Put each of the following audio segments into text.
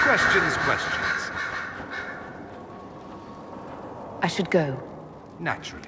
Questions, questions. I should go. Naturally.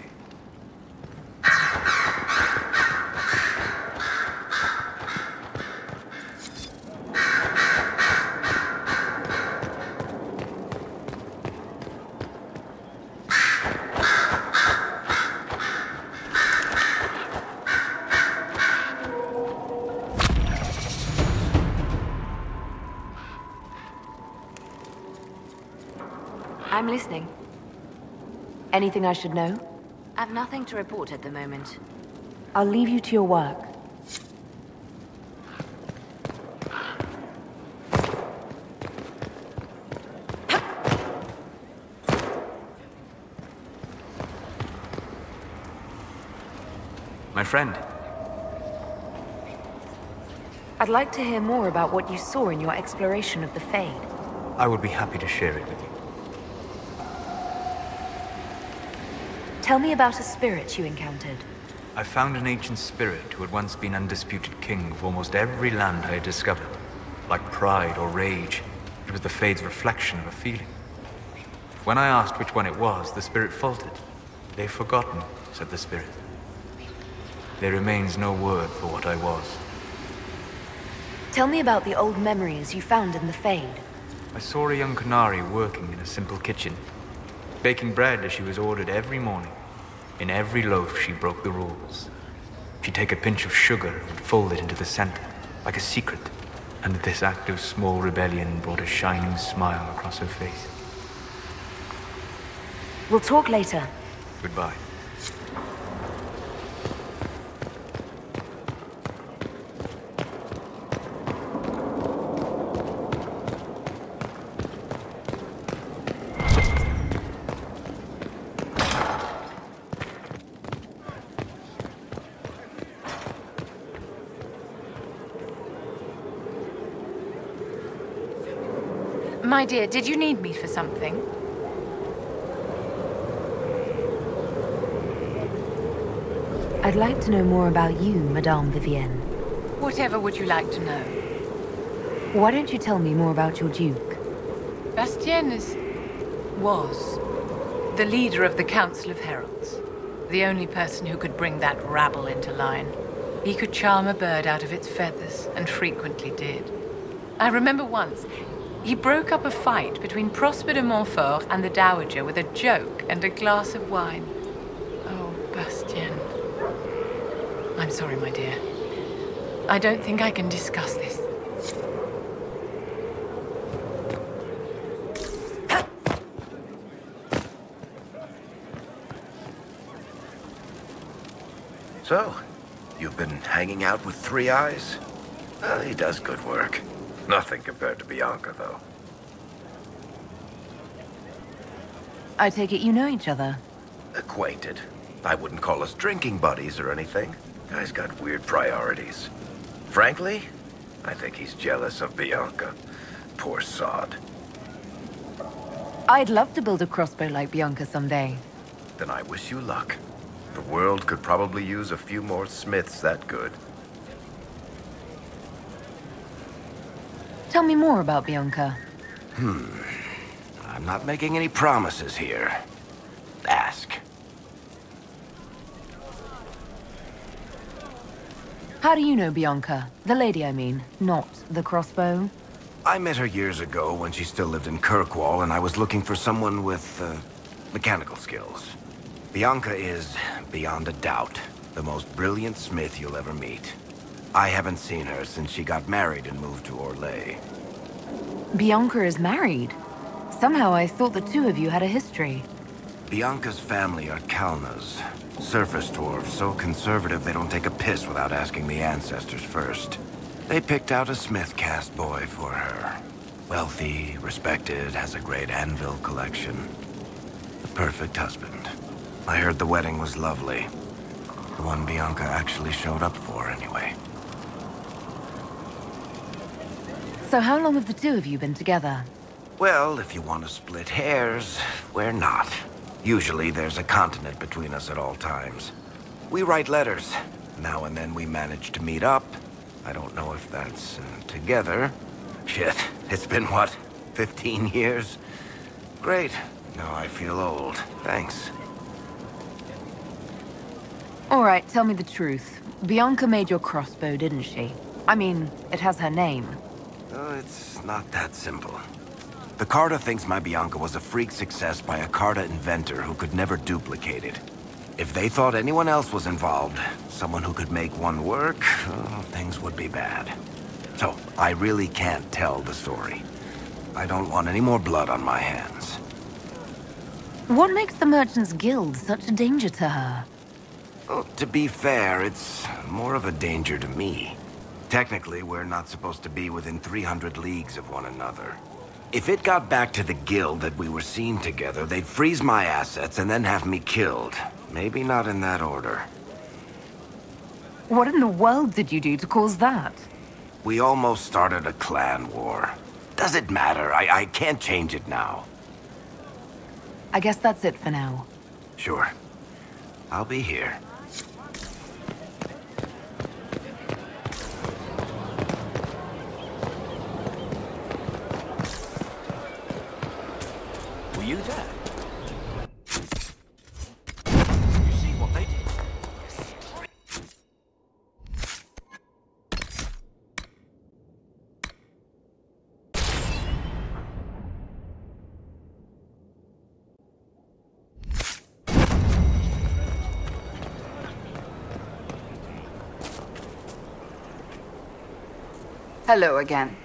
I'm listening. Anything I should know? I've nothing to report at the moment. I'll leave you to your work. My friend. I'd like to hear more about what you saw in your exploration of the Fade. I would be happy to share it with you. Tell me about a spirit you encountered. I found an ancient spirit who had once been undisputed king of almost every land I had discovered. Like pride or rage, it was the Fade's reflection of a feeling. When I asked which one it was, the spirit faltered. "They've forgotten," said the spirit. There remains no word for what I was. Tell me about the old memories you found in the Fade. I saw a young canary working in a simple kitchen, baking bread as she was ordered every morning. In every loaf, she broke the rules. She'd take a pinch of sugar and fold it into the center, like a secret. And this act of small rebellion brought a shining smile across her face. We'll talk later. Goodbye. My dear, did you need me for something? I'd like to know more about you, Madame Vivienne. Whatever would you like to know? Why don't you tell me more about your Duke? Bastien was the leader of the Council of Heralds. The only person who could bring that rabble into line. He could charm a bird out of its feathers, and frequently did. I remember once, he broke up a fight between Prosper de Montfort and the Dowager with a joke and a glass of wine. Oh, Bastien. I'm sorry, my dear. I don't think I can discuss this. So, you've been hanging out with Three Eyes? Well, he does good work. Nothing compared to Bianca, though. I take it you know each other. Acquainted. I wouldn't call us drinking buddies or anything. Guy's got weird priorities. Frankly, I think he's jealous of Bianca. Poor sod. I'd love to build a crossbow like Bianca someday. Then I wish you luck. The world could probably use a few more smiths that good. Tell me more about Bianca. I'm not making any promises here. Ask. How do you know Bianca? The lady, I mean, not the crossbow. I met her years ago when she still lived in Kirkwall, and I was looking for someone with, mechanical skills. Bianca is, beyond a doubt, the most brilliant smith you'll ever meet. I haven't seen her since she got married and moved to Orlais. Bianca is married. Somehow I thought the two of you had a history. Bianca's family are Kalnas. Surface dwarves, so conservative they don't take a piss without asking the ancestors first. They picked out a smith caste boy for her. Wealthy, respected, has a great anvil collection. The perfect husband. I heard the wedding was lovely. The one Bianca actually showed up for, anyway. So how long have the two of you been together? Well, if you want to split hairs, we're not. Usually there's a continent between us at all times. We write letters. Now and then we manage to meet up. I don't know if that's together. Shit, it's been what? 15 years? Great. Now I feel old. Thanks. All right, tell me the truth. Bianca made your crossbow, didn't she? I mean, it has her name. It's not that simple. The Carta thinks my Bianca was a freak success by a Carta inventor who could never duplicate it. If they thought anyone else was involved, someone who could make one work, things would be bad. So, I really can't tell the story. I don't want any more blood on my hands. What makes the Merchants Guild such a danger to her? Well, to be fair, it's more of a danger to me. Technically, we're not supposed to be within 300 leagues of one another. If it got back to the guild that we were seen together, they'd freeze my assets and then have me killed. Maybe not in that order. What in the world did you do to cause that? We almost started a clan war. Does it matter? I can't change it now. I guess that's it for now. Sure. I'll be here. Were you there? You see what they did? Hello again.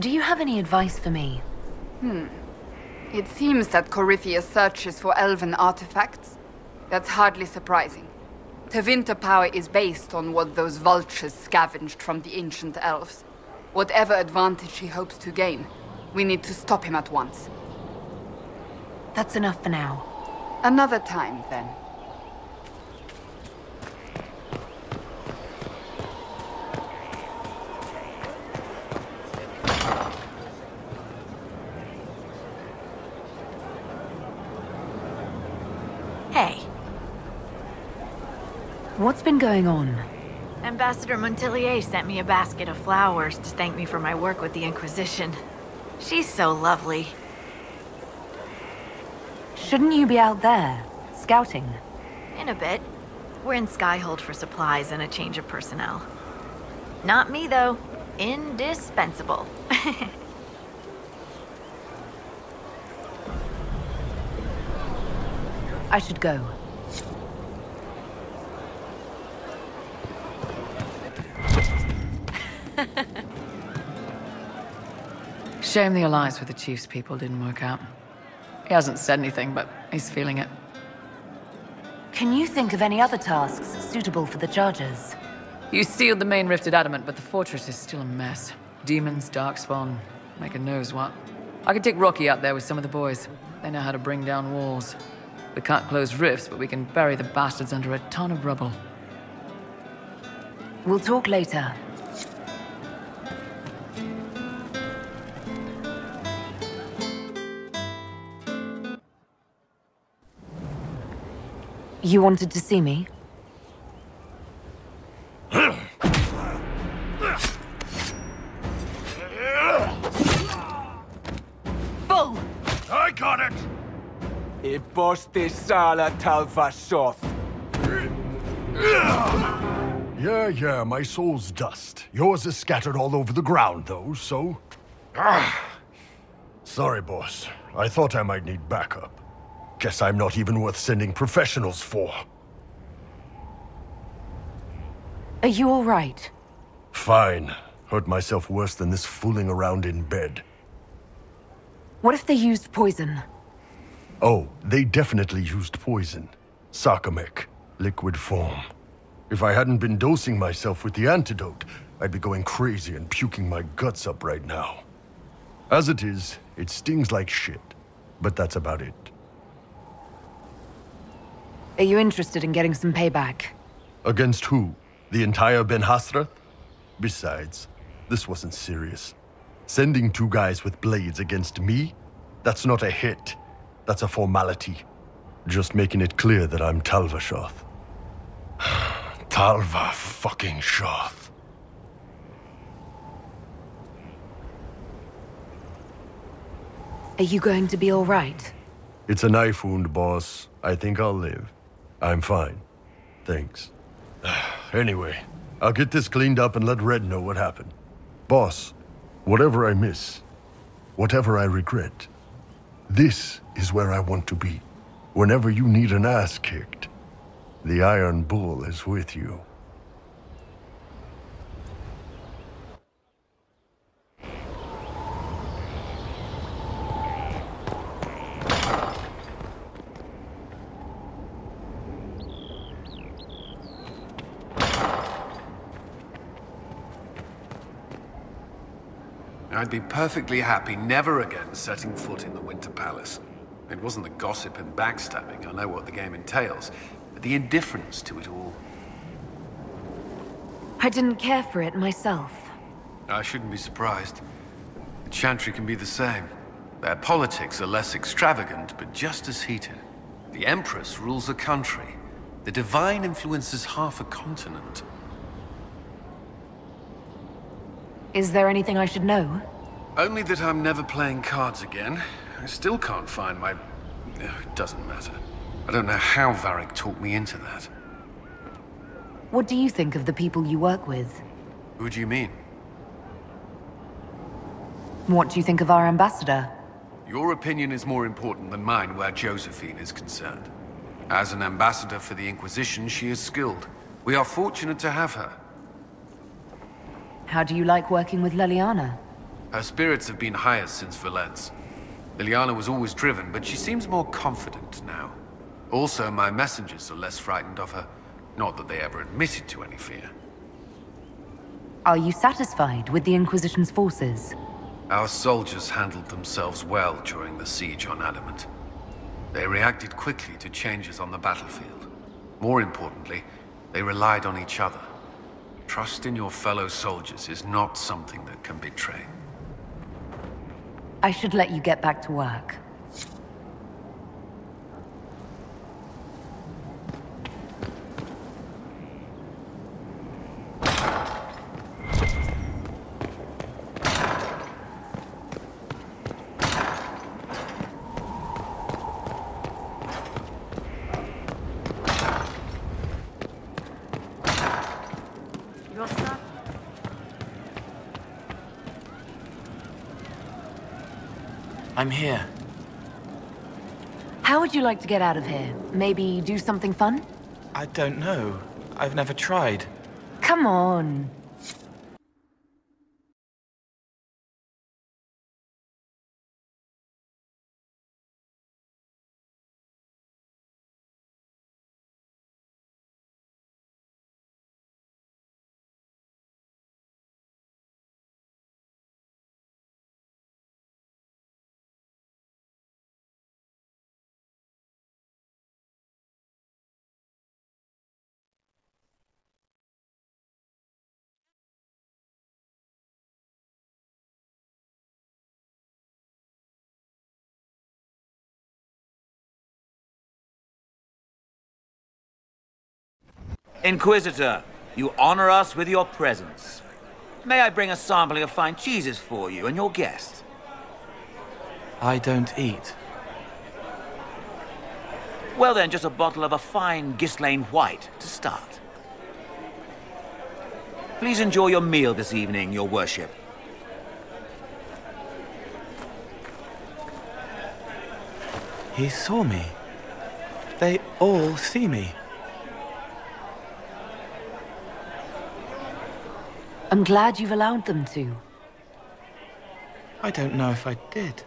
Do you have any advice for me? It seems that Corythia searches for elven artifacts. That's hardly surprising. Tevinter power is based on what those vultures scavenged from the ancient elves. Whatever advantage he hopes to gain, we need to stop him at once. That's enough for now. Another time, then. Hey, What's been going on? Ambassador Montelier sent me a basket of flowers to thank me for my work with the Inquisition. She's so lovely. Shouldn't you be out there, scouting? In a bit. We're in Skyhold for supplies and a change of personnel. Not me, though. Indispensable. I should go. Shame the alliance with the Chief's people didn't work out. He hasn't said anything, but he's feeling it. Can you think of any other tasks suitable for the Chargers? You sealed the main rifted adamant, but the fortress is still a mess. Demons, darkspawn, making knows what. I could take Rocky out there with some of the boys. They know how to bring down walls. We can't close rifts, but we can bury the bastards under a ton of rubble. We'll talk later. You wanted to see me? Bull! I got it! Iposte sala talvasoth. Yeah, my soul's dust. Yours is scattered all over the ground, though, so... Sorry, boss. I thought I might need backup. Guess I'm not even worth sending professionals for. Are you all right? Fine. Hurt myself worse than this fooling around in bed. What if they used poison? Oh, they definitely used poison. Sarcomec. Liquid form. If I hadn't been dosing myself with the antidote, I'd be going crazy and puking my guts up right now. As it is, it stings like shit. But that's about it. Are you interested in getting some payback? Against who? The entire Ben Hasrath? Besides, this wasn't serious. Sending two guys with blades against me? That's not a hit. That's a formality. Just making it clear that I'm Talva Shoth. Talva fucking Shoth. Are you going to be all right? It's a knife wound, boss. I think I'll live. I'm fine. Thanks. Anyway, I'll get this cleaned up and let Red know what happened. Boss, whatever I miss, whatever I regret, this is where I want to be. Whenever you need an ass kicked, the Iron Bull is with you. I'd be perfectly happy never again setting foot in the Winter Palace. It wasn't the gossip and backstabbing, I know what the game entails, but the indifference to it all. I didn't care for it myself. I shouldn't be surprised. The Chantry can be the same. Their politics are less extravagant, but just as heated. The Empress rules a country. The Divine influences half a continent. Is there anything I should know? Only that I'm never playing cards again. I still can't find my... It doesn't matter. I don't know how Varric talked me into that. What do you think of the people you work with? Who do you mean? What do you think of our ambassador? Your opinion is more important than mine where Josephine is concerned. As an ambassador for the Inquisition, she is skilled. We are fortunate to have her. How do you like working with Leliana? Her spirits have been highest since Valence. Liliana was always driven, but she seems more confident now. Also, my messengers are less frightened of her. Not that they ever admitted to any fear. Are you satisfied with the Inquisition's forces? Our soldiers handled themselves well during the siege on Adamant. They reacted quickly to changes on the battlefield. More importantly, they relied on each other. Trust in your fellow soldiers is not something that can be trained. I should let you get back to work. I'm here. How would you like to get out of here? Maybe do something fun? I don't know. I've never tried. Come on. Inquisitor, you honor us with your presence. May I bring a sampling of fine cheeses for you and your guest? I don't eat. Well then, just a bottle of a fine Ghislaine White to start. Please enjoy your meal this evening, your worship. He saw me. They all see me. I'm glad you've allowed them to. I don't know if I did.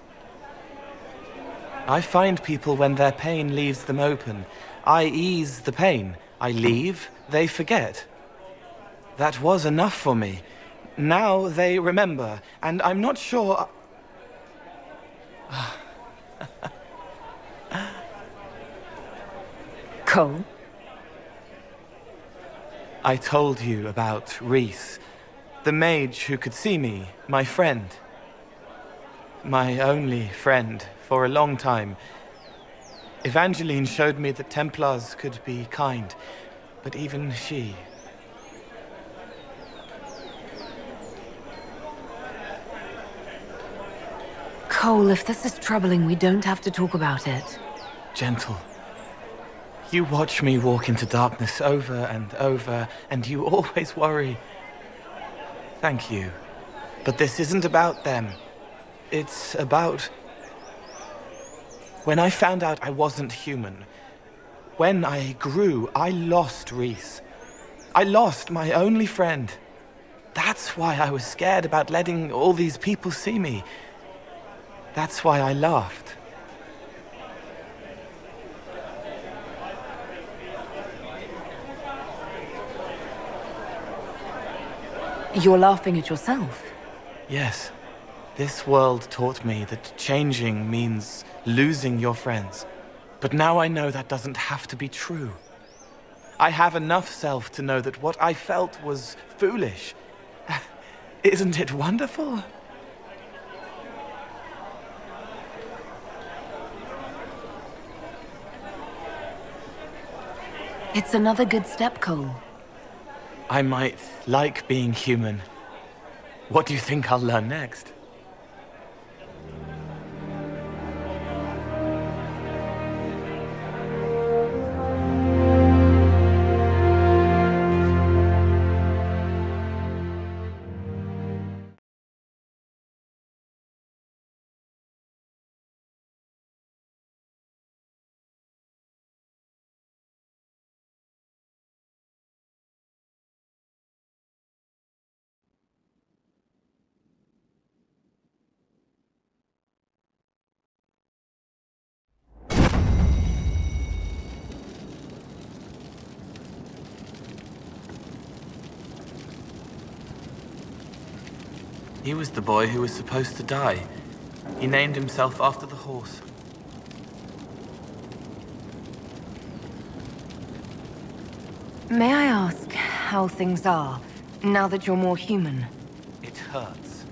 I find people when their pain leaves them open. I ease the pain. I leave, they forget. That was enough for me. Now they remember, and I'm not sure... Cole? I told you about Reese. The mage who could see me, my friend. My only friend for a long time. Evangeline showed me that Templars could be kind, but even she... Cole, if this is troubling, we don't have to talk about it. Gentle. You watch me walk into darkness over and over, and you always worry. Thank you. But this isn't about them. It's about... When I found out I wasn't human, when I grew, I lost Reese. I lost my only friend. That's why I was scared about letting all these people see me. That's why I laughed. You're laughing at yourself? Yes. This world taught me that changing means losing your friends. But now I know that doesn't have to be true. I have enough self to know that what I felt was foolish. Isn't it wonderful? It's another good step, Cole. I might like being human. What do you think I'll learn next? He was the boy who was supposed to die. He named himself after the horse. May I ask how things are, now that you're more human? It hurts.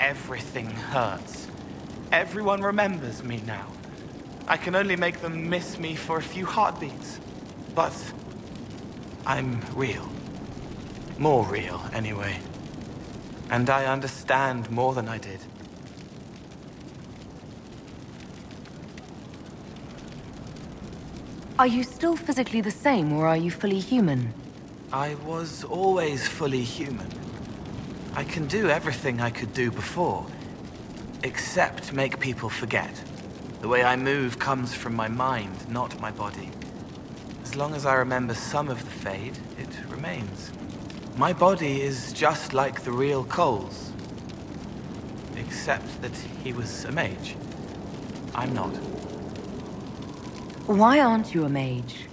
Everything hurts. Everyone remembers me now. I can only make them miss me for a few heartbeats. But I'm real. More real, anyway. And I understand more than I did. Are you still physically the same, or are you fully human? I was always fully human. I can do everything I could do before, except make people forget. The way I move comes from my mind, not my body. As long as I remember some of the Fade, it remains. My body is just like the real Cole's. Except that he was a mage. I'm not. Why aren't you a mage?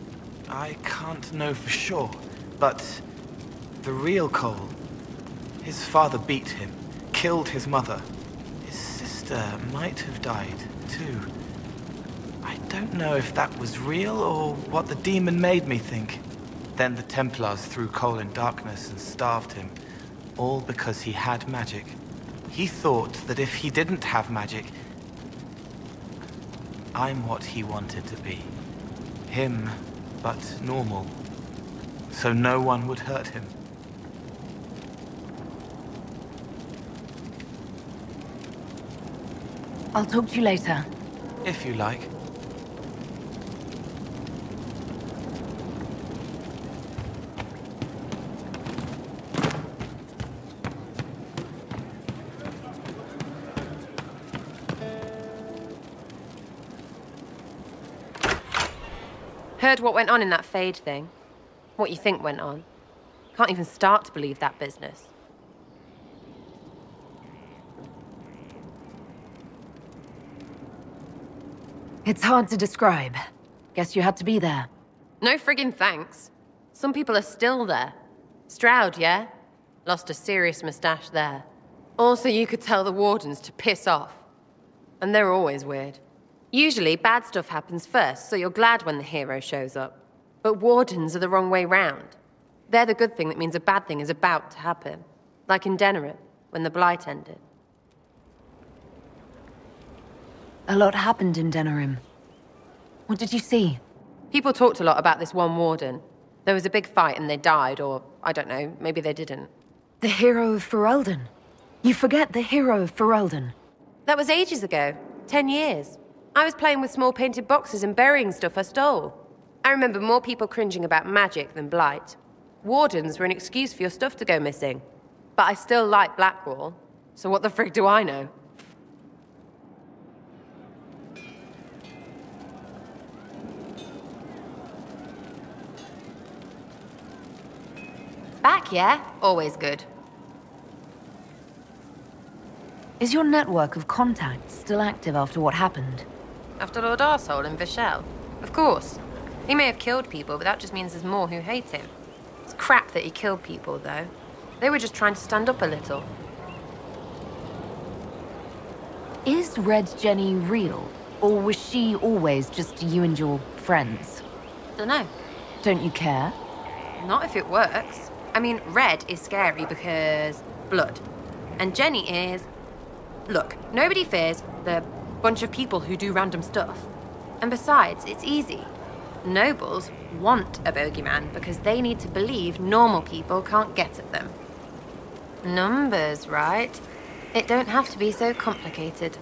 I can't know for sure, but the real Cole, his father beat him, killed his mother. His sister might have died, too. I don't know if that was real or what the demon made me think. Then the Templars threw Cole in darkness and starved him, all because he had magic. He thought that if he didn't have magic, I'm what he wanted to be. Him, but normal. So no one would hurt him. I'll talk to you later. If you like. Heard what went on in that Fade thing? What you think went on? Can't even start to believe that business. It's hard to describe. Guess you had to be there. No friggin' thanks. Some people are still there. Stroud, yeah? Lost a serious moustache there. Also, you could tell the wardens to piss off. And they're always weird. Usually, bad stuff happens first, so you're glad when the hero shows up. But wardens are the wrong way round. They're the good thing that means a bad thing is about to happen. Like in Denerim, when the Blight ended. A lot happened in Denerim. What did you see? People talked a lot about this one warden. There was a big fight and they died, or, I don't know, maybe they didn't. The hero of Ferelden. You forget the hero of Ferelden. That was ages ago. 10 years. I was playing with small painted boxes and burying stuff I stole. I remember more people cringing about magic than blight. Wardens were an excuse for your stuff to go missing. But I still like Blackwall, so what the frig do I know? Back, yeah? Always good. Is your network of contacts still active after what happened? After Lord Arsehole and Vishel? Of course. He may have killed people, but that just means there's more who hate him. It's crap that he killed people, though. They were just trying to stand up a little. Is Red Jenny real? Or was she always just you and your friends? Dunno. Don't you care? Not if it works. I mean, Red is scary because... blood. And Jenny is... Look, nobody fears the bunch of people who do random stuff. And besides, it's easy. Nobles want a bogeyman because they need to believe normal people can't get at them. Numbers, right? It don't have to be so complicated.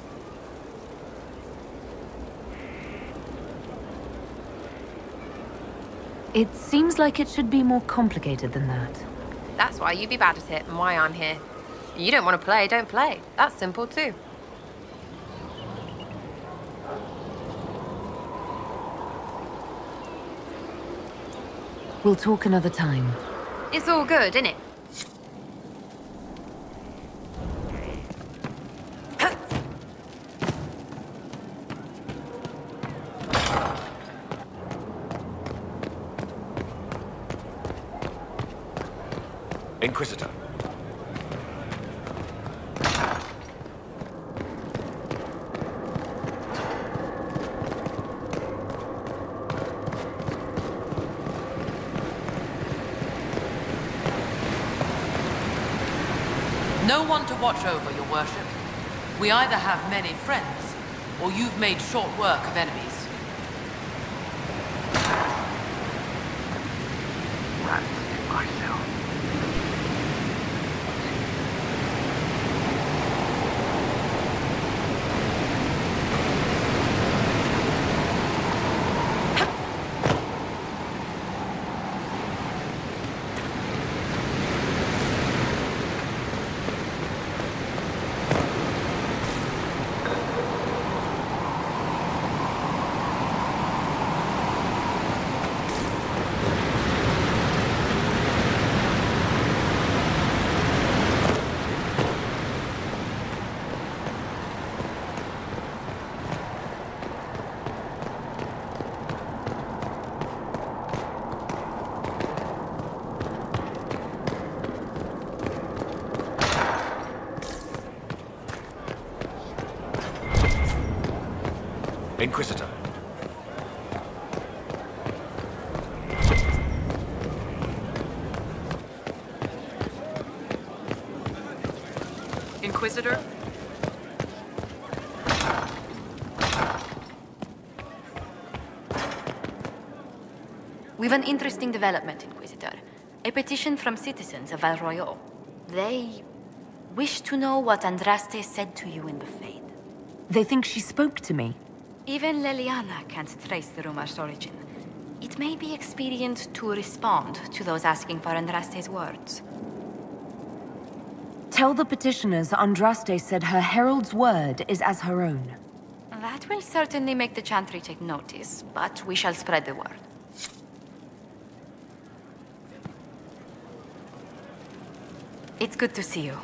It seems like it should be more complicated than that. That's why you be bad at it and why I'm here. You don't want to play, don't play. That's simple too. We'll talk another time. It's all good, innit? Inquisitor. No one to watch over, your worship. We either have many friends, or you've made short work of enemies. Rats in myself. Inquisitor. Inquisitor? We've an interesting development, Inquisitor. A petition from citizens of Val Royal. They wish to know what Andraste said to you in the Fade. They think she spoke to me. Even Leliana can't trace the rumor's origin. It may be expedient to respond to those asking for Andraste's words. Tell the petitioners Andraste said her herald's word is as her own. That will certainly make the Chantry take notice, but we shall spread the word. It's good to see you.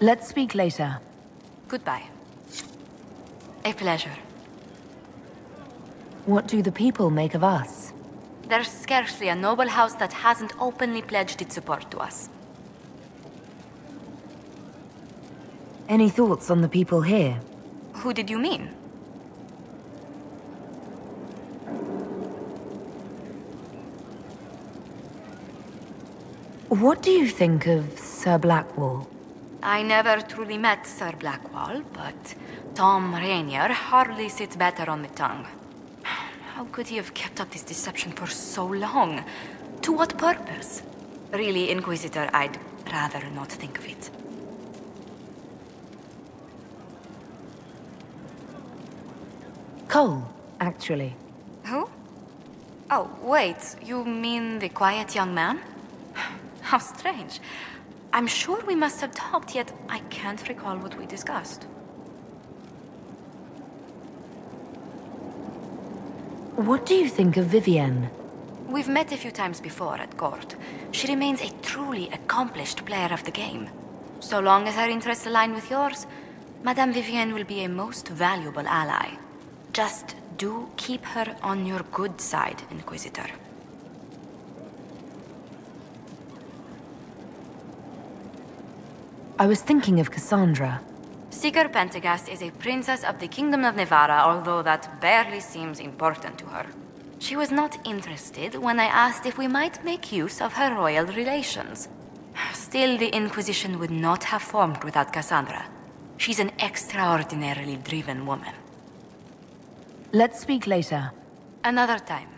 Let's speak later. Goodbye. A pleasure. What do the people make of us? There's scarcely a noble house that hasn't openly pledged its support to us. Any thoughts on the people here? Who did you mean? What do you think of Sir Blackwall? I never truly met Sir Blackwall, but Tom Rainier hardly sits better on the tongue. How could he have kept up this deception for so long? To what purpose? Really, Inquisitor, I'd rather not think of it. Cole, actually. Who? Oh, wait, you mean the quiet young man? How strange. I'm sure we must have talked, yet I can't recall what we discussed. What do you think of Vivienne? We've met a few times before at court. She remains a truly accomplished player of the game. So long as her interests align with yours, Madame Vivienne will be a most valuable ally. Just do keep her on your good side, Inquisitor. I was thinking of Cassandra. Seeker Pentagast is a princess of the Kingdom of Nevarra, although that barely seems important to her. She was not interested when I asked if we might make use of her royal relations. Still, the Inquisition would not have formed without Cassandra. She's an extraordinarily driven woman. Let's speak later. Another time.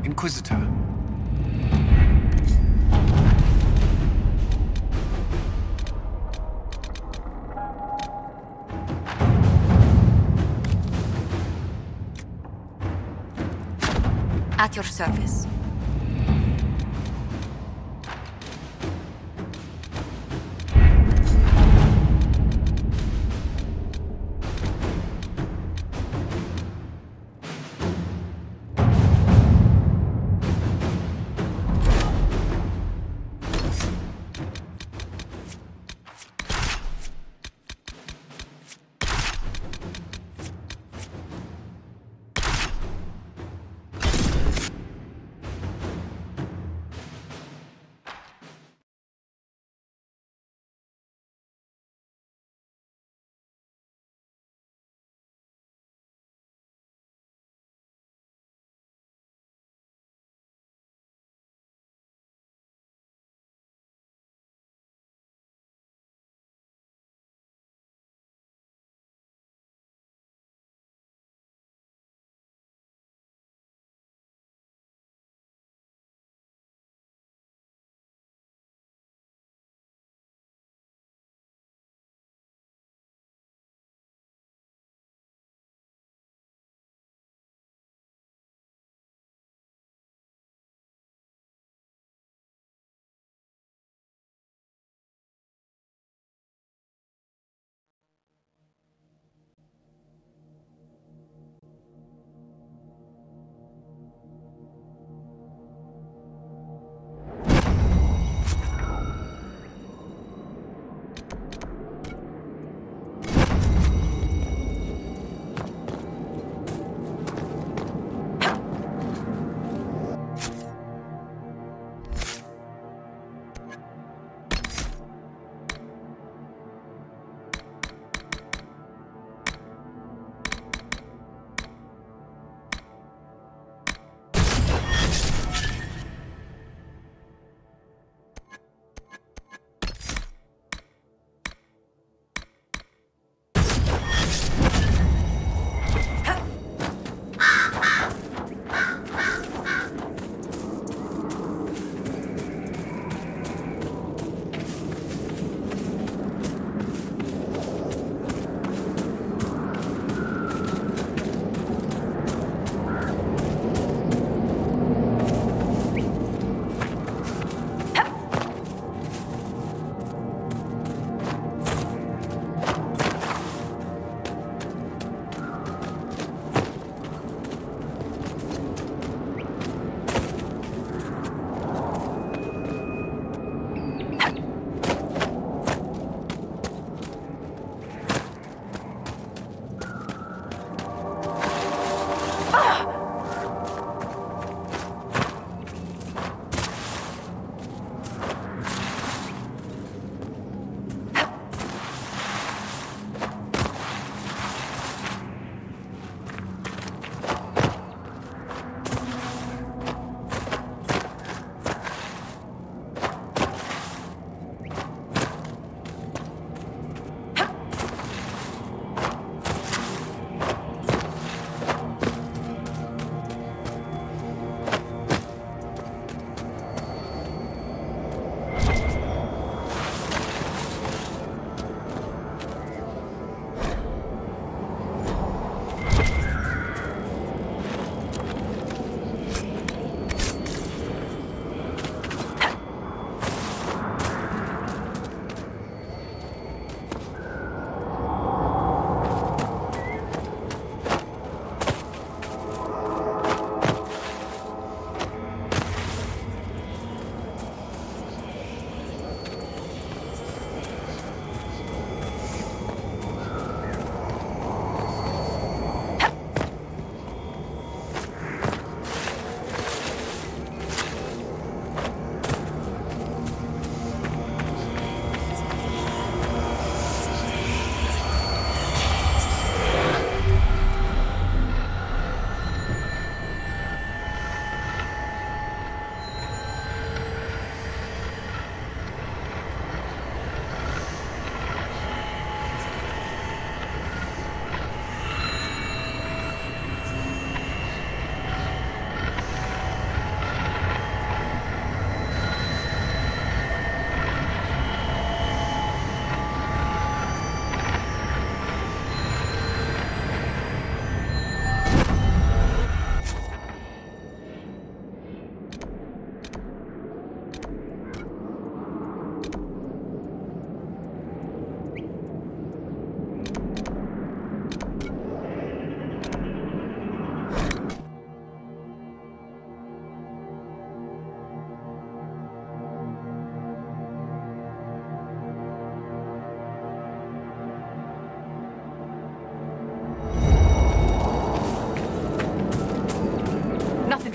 Inquisitor. At your service.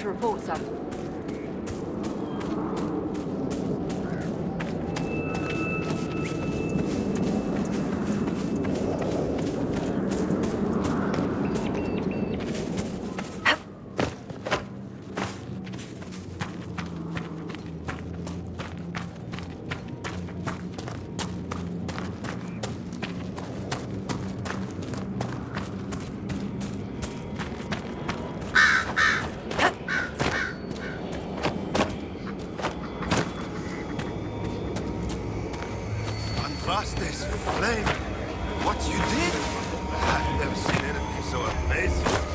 report, sir. This flame. What you did? I've never seen anything so amazing.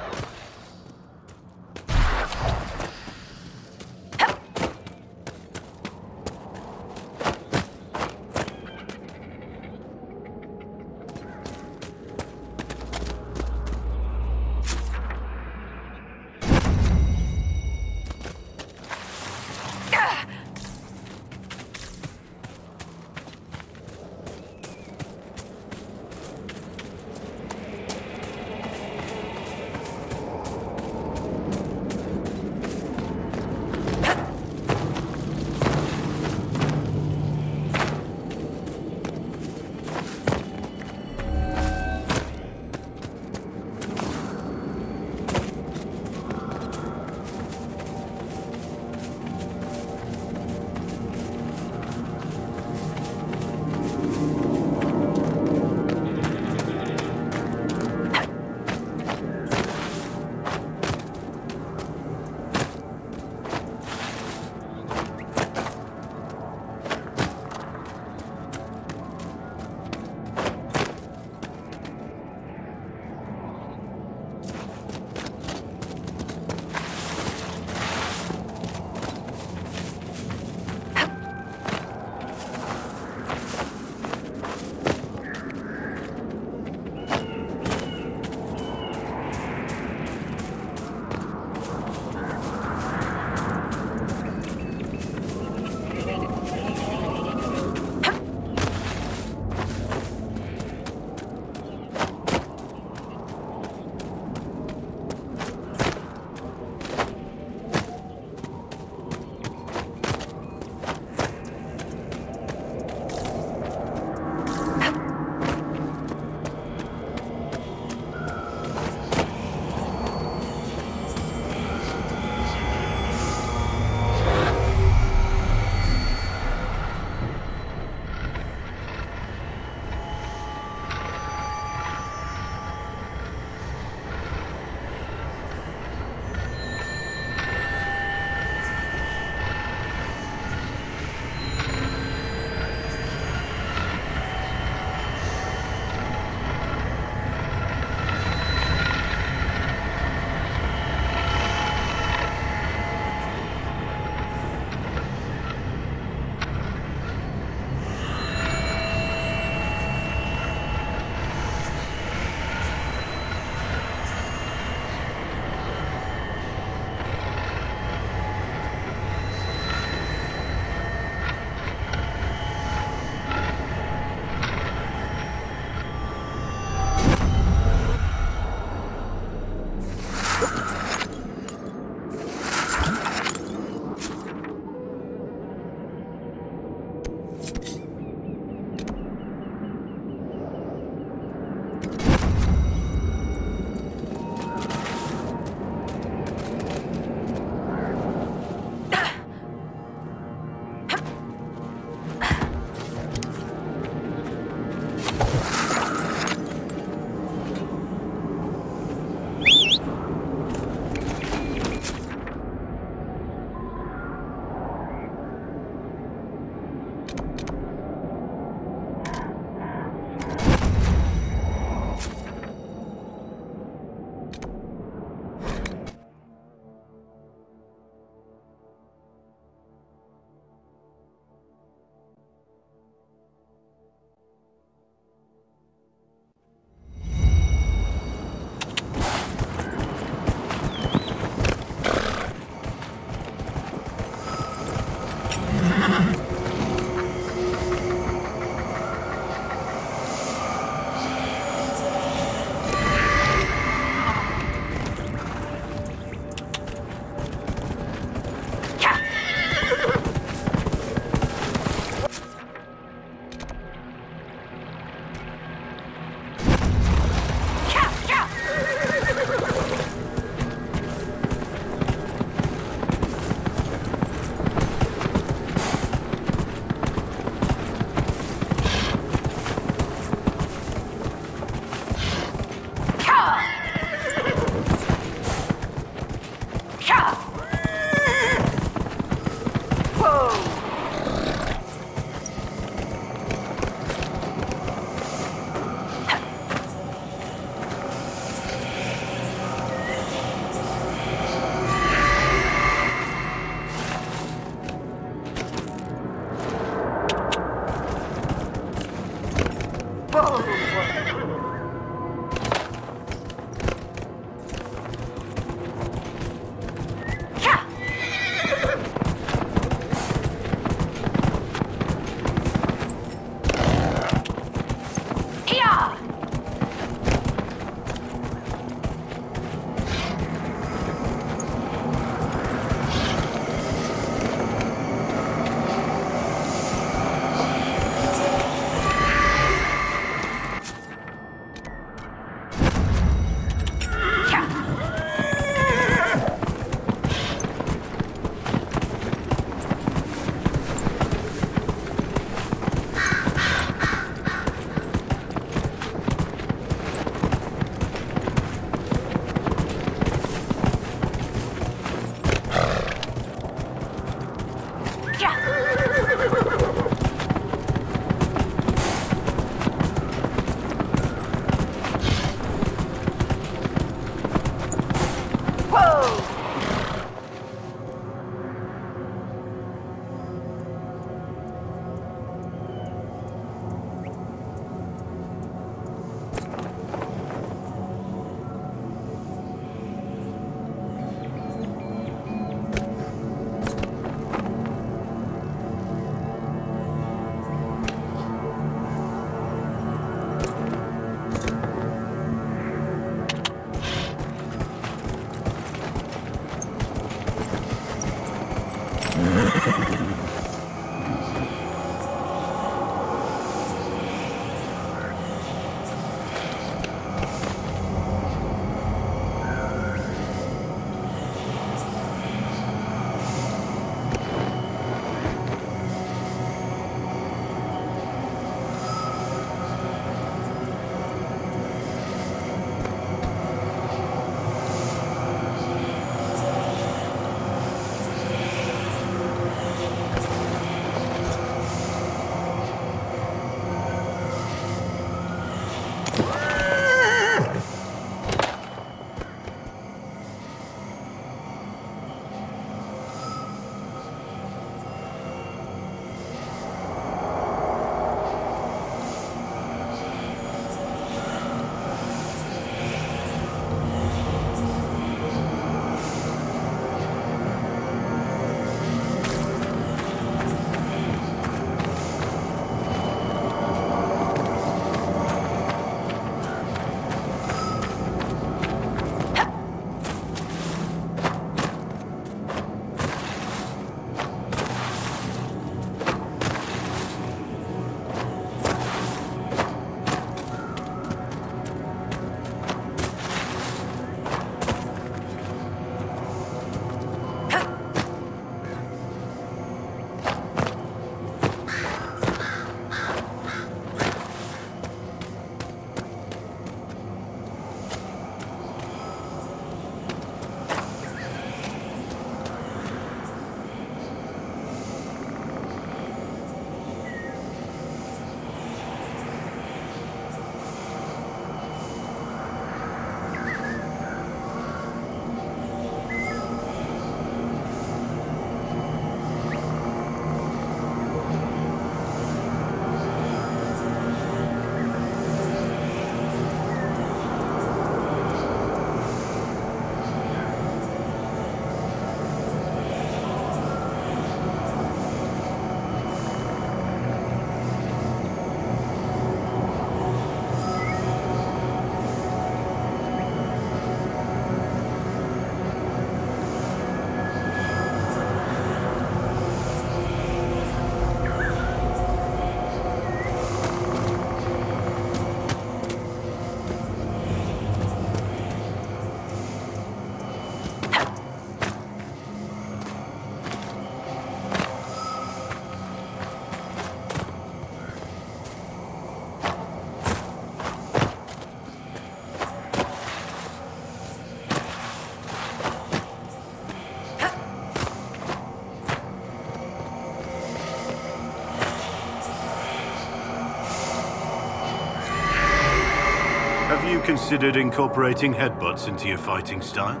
Have you considered incorporating headbutts into your fighting style?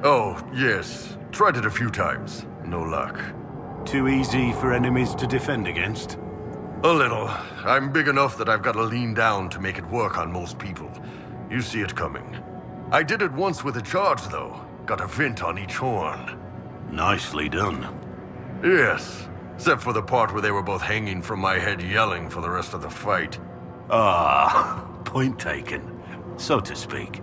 Oh, yes. Tried it a few times. No luck. Too easy for enemies to defend against? A little. I'm big enough that I've got to lean down to make it work on most people. You see it coming. I did it once with a charge, though. Got a vent on each horn. Nicely done. Yes. Except for the part where they were both hanging from my head yelling for the rest of the fight. Ah, point taken, so to speak.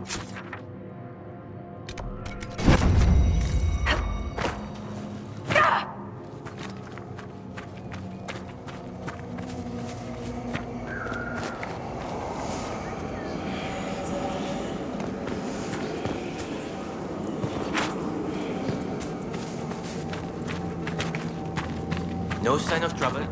No sign of trouble.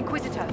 Inquisitor.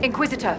Inquisitor!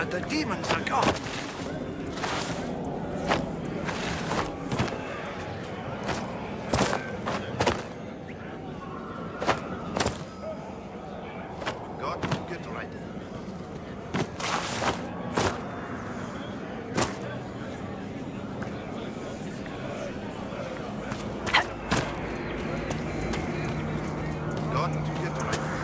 The demons are gone. God, get right. God, get right.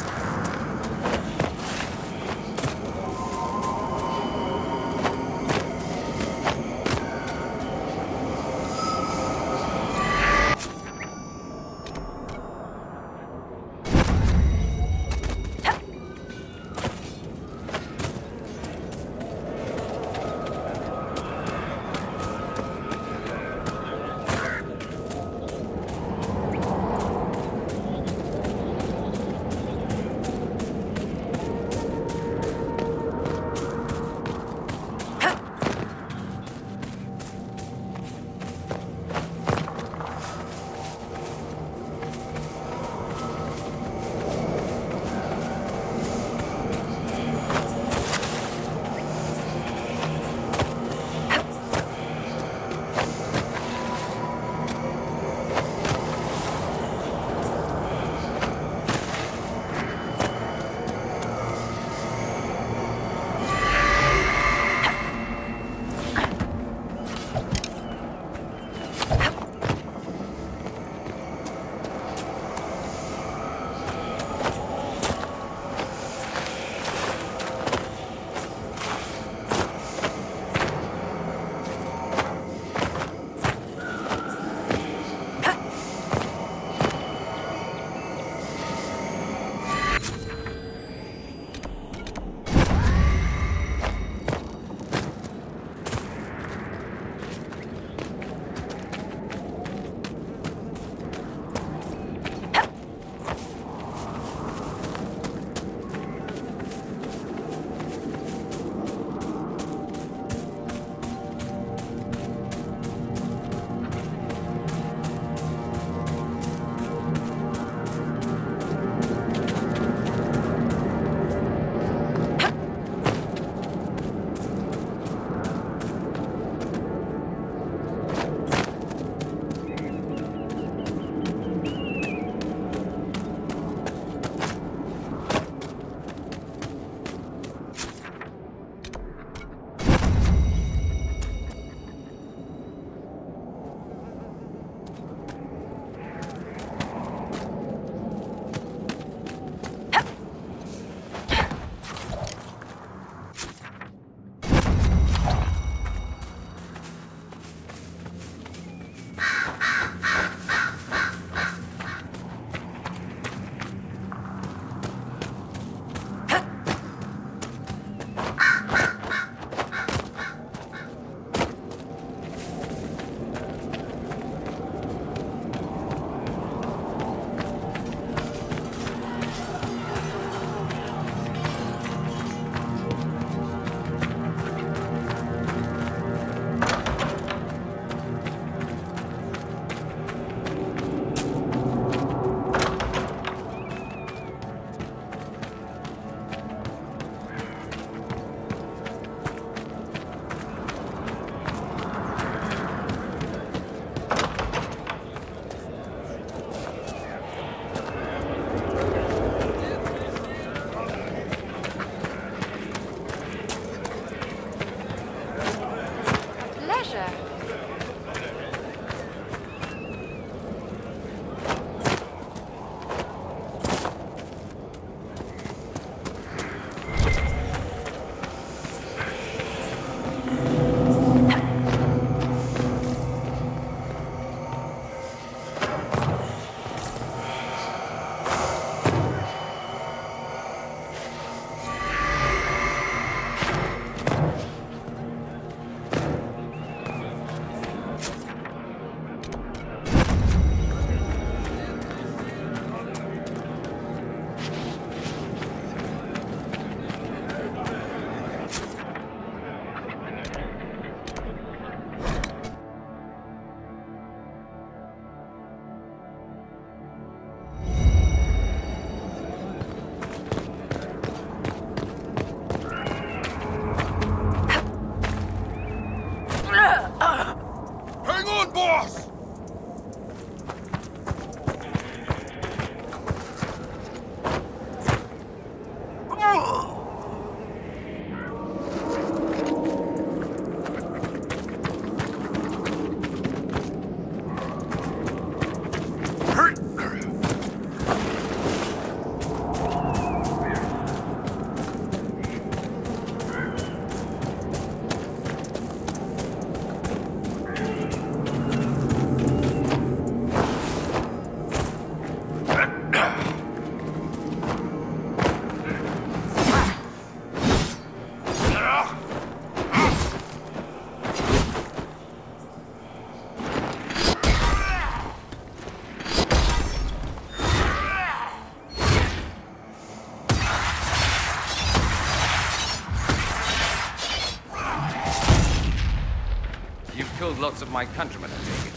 killed lots of my countrymen, I take it.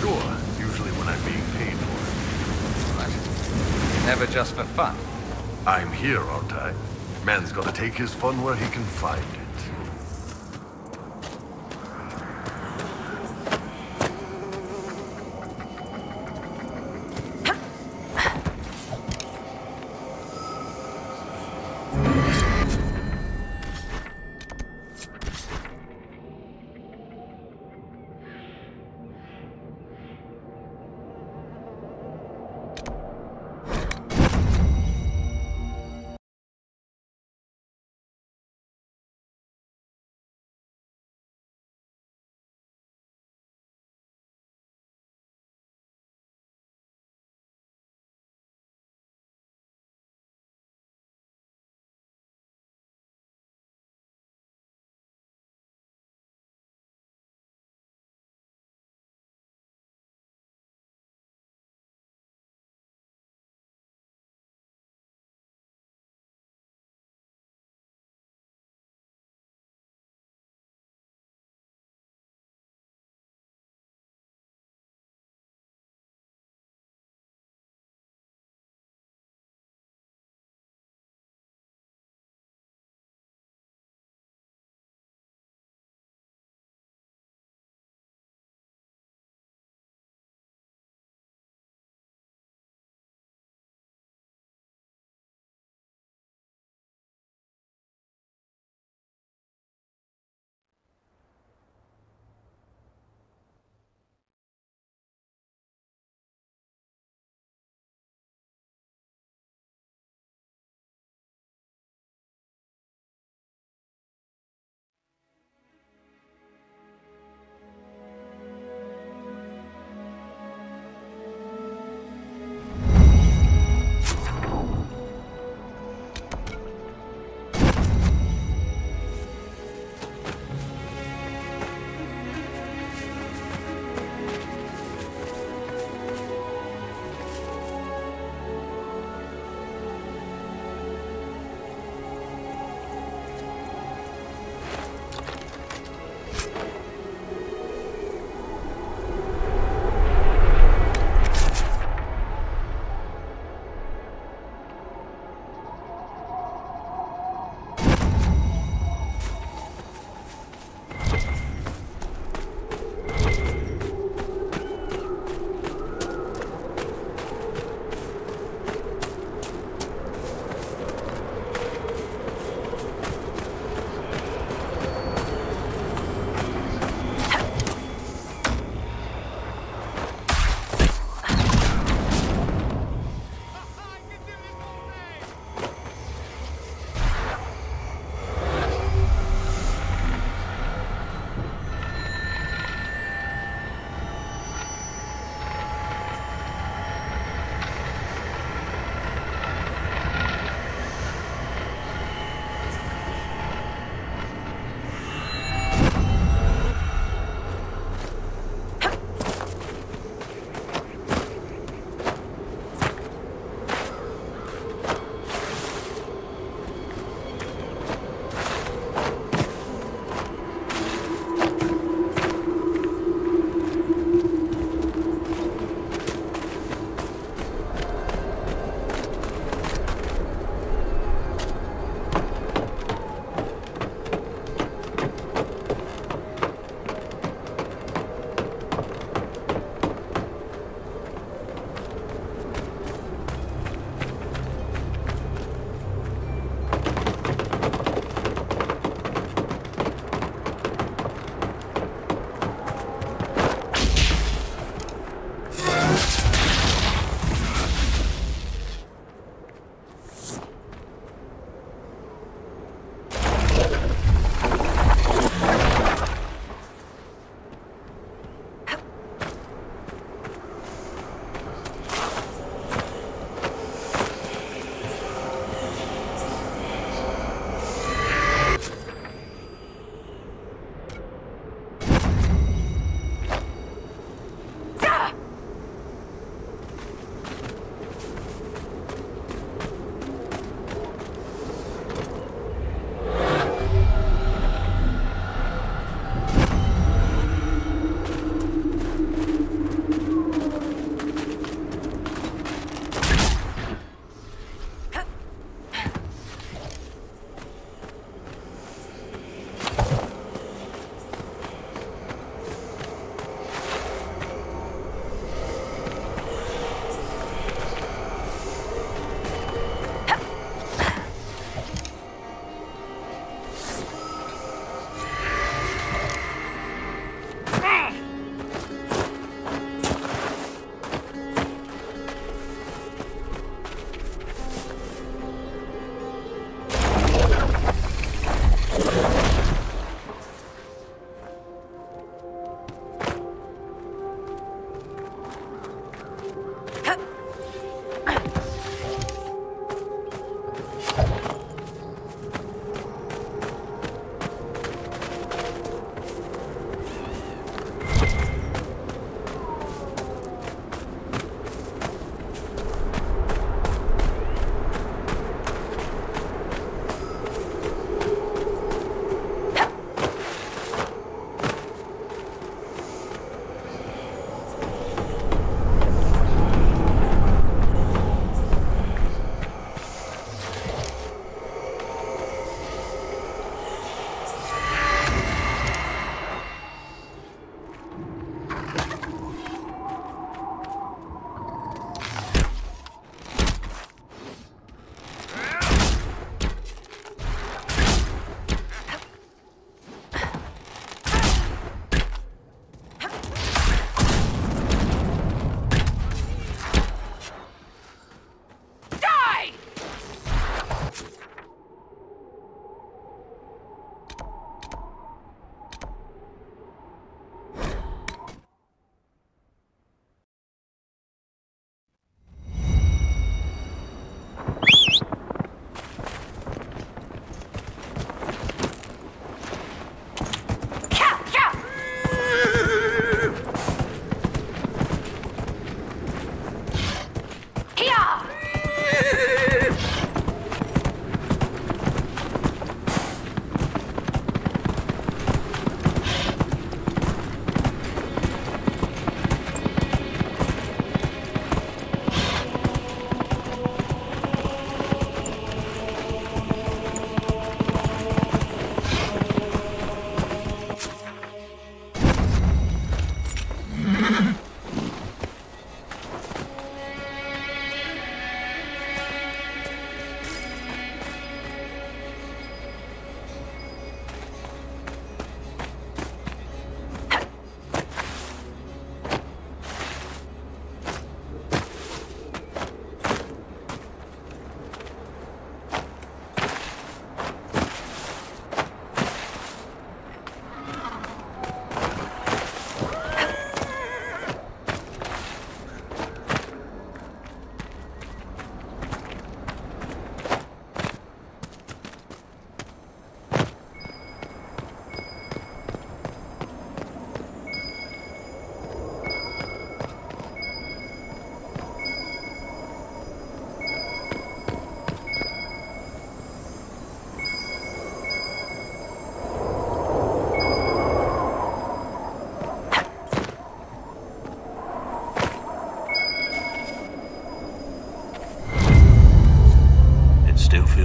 Sure, usually when I'm being paid for Right. Never just for fun. it. I'm here, aren't I? Man's gotta take his fun where he can find it.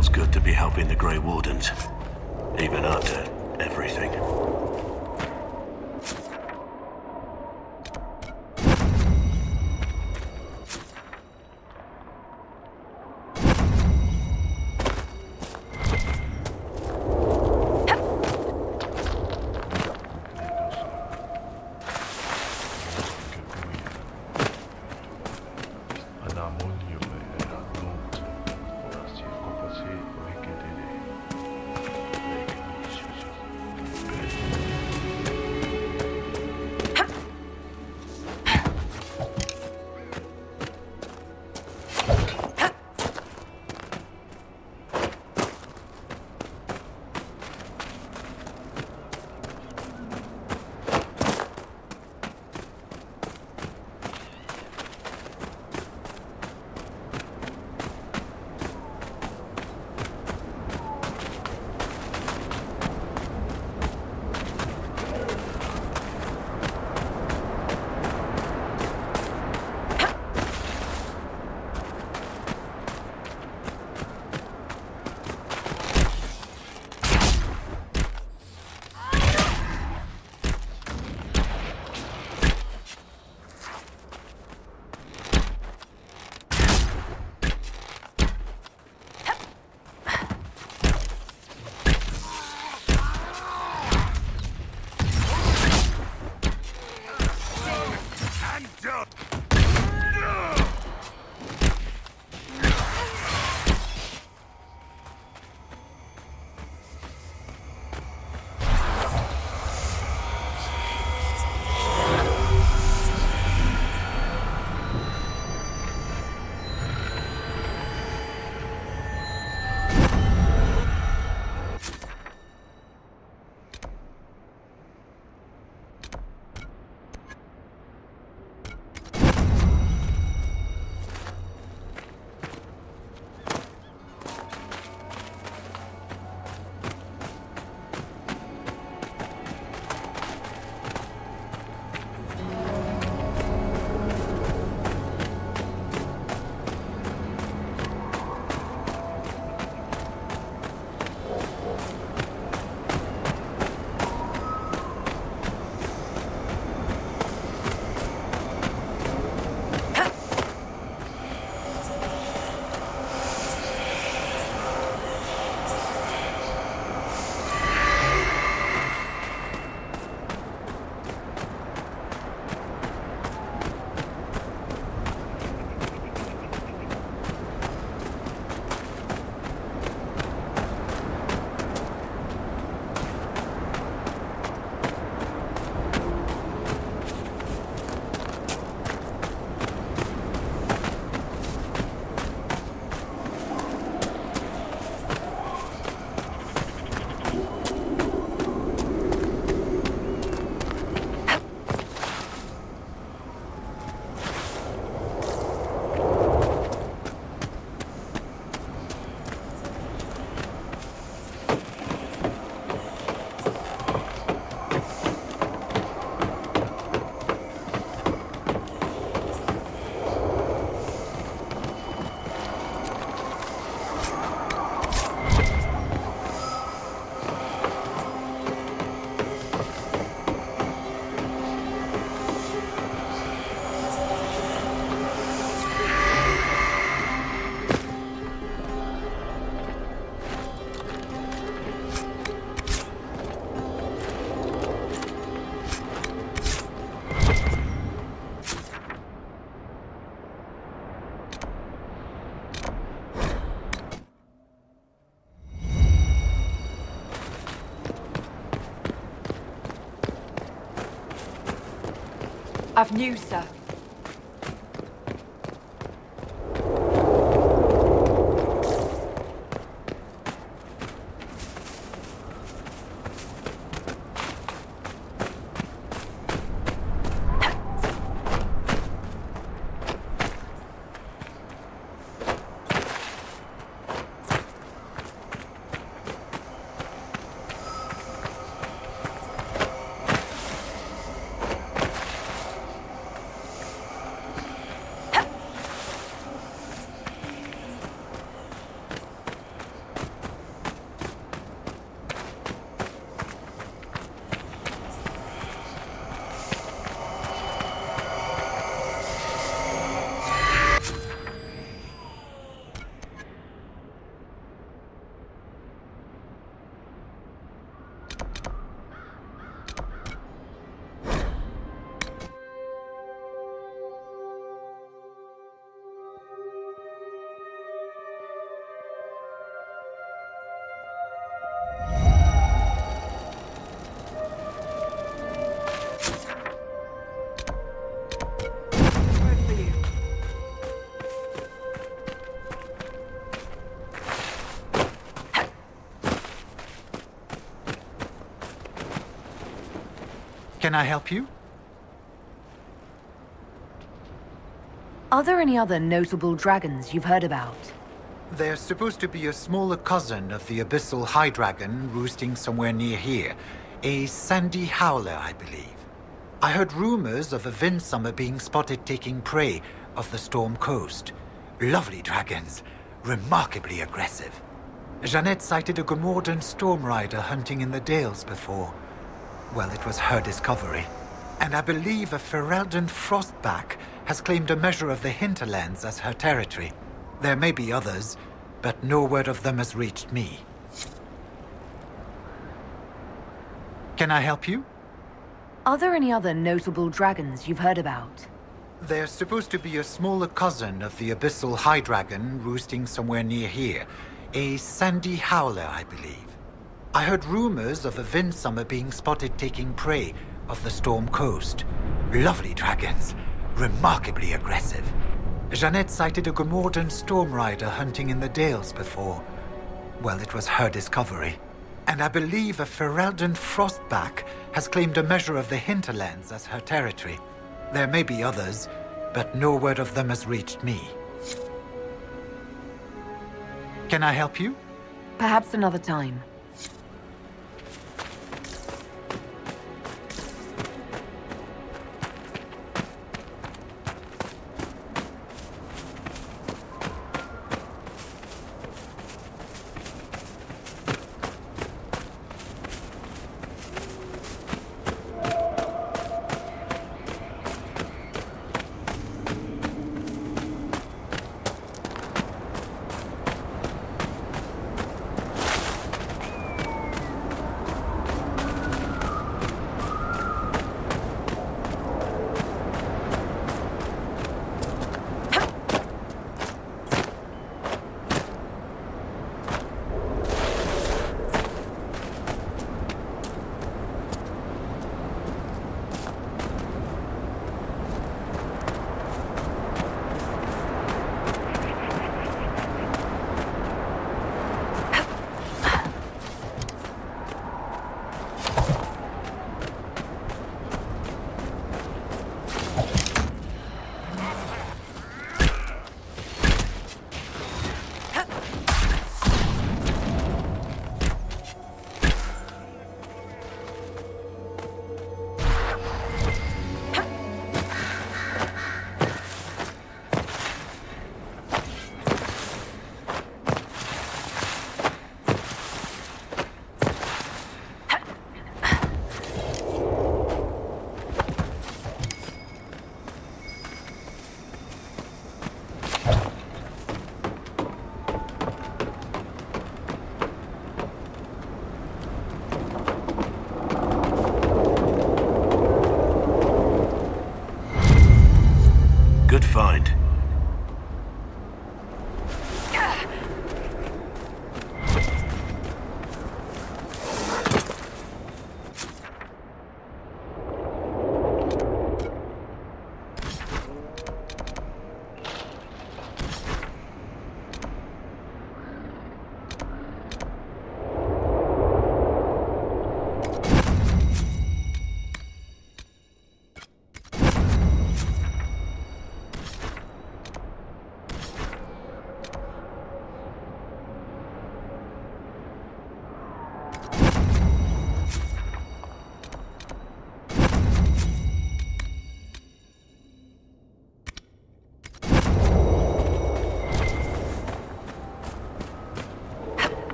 feels good to be helping the Grey Wardens, even after everything. I've news, sir. Can I help you? Are there any other notable dragons you've heard about? There's supposed to be a smaller cousin of the Abyssal High Dragon roosting somewhere near here. A sandy howler, I believe. I heard rumors of a Vindsummer being spotted taking prey off the Storm Coast. Lovely dragons, remarkably aggressive. Jeanette sighted a Gomordan Storm Rider hunting in the Dales before. Well, it was her discovery. And I believe a Ferelden Frostback has claimed a measure of the hinterlands as her territory. There may be others, but no word of them has reached me. Can I help you? Are there any other notable dragons you've heard about? There's supposed to be a smaller cousin of the Abyssal High Dragon roosting somewhere near here. A sandy howler, I believe. I heard rumors of a Vindsummer being spotted taking prey off the Storm Coast. Lovely dragons, remarkably aggressive. Jeanette sighted a Gomordan Storm Rider hunting in the Dales before. Well, it was her discovery. And I believe a Ferelden Frostback has claimed a measure of the hinterlands as her territory. There may be others, but no word of them has reached me. Can I help you? Perhaps another time. Good find.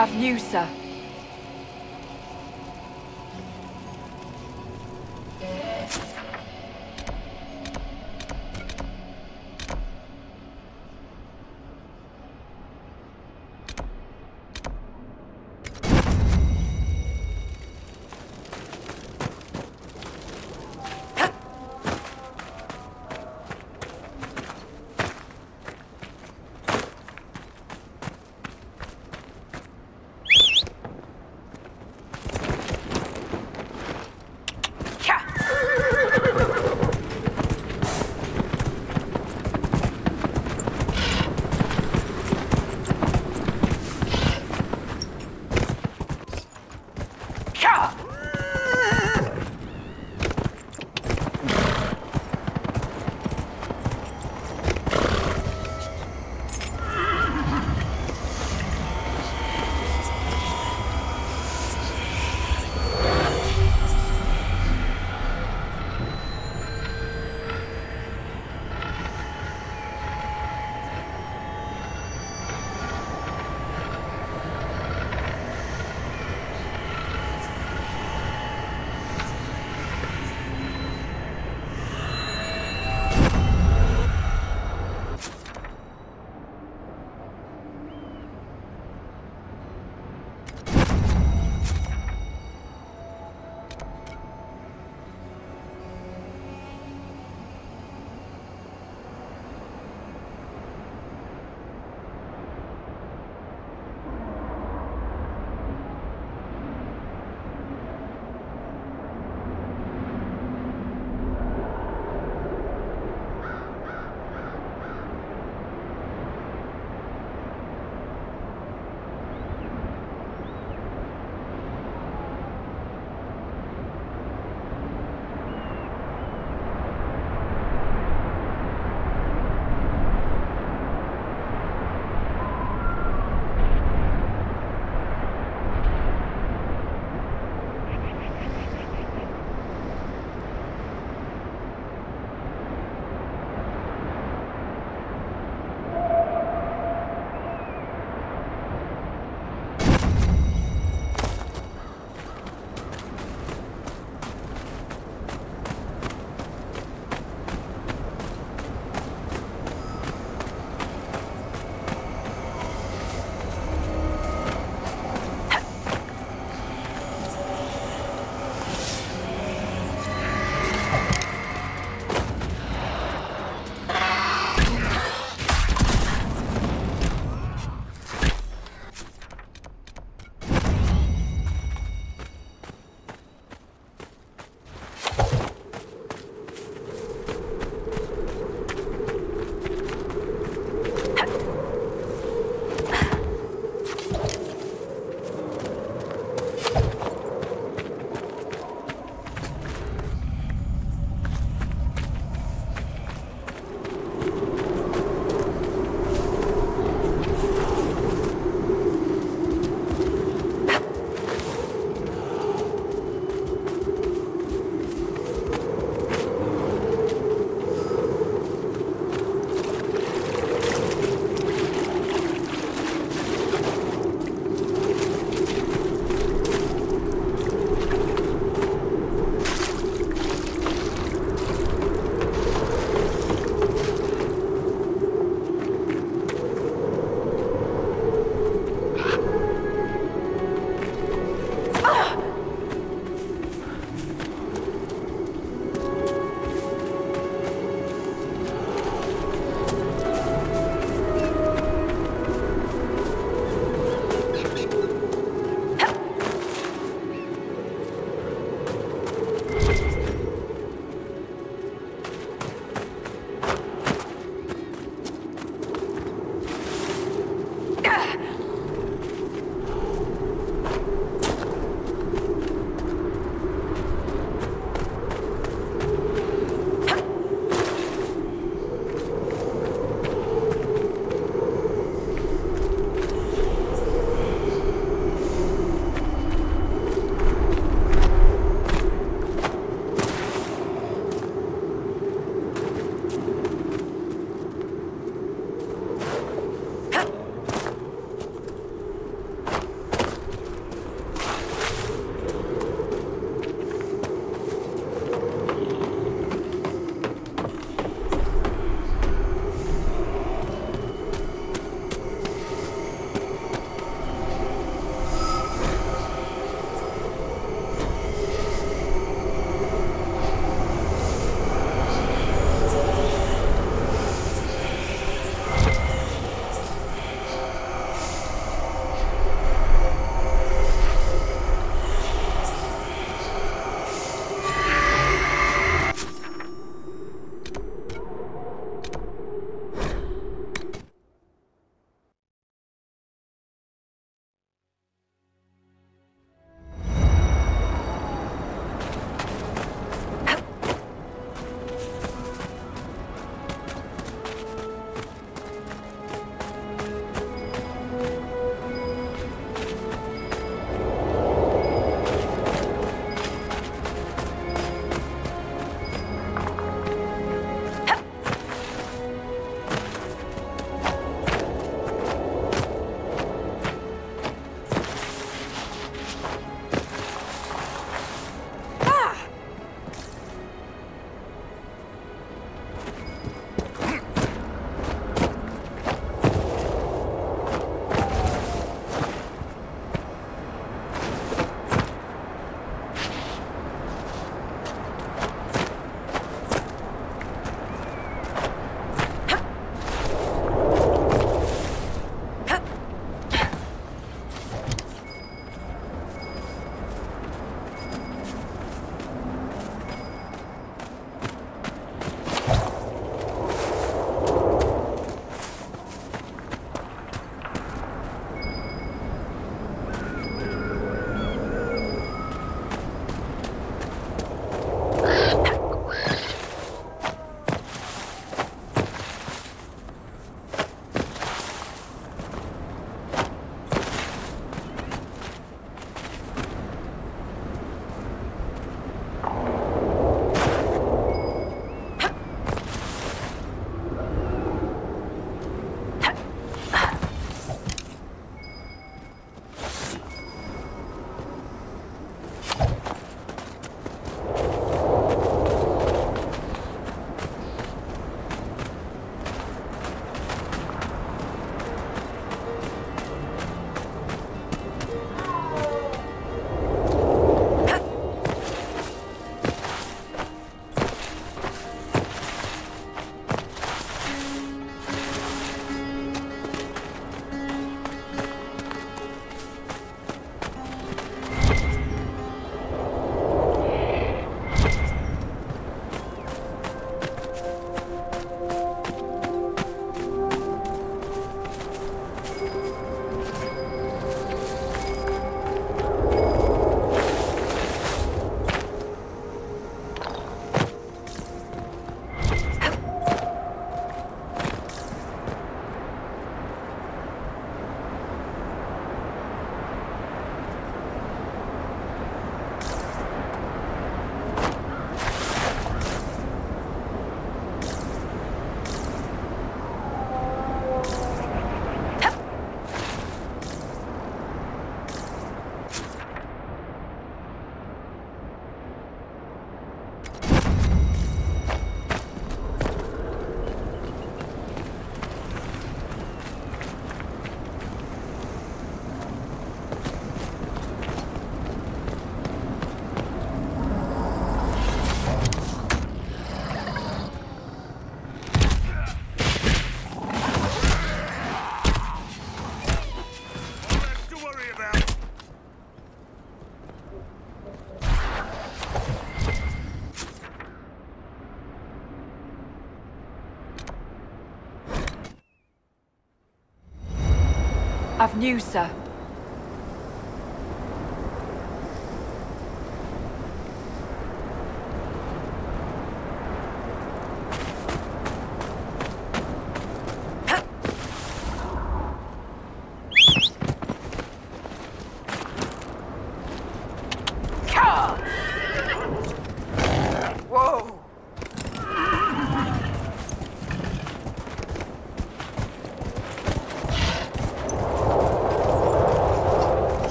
Of news, sir. Avenue, sir.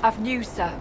Avenue, sir.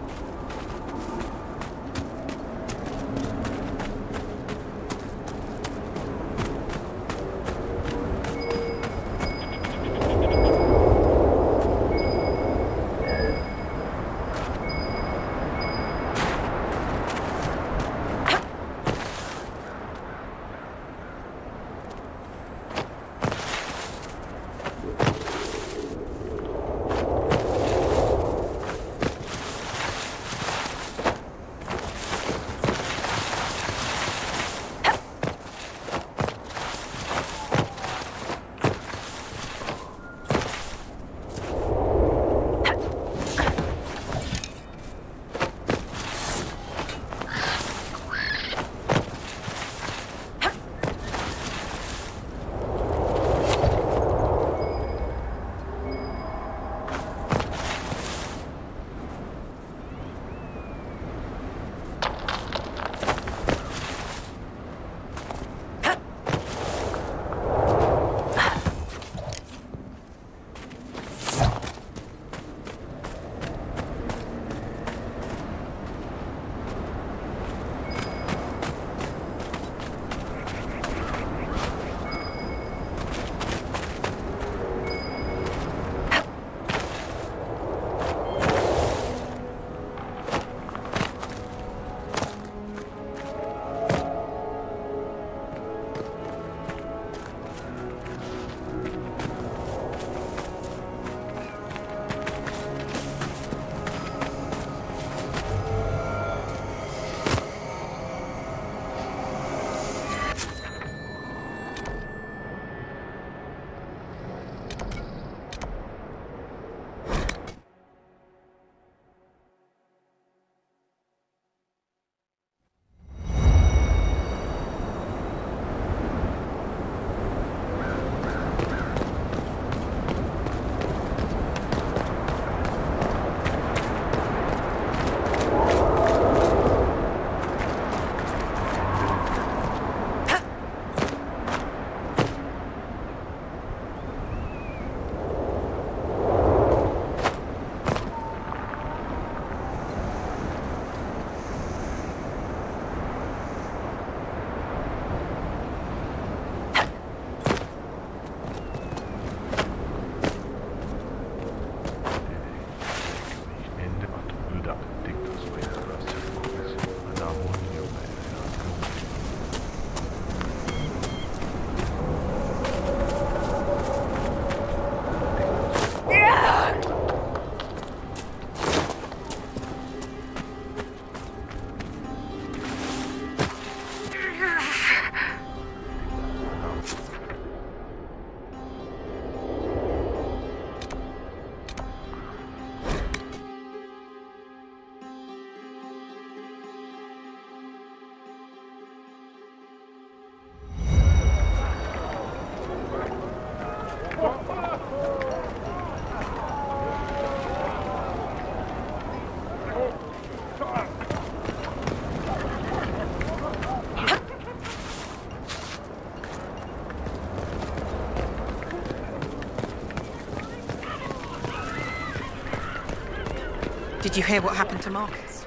Did you hear what happened to Marcus?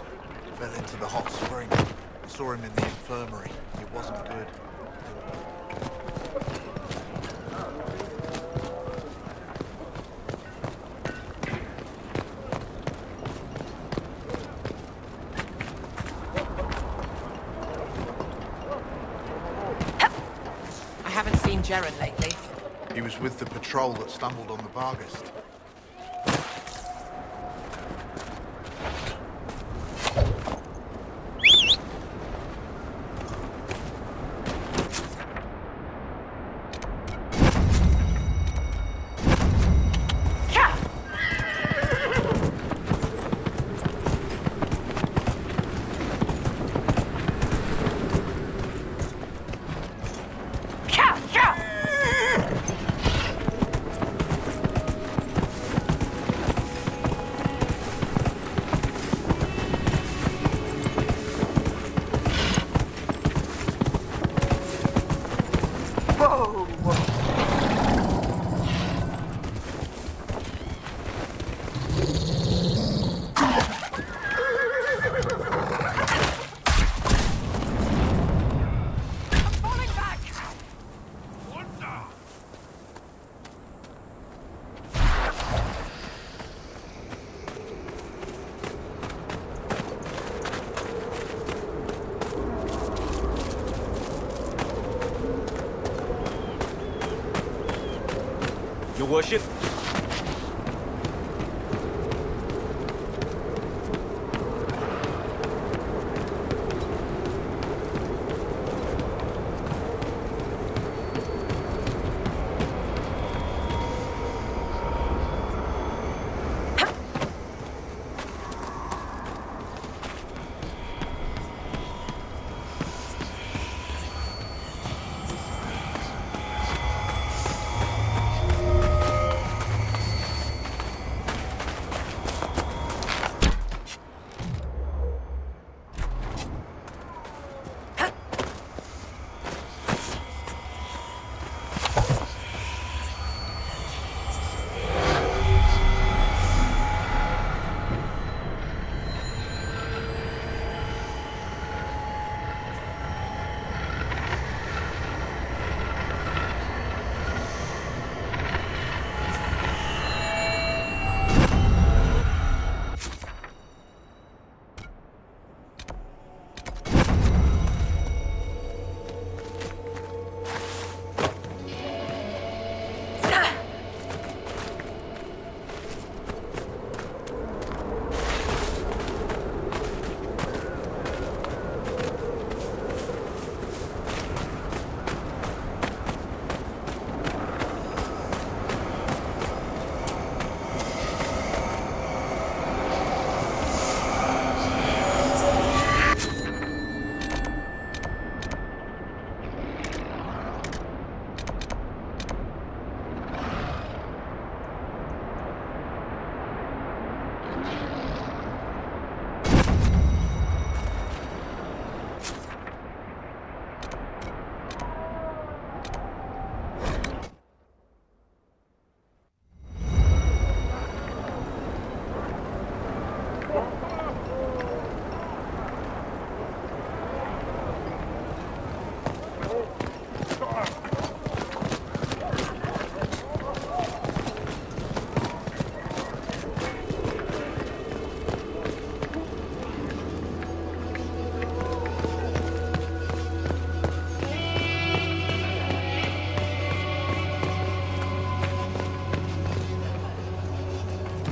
Fell into the hot spring. I saw him in the infirmary. It wasn't good. I haven't seen Jaren lately. He was with the patrol that stumbled on the Vargas. Your worship?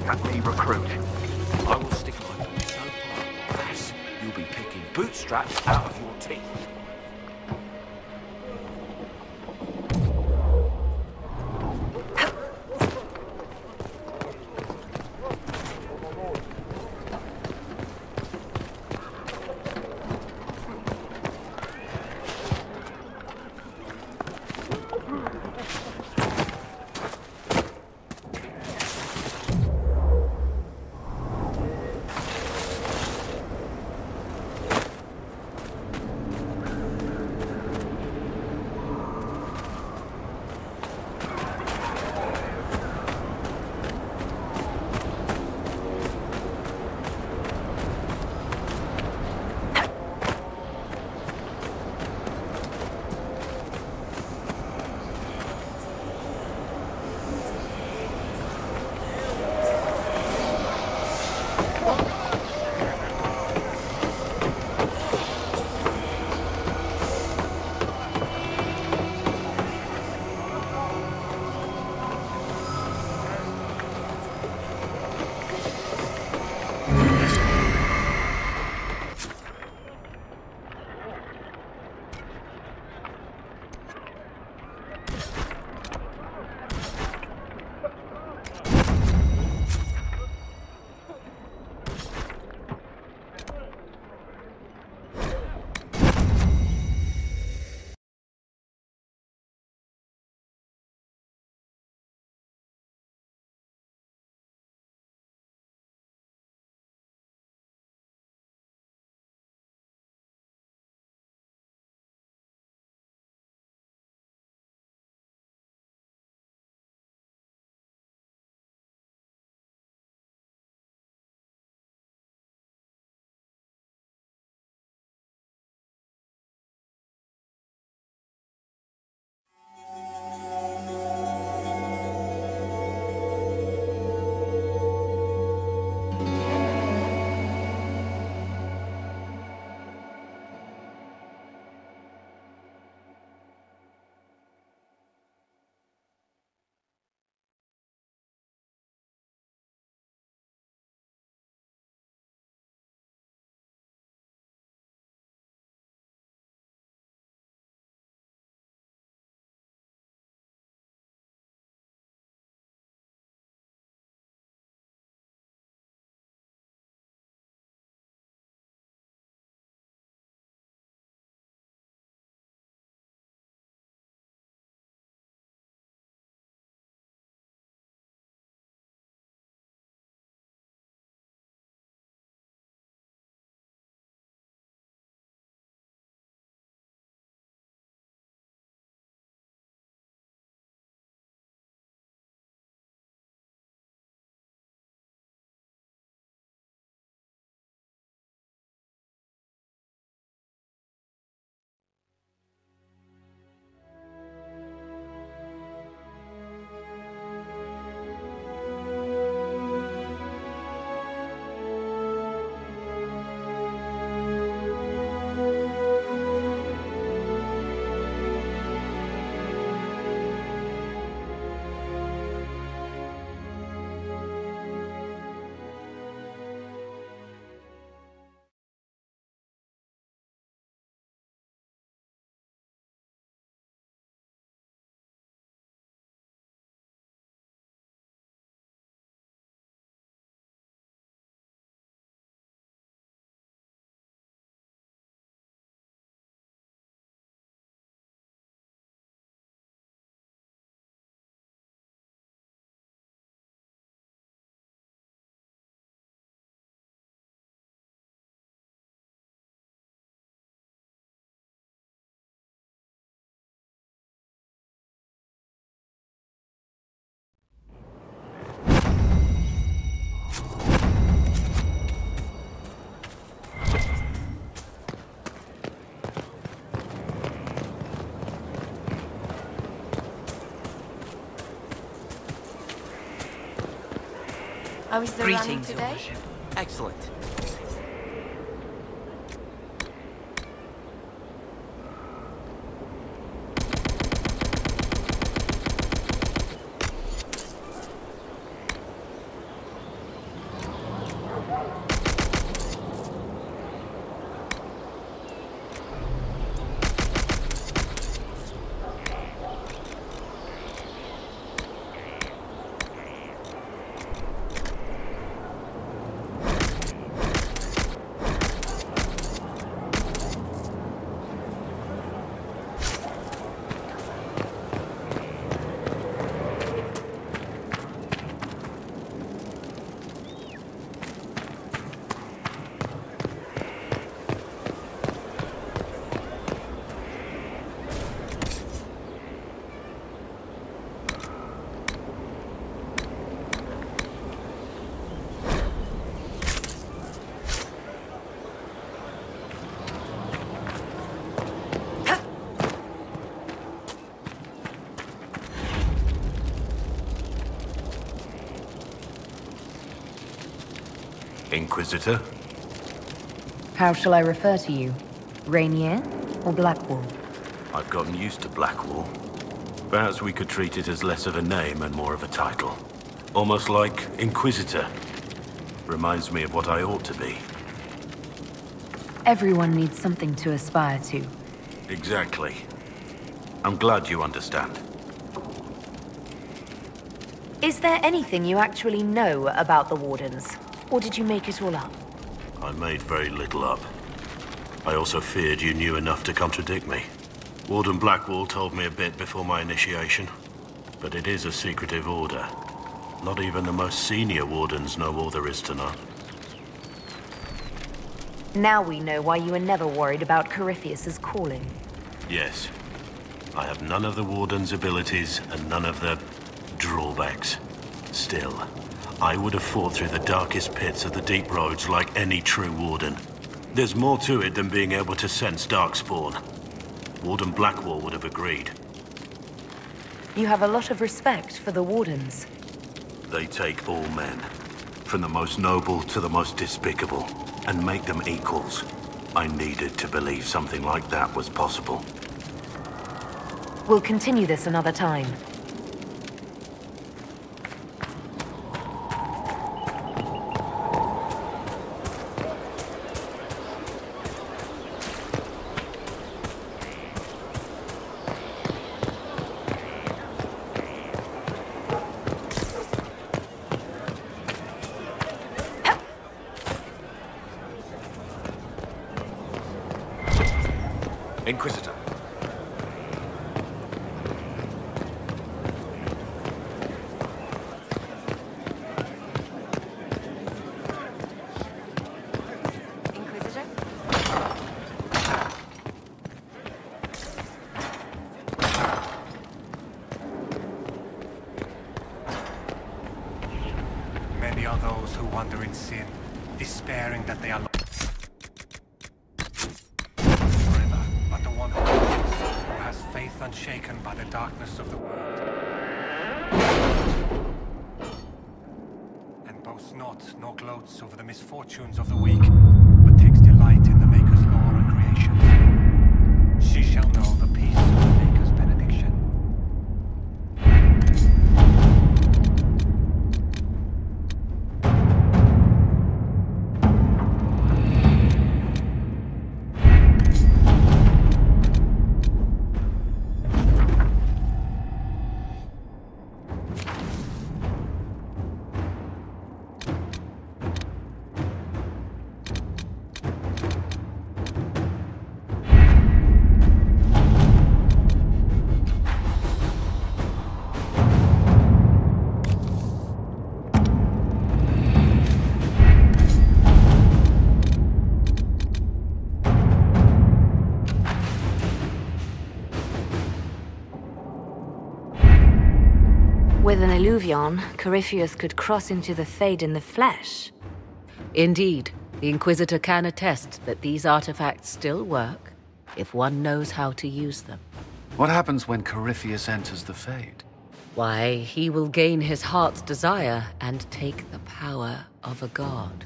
Let me recruit. I will stick my boots so far up your ass, you'll be picking bootstraps out of your teeth. How is the running Greetings, Your today? Worship. Excellent. Inquisitor? How shall I refer to you? Rainier or Blackwall? I've gotten used to Blackwall. Perhaps we could treat it as less of a name and more of a title. Almost like Inquisitor. Reminds me of what I ought to be. Everyone needs something to aspire to. Exactly. I'm glad you understand. Is there anything you actually know about the Wardens? Or did you make it all up? I made very little up. I also feared you knew enough to contradict me. Warden Blackwall told me a bit before my initiation. But it is a secretive order. Not even the most senior Wardens know all there is to know. Now we know why you were never worried about Corypheus's calling. Yes. I have none of the Warden's abilities and none of the drawbacks. Still, I would have fought through the darkest pits of the deep roads like any true Warden. There's more to it than being able to sense darkspawn. Warden Blackwall would have agreed. You have a lot of respect for the Wardens. They take all men, from the most noble to the most despicable, and make them equals. I needed to believe something like that was possible. We'll continue this another time. Inquisitor. Inquisitor? Many are those who wander in sin, despairing that they are lost forever. But the one who lives, who has faith unshaken by the darkness of the world, and boasts not nor gloats over the misfortunes of the weak, but takes delight in the Maker's lore and creations, she shall know the peace of the Maker's benediction. With an illuvion, Corypheus could cross into the Fade in the flesh. Indeed, the Inquisitor can attest that these artifacts still work, if one knows how to use them. What happens when Corypheus enters the Fade? Why, he will gain his heart's desire and take the power of a god.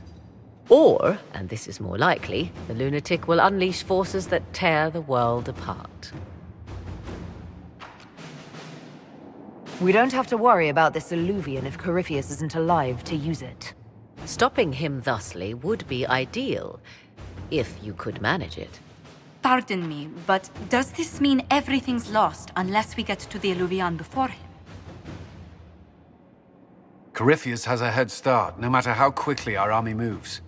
Or, and this is more likely, the lunatic will unleash forces that tear the world apart. We don't have to worry about this Illuvian if Corypheus isn't alive to use it. Stopping him thusly would be ideal, if you could manage it. Pardon me, but does this mean everything's lost unless we get to the Illuvian before him? Corypheus has a head start, no matter how quickly our army moves.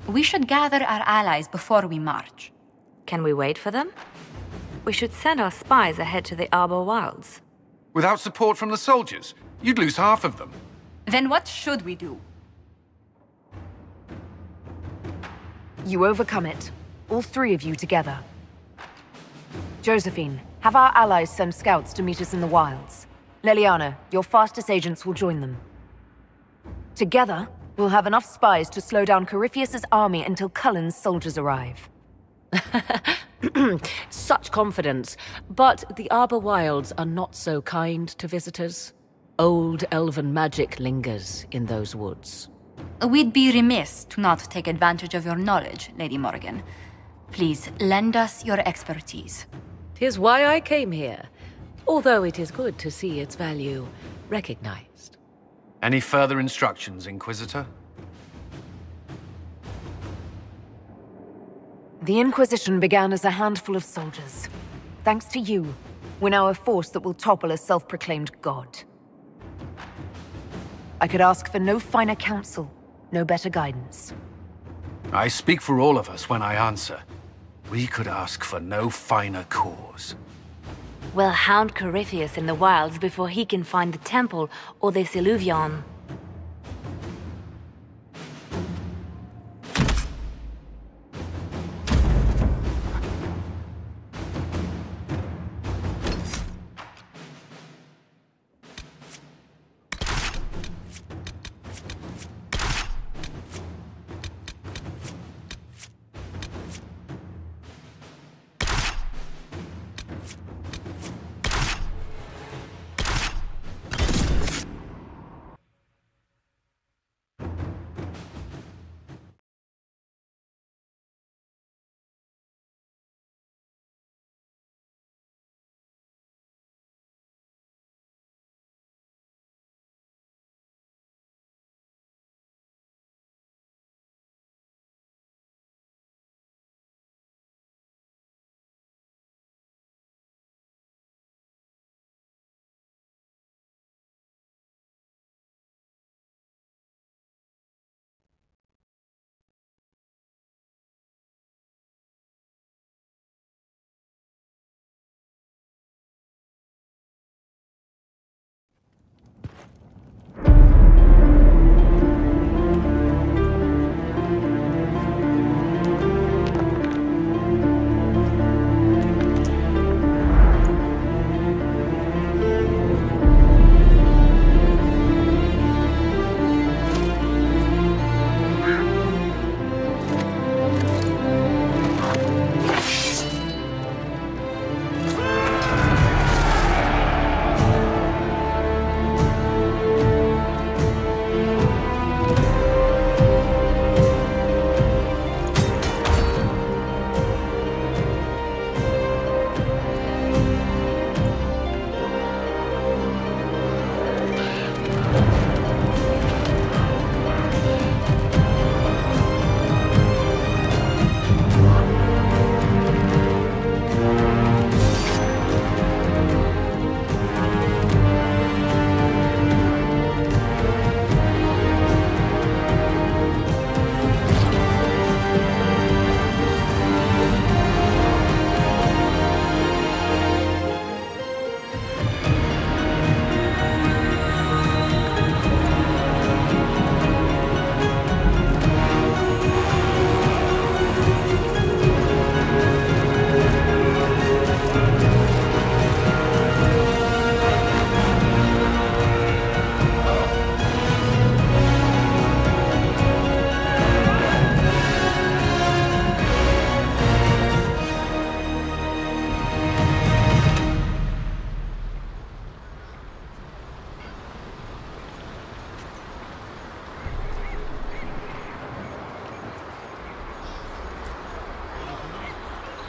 We should gather our allies before we march. Can we wait for them? We should send our spies ahead to the Arbor Wilds. Without support from the soldiers, you'd lose half of them. Then what should we do? You overcome it. All three of you together. Josephine, have our allies send scouts to meet us in the wilds. Leliana, your fastest agents will join them. Together, we'll have enough spies to slow down Corypheus's army until Cullen's soldiers arrive. Such confidence. But the Arbor Wilds are not so kind to visitors. Old elven magic lingers in those woods. We'd be remiss to not take advantage of your knowledge, Lady Morgan. Please, lend us your expertise. 'Tis why I came here, although it is good to see its value recognized. Any further instructions, Inquisitor? The Inquisition began as a handful of soldiers. Thanks to you, we're now a force that will topple a self-proclaimed god. I could ask for no finer counsel, no better guidance. I speak for all of us when I answer. We could ask for no finer cause. We'll hound Corypheus in the wilds before he can find the temple or this Illuvian.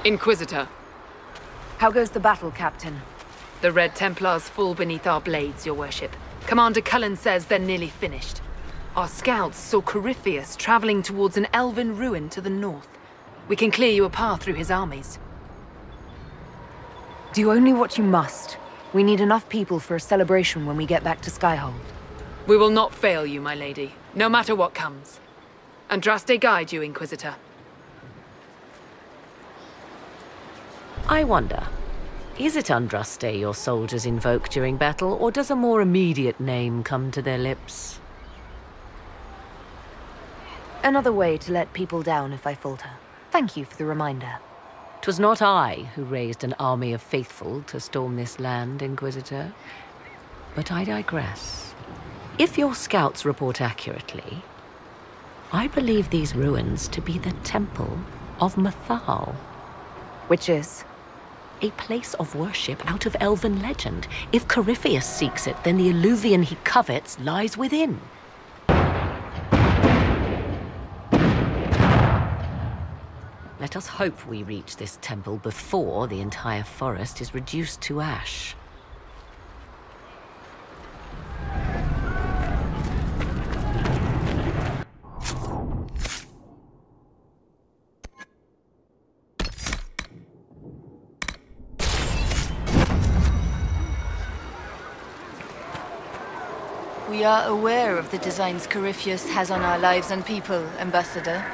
Inquisitor. How goes the battle, Captain? The Red Templars fall beneath our blades, your worship. Commander Cullen says they're nearly finished. Our scouts saw Corypheus traveling towards an elven ruin to the north. We can clear you a path through his armies. Do only what you must. We need enough people for a celebration when we get back to Skyhold. We will not fail you, my lady, no matter what comes. Andraste guide you, Inquisitor. I wonder, is it Andraste your soldiers invoke during battle, or does a more immediate name come to their lips? Another way to let people down if I falter. Thank you for the reminder. 'Twas not I who raised an army of faithful to storm this land, Inquisitor. But I digress. If your scouts report accurately, I believe these ruins to be the Temple of Mathal. Which is? A place of worship out of elven legend. If Corypheus seeks it, then the alluvion he covets lies within. Let us hope we reach this temple before the entire forest is reduced to ash. We are aware of the designs Corypheus has on our lives and people, Ambassador.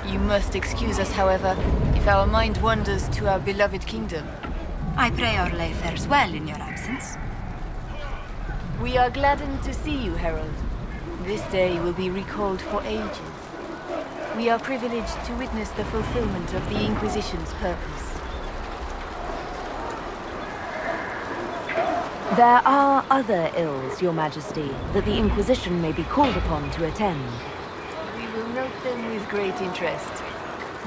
You must excuse us, however, if our mind wanders to our beloved kingdom. I pray our lay fares well in your absence. We are gladdened to see you, Herald. This day will be recalled for ages. We are privileged to witness the fulfillment of the Inquisition's purpose. There are other ills, Your Majesty, that the Inquisition may be called upon to attend. We will note them with great interest.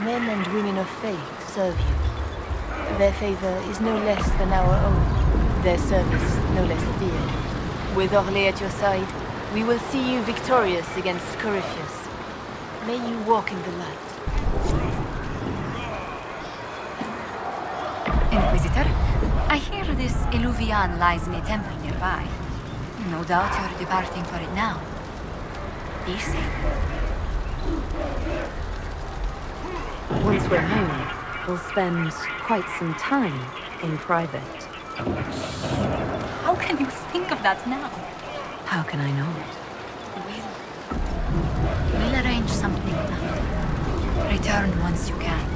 Men and women of faith serve you. Their favor is no less than our own, their service no less dear. With Orlais at your side, we will see you victorious against Corypheus. May you walk in the light. Inquisitor, I hear this Illuvian lies in a temple nearby. No doubt you're departing for it now. Be safe. Once we're home, we'll spend quite some time in private. How can you think of that now? How can I not? We'll arrange something now. Return once you can.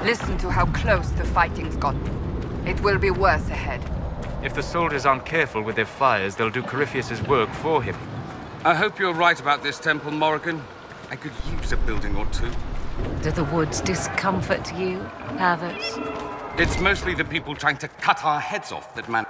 Listen to how close the fighting's gotten. It will be worse ahead. If the soldiers aren't careful with their fires, they'll do Corypheus's work for him. I hope you're right about this temple, Morrigan. I could use a building or two. Do the woods discomfort you, Havers? It's mostly the people trying to cut our heads off that man...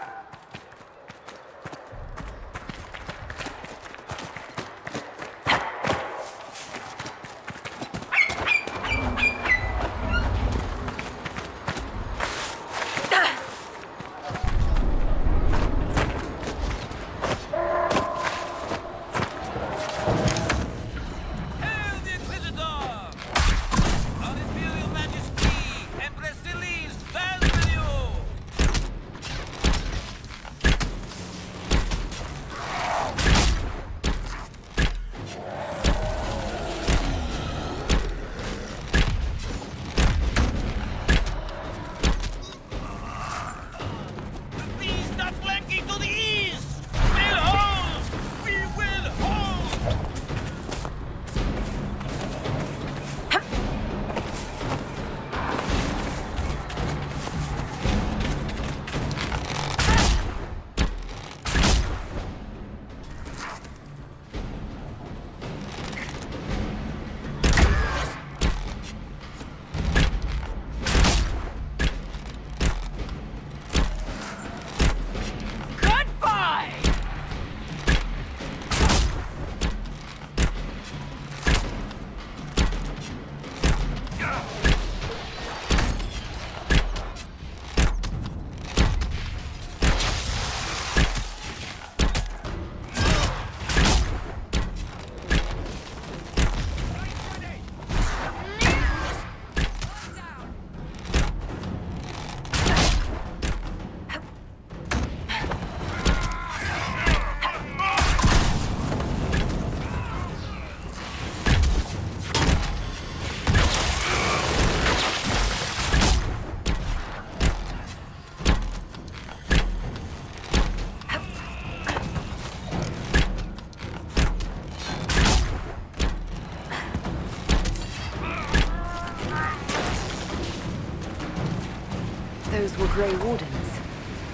Grey Wardens.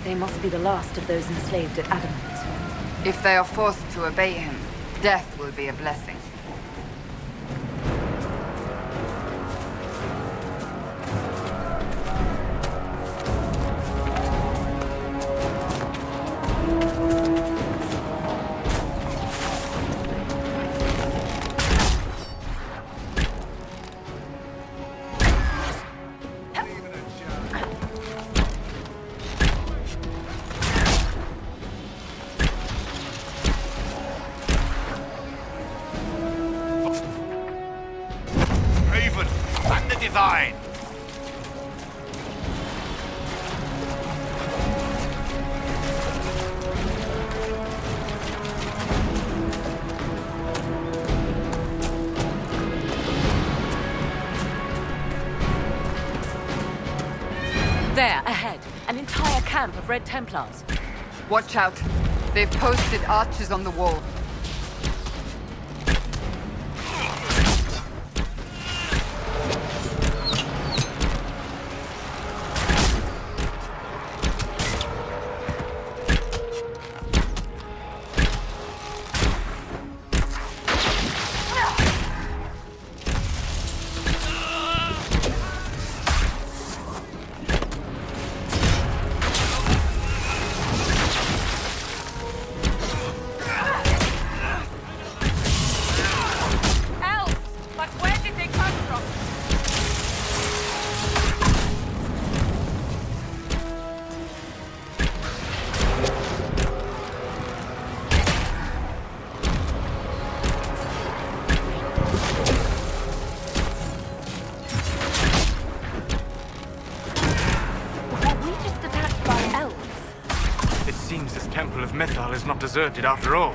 They must be the last of those enslaved at Adamant. If they are forced to obey him, death will be a blessing. Divine! There, ahead. An entire camp of Red Templars. Watch out. They've posted archers on the wall. Is not deserted after all.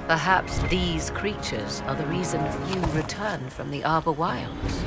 Perhaps these creatures are the reason few return from the Arbor Wilds.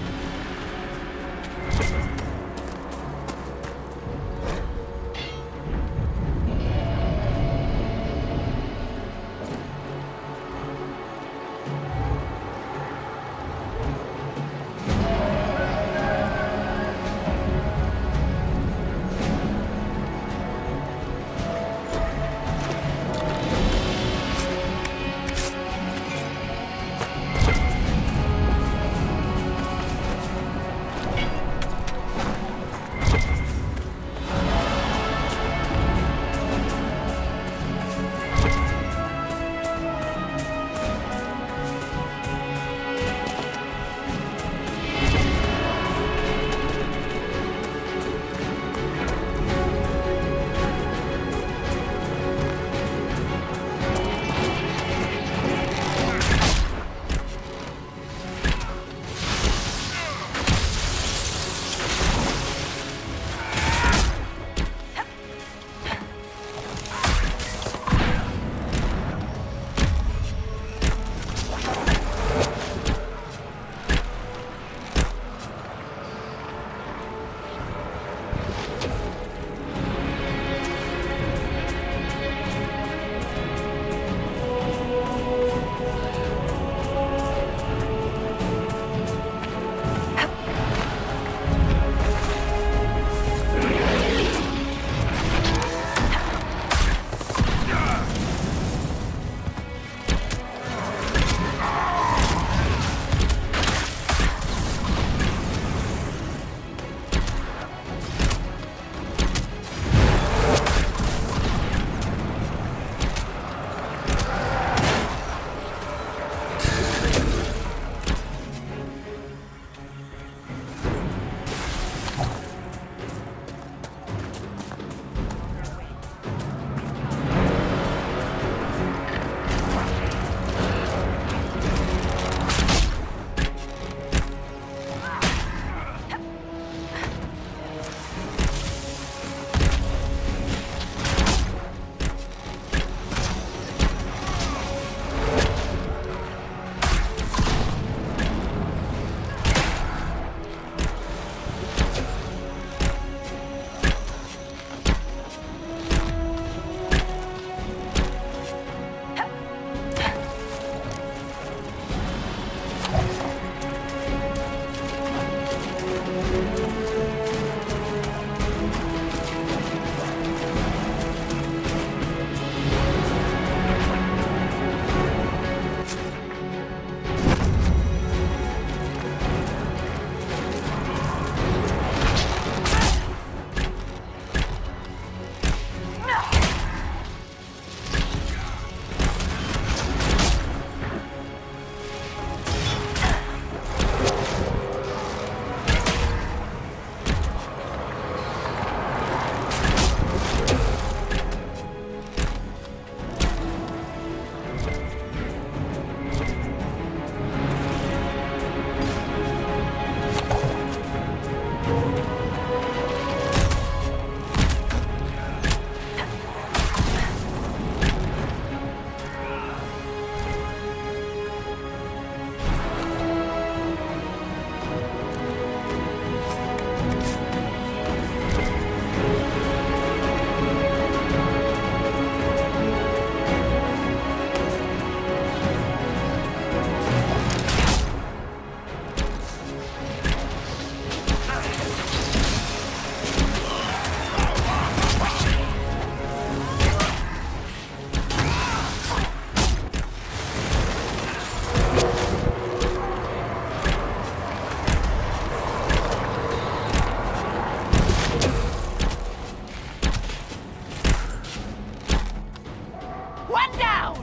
One down!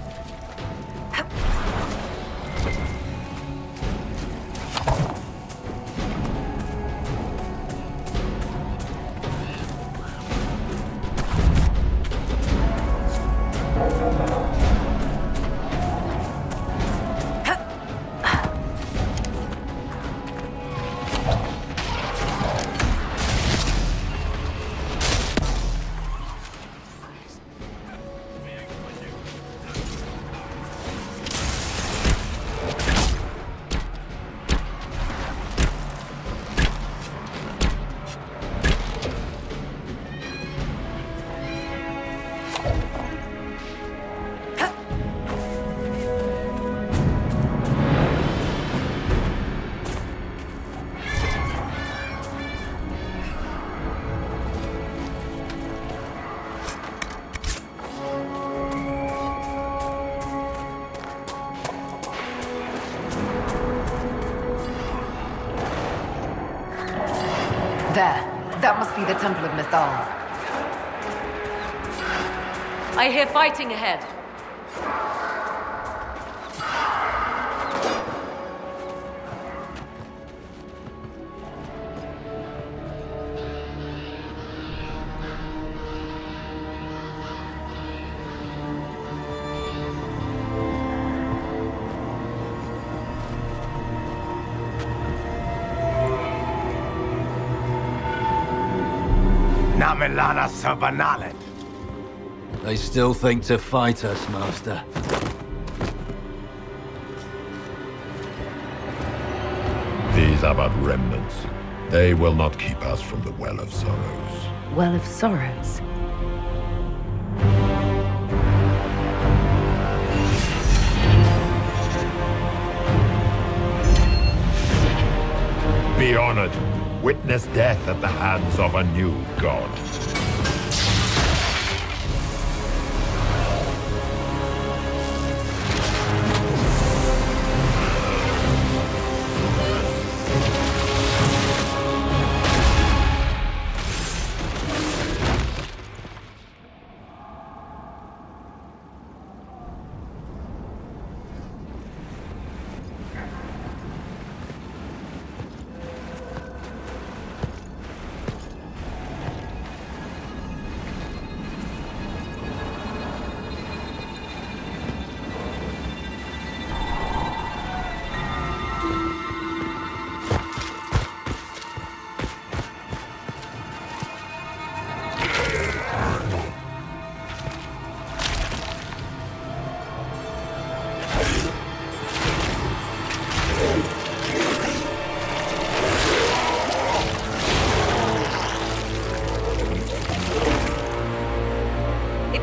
There. That must be the Temple of Mythal. I hear fighting ahead. Namelana Sabanalet. They still think to fight us, Master. These are but remnants. They will not keep us from the Well of Sorrows. Well of Sorrows? Be honored. Witness death at the hands of a new god.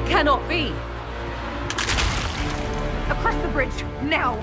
Cannot be! Across the bridge, now!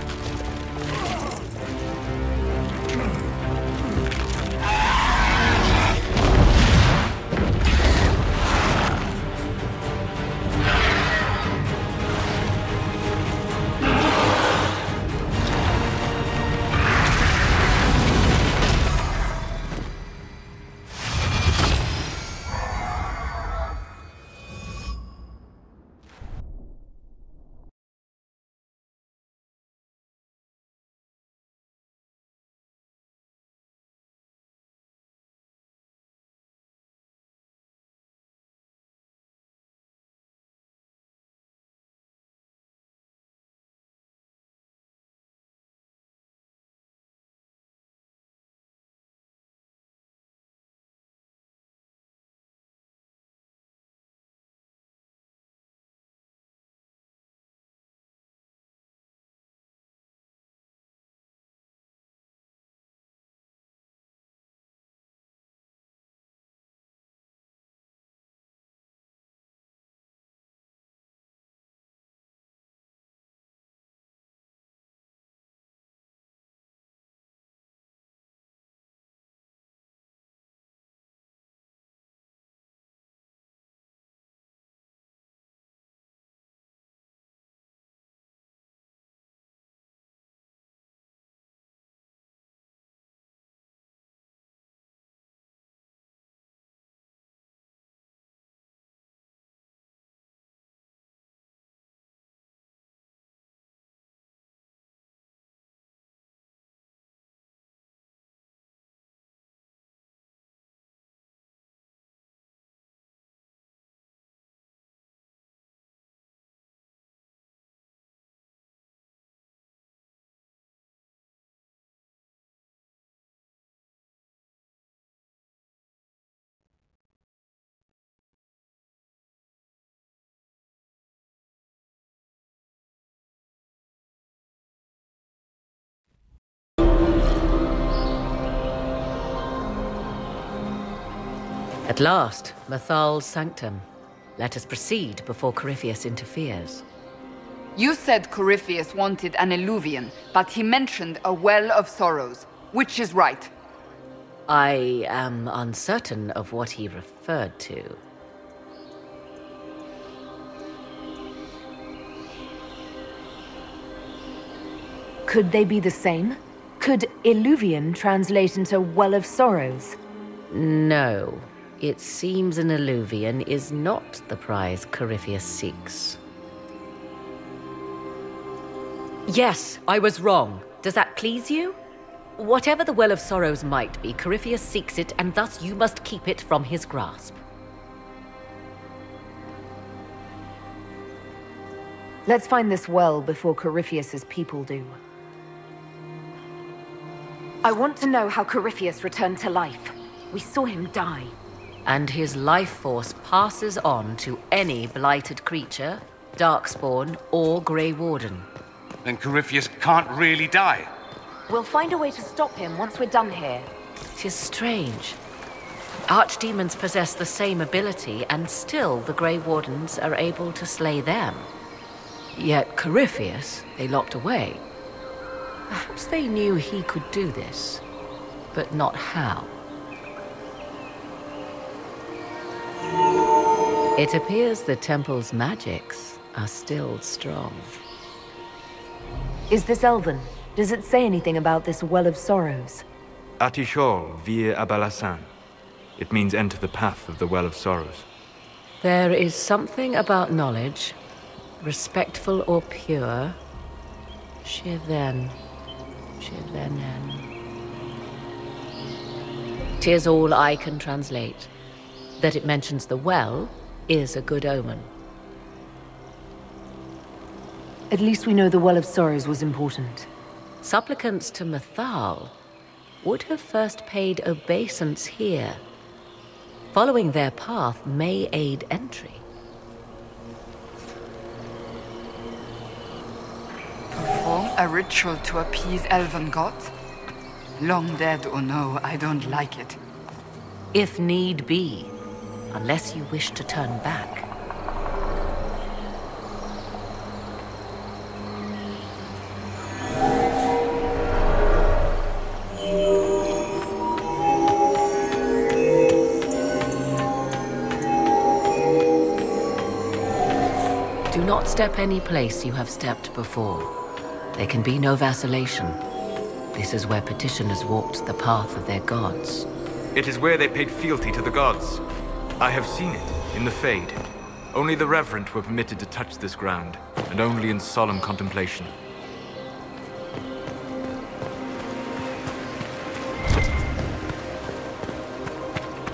At last, Mathal's sanctum. Let us proceed before Corypheus interferes. You said Corypheus wanted an eluvian, but he mentioned a well of sorrows. Which is right? I am uncertain of what he referred to. Could they be the same? Could eluvian translate into well of sorrows? No. It seems an eluvian is not the prize Corypheus seeks. Yes, I was wrong. Does that please you? Whatever the Well of Sorrows might be, Corypheus seeks it, and thus you must keep it from his grasp. Let's find this well before Corypheus's people do. I want to know how Corypheus returned to life. We saw him die. And his life force passes on to any blighted creature, darkspawn, or Grey Warden. Then Corypheus can't really die. We'll find a way to stop him once we're done here. 'Tis strange. Archdemons possess the same ability, and still the Grey Wardens are able to slay them. Yet Corypheus, they locked away. Perhaps they knew he could do this, but not how. It appears the temple's magics are still strong. Is this Elven? Does it say anything about this Well of Sorrows? Atishol vir Abalasan. It means enter the path of the Well of Sorrows. There is something about knowledge, respectful or pure. Shivenen. 'Tis all I can translate. That it mentions the well is a good omen. At least we know the Well of Sorrows was important. Supplicants to Mathal would have first paid obeisance here. Following their path may aid entry. Perform a ritual to appease elven gods? Long dead or no, I don't like it. If need be, unless you wish to turn back. Do not step any place you have stepped before. There can be no vacillation. This is where petitioners walked the path of their gods. It is where they paid fealty to the gods. I have seen it, in the Fade. Only the reverent were permitted to touch this ground, and only in solemn contemplation.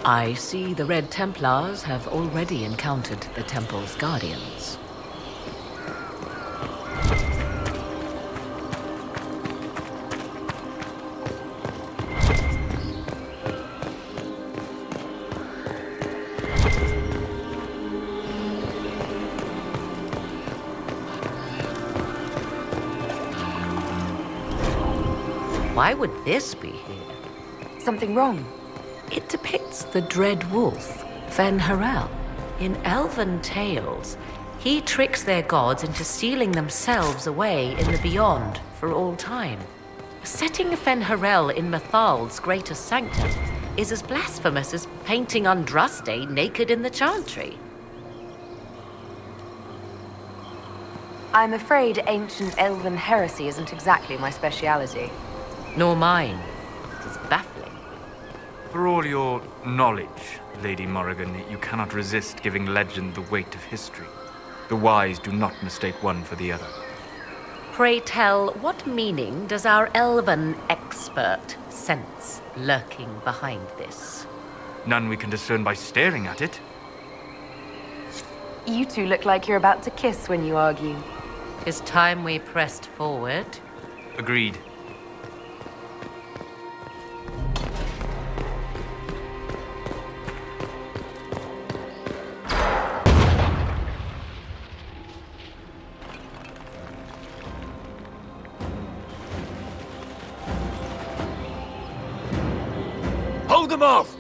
I see the Red Templars have already encountered the temple's guardians. Why would this be here? Something wrong? It depicts the dread wolf, Fen-Harel. In elven tales, he tricks their gods into sealing themselves away in the beyond for all time. Setting Fen-Harel in Mathal's greatest sanctum is as blasphemous as painting Andraste naked in the chantry. I'm afraid ancient elven heresy isn't exactly my speciality. Nor mine. It is baffling. For all your knowledge, Lady Morrigan, you cannot resist giving legend the weight of history. The wise do not mistake one for the other. Pray tell, what meaning does our elven expert sense lurking behind this? None we can discern by staring at it. You two look like you're about to kiss when you argue. 'Tis time we pressed forward. Agreed. Hold them off!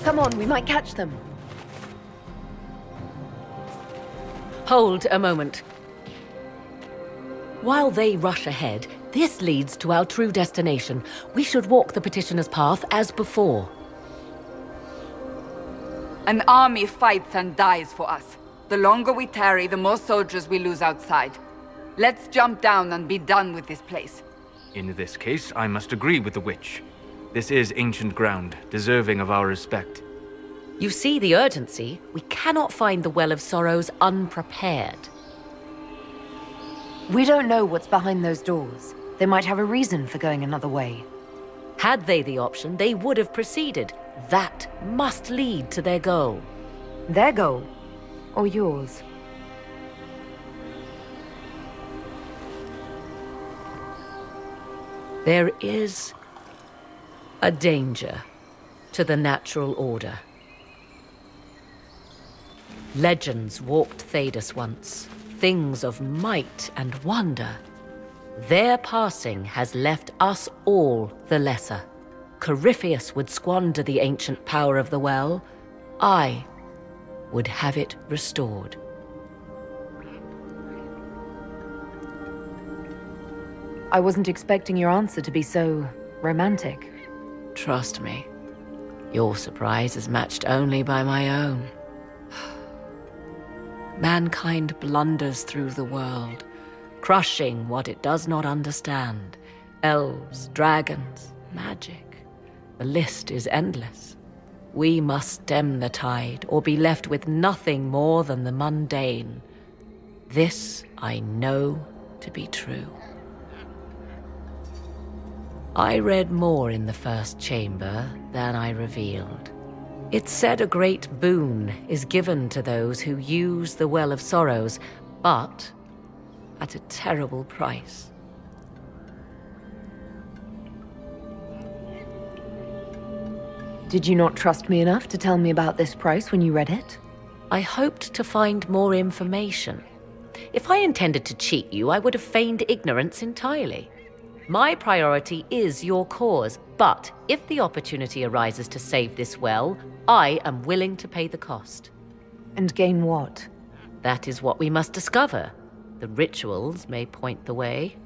Come on, we might catch them. Hold a moment. While they rush ahead, this leads to our true destination. We should walk the petitioner's path as before. An army fights and dies for us. The longer we tarry, the more soldiers we lose outside. Let's jump down and be done with this place. In this case, I must agree with the witch. This is ancient ground, deserving of our respect. You see the urgency? We cannot find the Well of Sorrows unprepared. We don't know what's behind those doors. They might have a reason for going another way. Had they the option, they would have proceeded. That must lead to their goal. Their goal? Or yours? There is a danger to the natural order. Legends walked Thedas once, things of might and wonder. Their passing has left us all the lesser. Corypheus would squander the ancient power of the well. I would have it restored. I wasn't expecting your answer to be so romantic. Trust me, your surprise is matched only by my own. Mankind blunders through the world, crushing what it does not understand. Elves, dragons, magic. The list is endless. We must stem the tide, or be left with nothing more than the mundane. This I know to be true. I read more in the first chamber than I revealed. It said a great boon is given to those who use the Well of Sorrows, but at a terrible price. Did you not trust me enough to tell me about this price when you read it? I hoped to find more information. If I intended to cheat you, I would have feigned ignorance entirely. My priority is your cause, but if the opportunity arises to save this well, I am willing to pay the cost. And gain what? That is what we must discover. The rituals may point the way.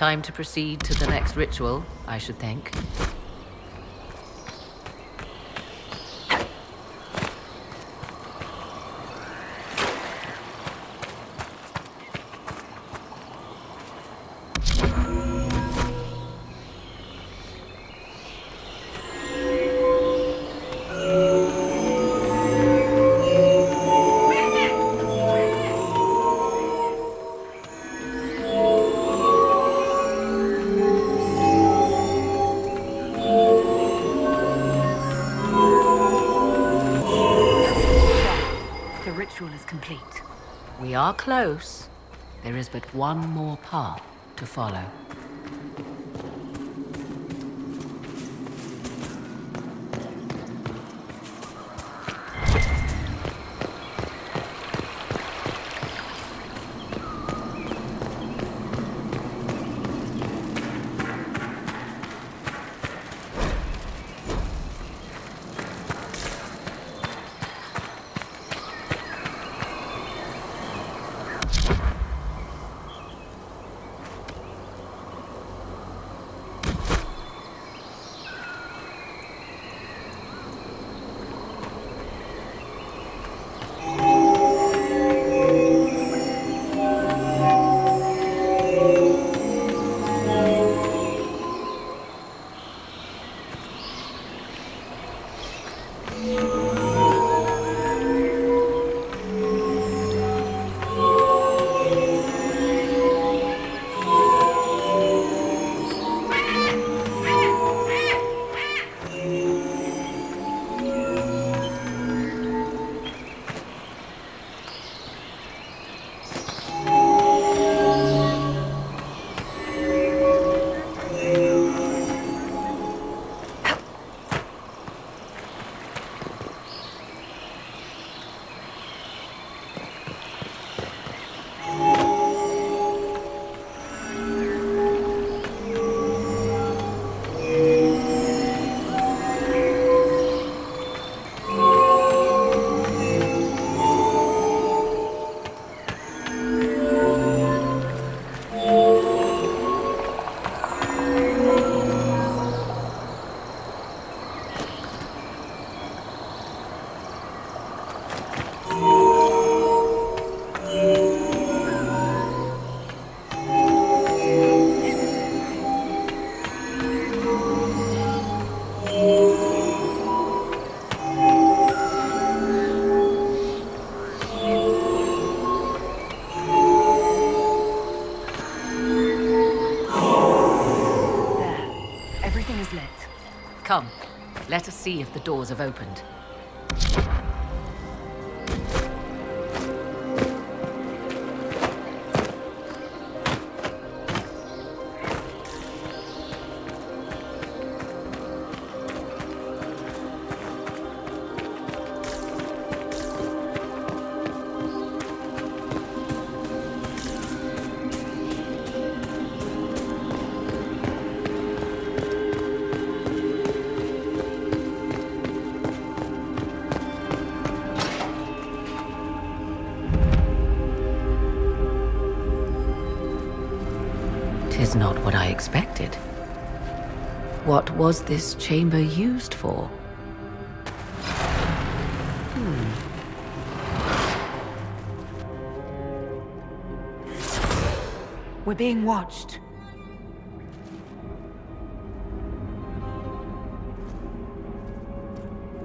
Time to proceed to the next ritual, I should think. We are close. There is but one more path to follow. Come, let us see if the doors have opened. Tis not what I expected. What was this chamber used for? We're being watched.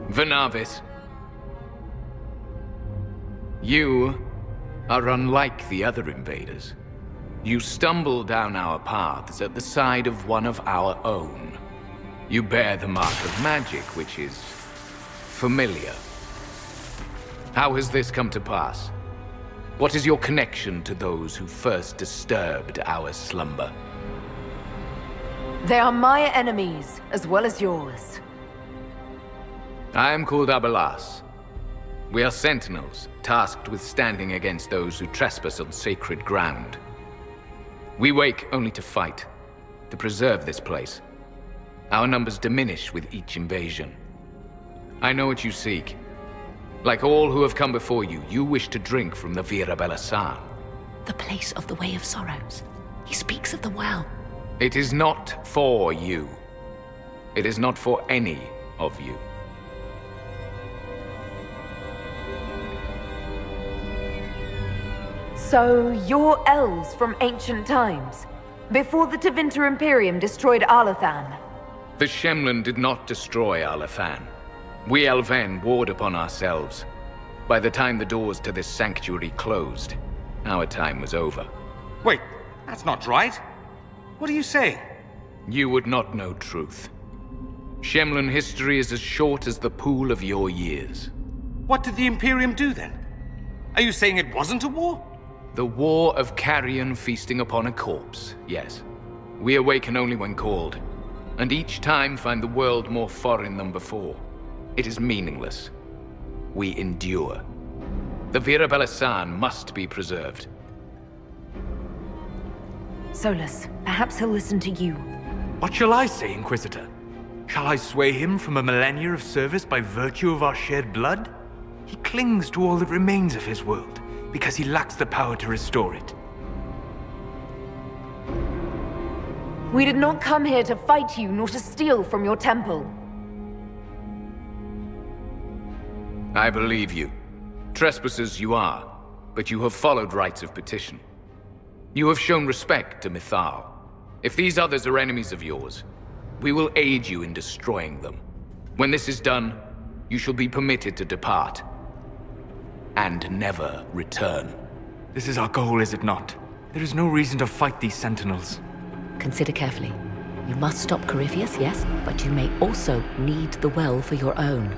Venavis. You are unlike the other invaders. You stumble down our paths at the side of one of our own. You bear the mark of magic, which is familiar. How has this come to pass? What is your connection to those who first disturbed our slumber? They are my enemies, as well as yours. I am called Abelas. We are sentinels, tasked with standing against those who trespass on sacred ground. We wake only to fight, to preserve this place. Our numbers diminish with each invasion. I know what you seek. Like all who have come before you, you wish to drink from the Vira Belasan. The place of the Way of Sorrows. He speaks of the well. It is not for you. It is not for any of you. So, you're elves from ancient times, before the Tevinter Imperium destroyed Arlathan. The Shemlen did not destroy Arlathan. We Elven warred upon ourselves. By the time the doors to this sanctuary closed, our time was over. Wait, that's not right. What are you saying? You would not know truth. Shemlen history is as short as the pool of your years. What did the Imperium do then? Are you saying it wasn't a war? The war of carrion feasting upon a corpse, yes. We awaken only when called, and each time find the world more foreign than before. It is meaningless. We endure. The Vira Belasan must be preserved. Solus, perhaps he'll listen to you. What shall I say, Inquisitor? Shall I sway him from a millennia of service by virtue of our shared blood? He clings to all that remains of his world, because he lacks the power to restore it. We did not come here to fight you, nor to steal from your temple. I believe you. Trespassers you are, but you have followed rites of petition. You have shown respect to Mythal. If these others are enemies of yours, we will aid you in destroying them. When this is done, you shall be permitted to depart. And never return. This is our goal, is it not? There is no reason to fight these sentinels. Consider carefully. You must stop Corypheus, yes, but you may also need the well for your own.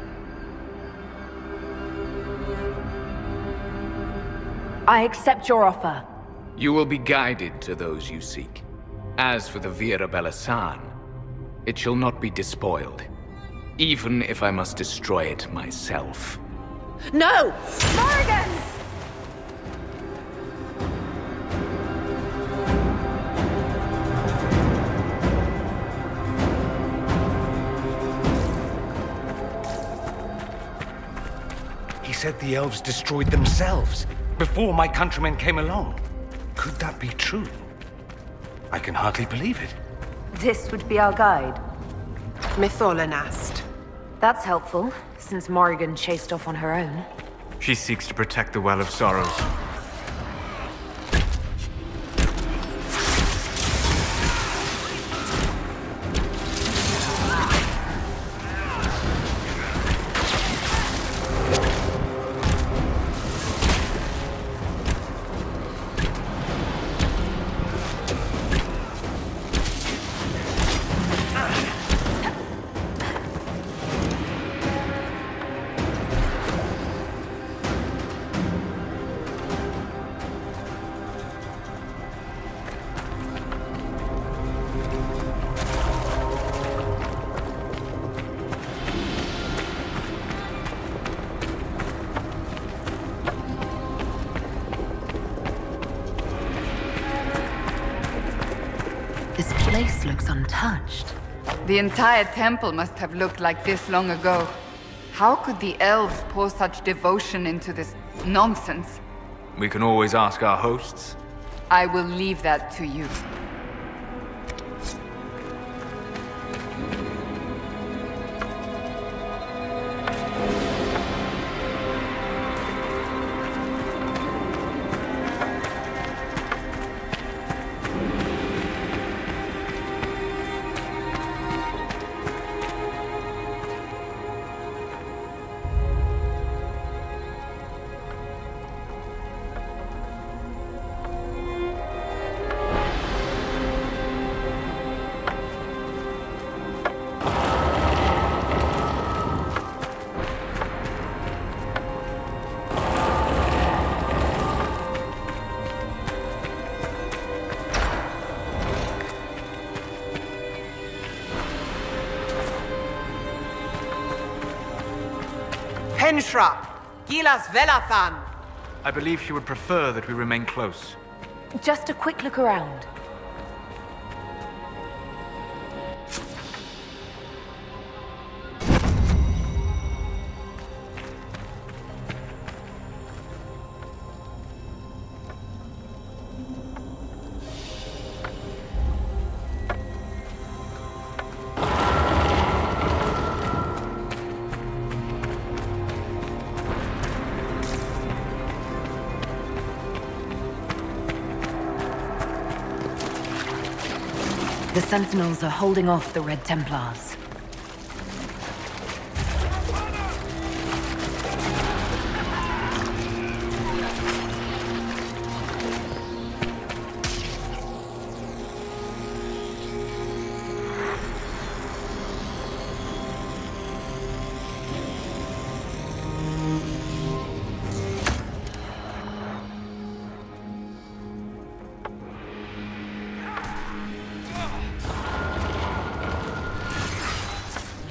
I accept your offer. You will be guided to those you seek. As for the Vira Belasan, it shall not be despoiled, even if I must destroy it myself. No! Morrigan! He said the elves destroyed themselves before my countrymen came along. Could that be true? I can hardly believe it. This would be our guide. Mytholanast. That's helpful, since Morrigan chased off on her own. She seeks to protect the Well of Sorrows. This place looks untouched. The entire temple must have looked like this long ago. How could the elves pour such devotion into this nonsense? We can always ask our hosts. I will leave that to you. Penshra! Gilas Velathan! I believe she would prefer that we remain close. Just a quick look around. The Sentinels are holding off the Red Templars.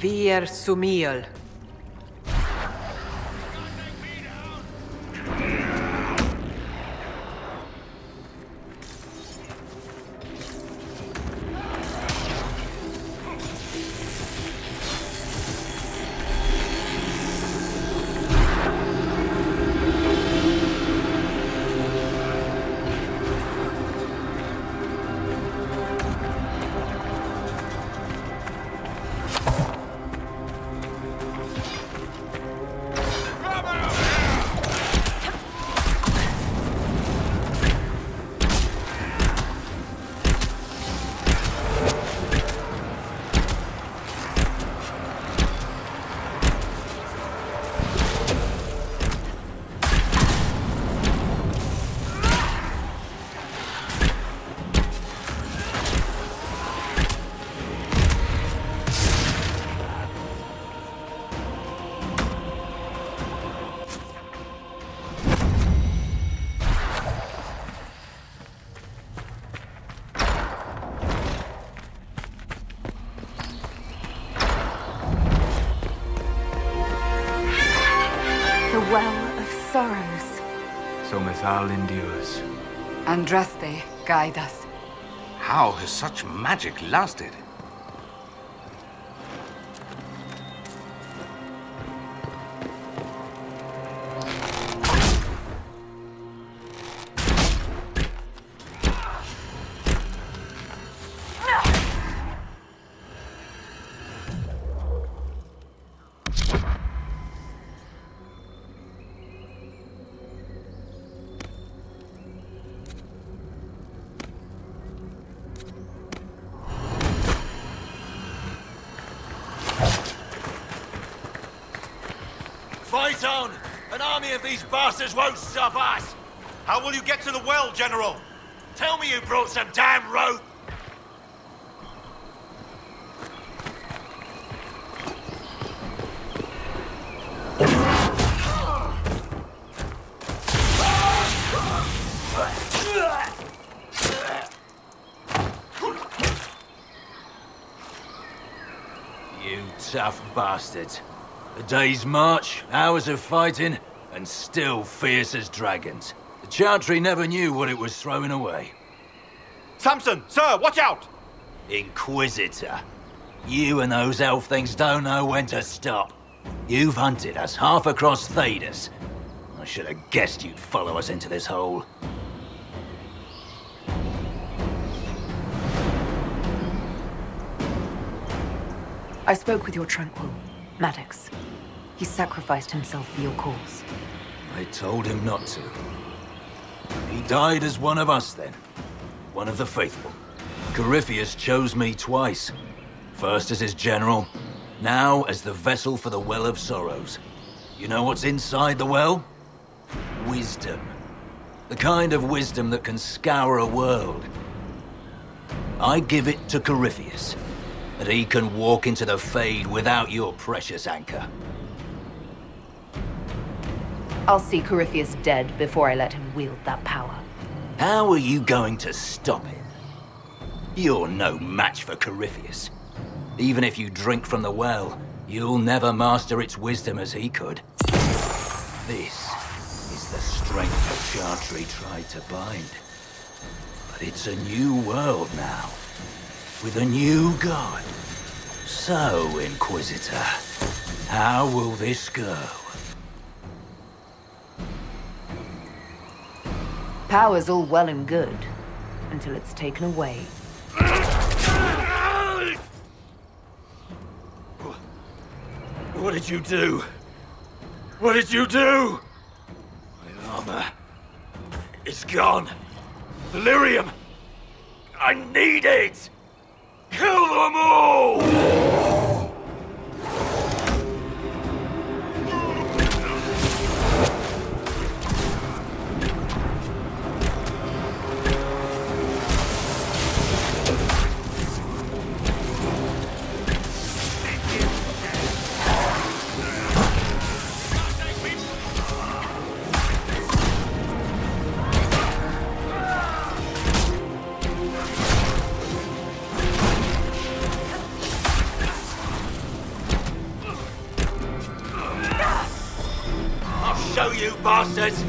Wir Sumiel. Well of sorrows. So Mythal endures. Andraste, guide us. How has such magic lasted? Fight on! An army of these bastards won't stop us! How will you get to the well, General? Tell me you brought some damn rope! You tough bastards. A day's march, hours of fighting, and still fierce as dragons. The Chantry never knew what it was throwing away. Samson, sir, watch out! Inquisitor. You and those elf things don't know when to stop. You've hunted us half across Thedas. I should have guessed you'd follow us into this hole. I spoke with your Tranquil, Maddox. He sacrificed himself for your cause. I told him not to. He died as one of us then. One of the faithful. Corypheus chose me twice. First as his general, now as the vessel for the Well of Sorrows. You know what's inside the well? Wisdom. The kind of wisdom that can scour a world. I give it to Corypheus, that he can walk into the Fade without your precious anchor. I'll see Corypheus dead before I let him wield that power. How are you going to stop him? You're no match for Corypheus. Even if you drink from the well, you'll never master its wisdom as he could. This is the strength the Chantry tried to bind. But it's a new world now, with a new god. So, Inquisitor, how will this go? Power's all well and good, until it's taken away. What did you do? What did you do? My armor. It's gone. Delirium. I need it! Kill them all! Show you bastards!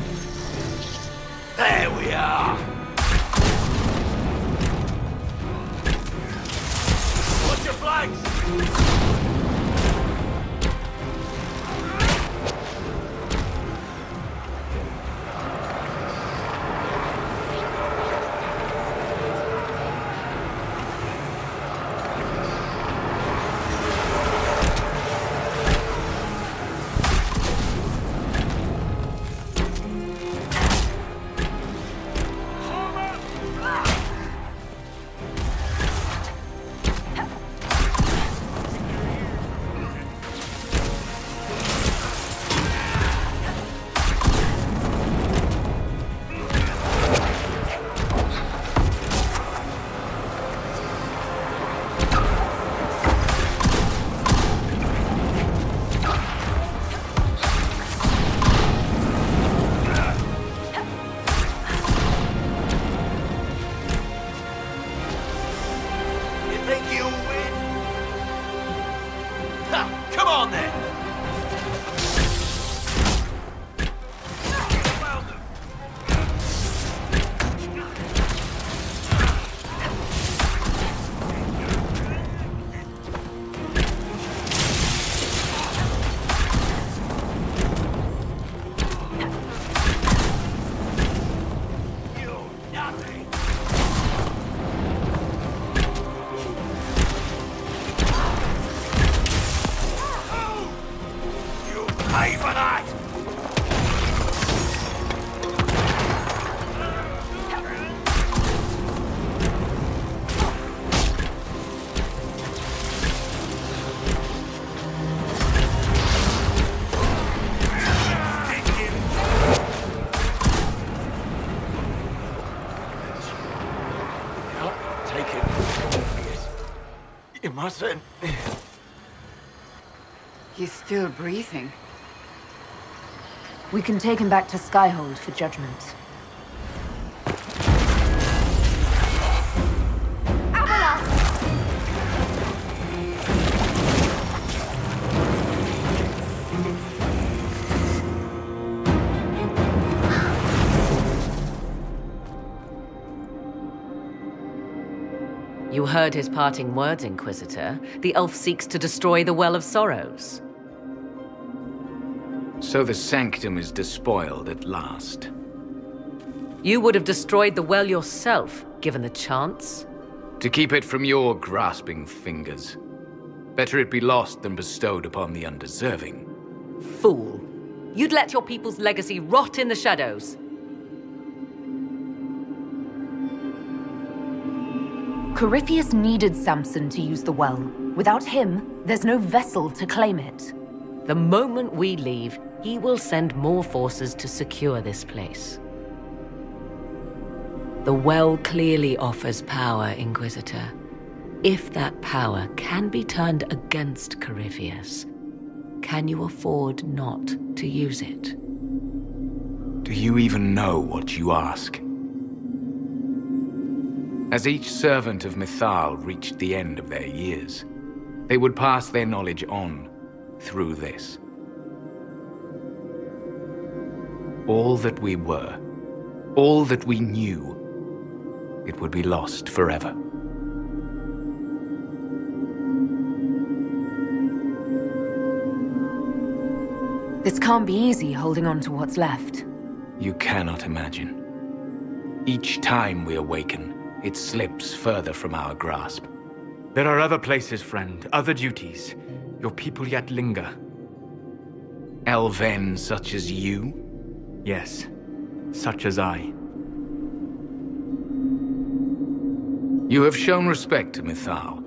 There we are! Watch your flanks! Mustn't. He's still breathing. We can take him back to Skyhold for judgment. You heard his parting words, Inquisitor. The elf seeks to destroy the Well of Sorrows. So the Sanctum is despoiled at last. You would have destroyed the well yourself, given the chance. To keep it from your grasping fingers. Better it be lost than bestowed upon the undeserving. Fool. You'd let your people's legacy rot in the shadows. Corypheus needed Samson to use the well. Without him, there's no vessel to claim it. The moment we leave, he will send more forces to secure this place. The well clearly offers power, Inquisitor. If that power can be turned against Corypheus, can you afford not to use it? Do you even know what you ask? As each servant of Mythal reached the end of their years, they would pass their knowledge on through this. All that we were, all that we knew, it would be lost forever. This can't be easy, holding on to what's left. You cannot imagine. Each time we awaken, it slips further from our grasp. There are other places, friend, other duties. Your people yet linger. Elven such as you? Yes, such as I. You have shown respect to Mythal.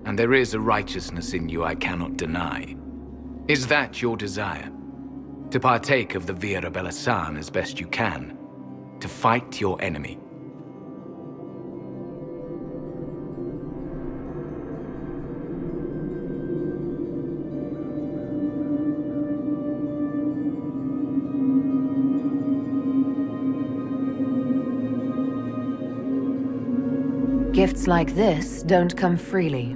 and there is a righteousness in you I cannot deny. Is that your desire? To partake of the Vira Belasan as best you can? To fight your enemy? Gifts like this don't come freely.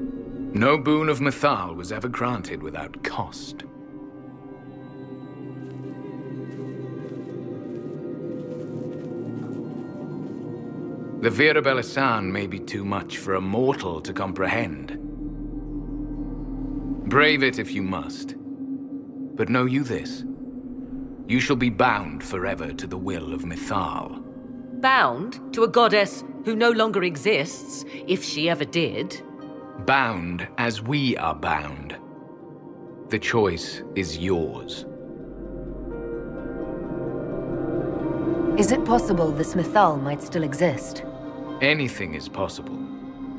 No boon of Mythal was ever granted without cost. The Vira Belasan may be too much for a mortal to comprehend. Brave it if you must. But know you this. You shall be bound forever to the will of Mythal. Bound to a goddess who no longer exists, if she ever did. Bound as we are bound. The choice is yours. Is it possible this Mythal might still exist? Anything is possible.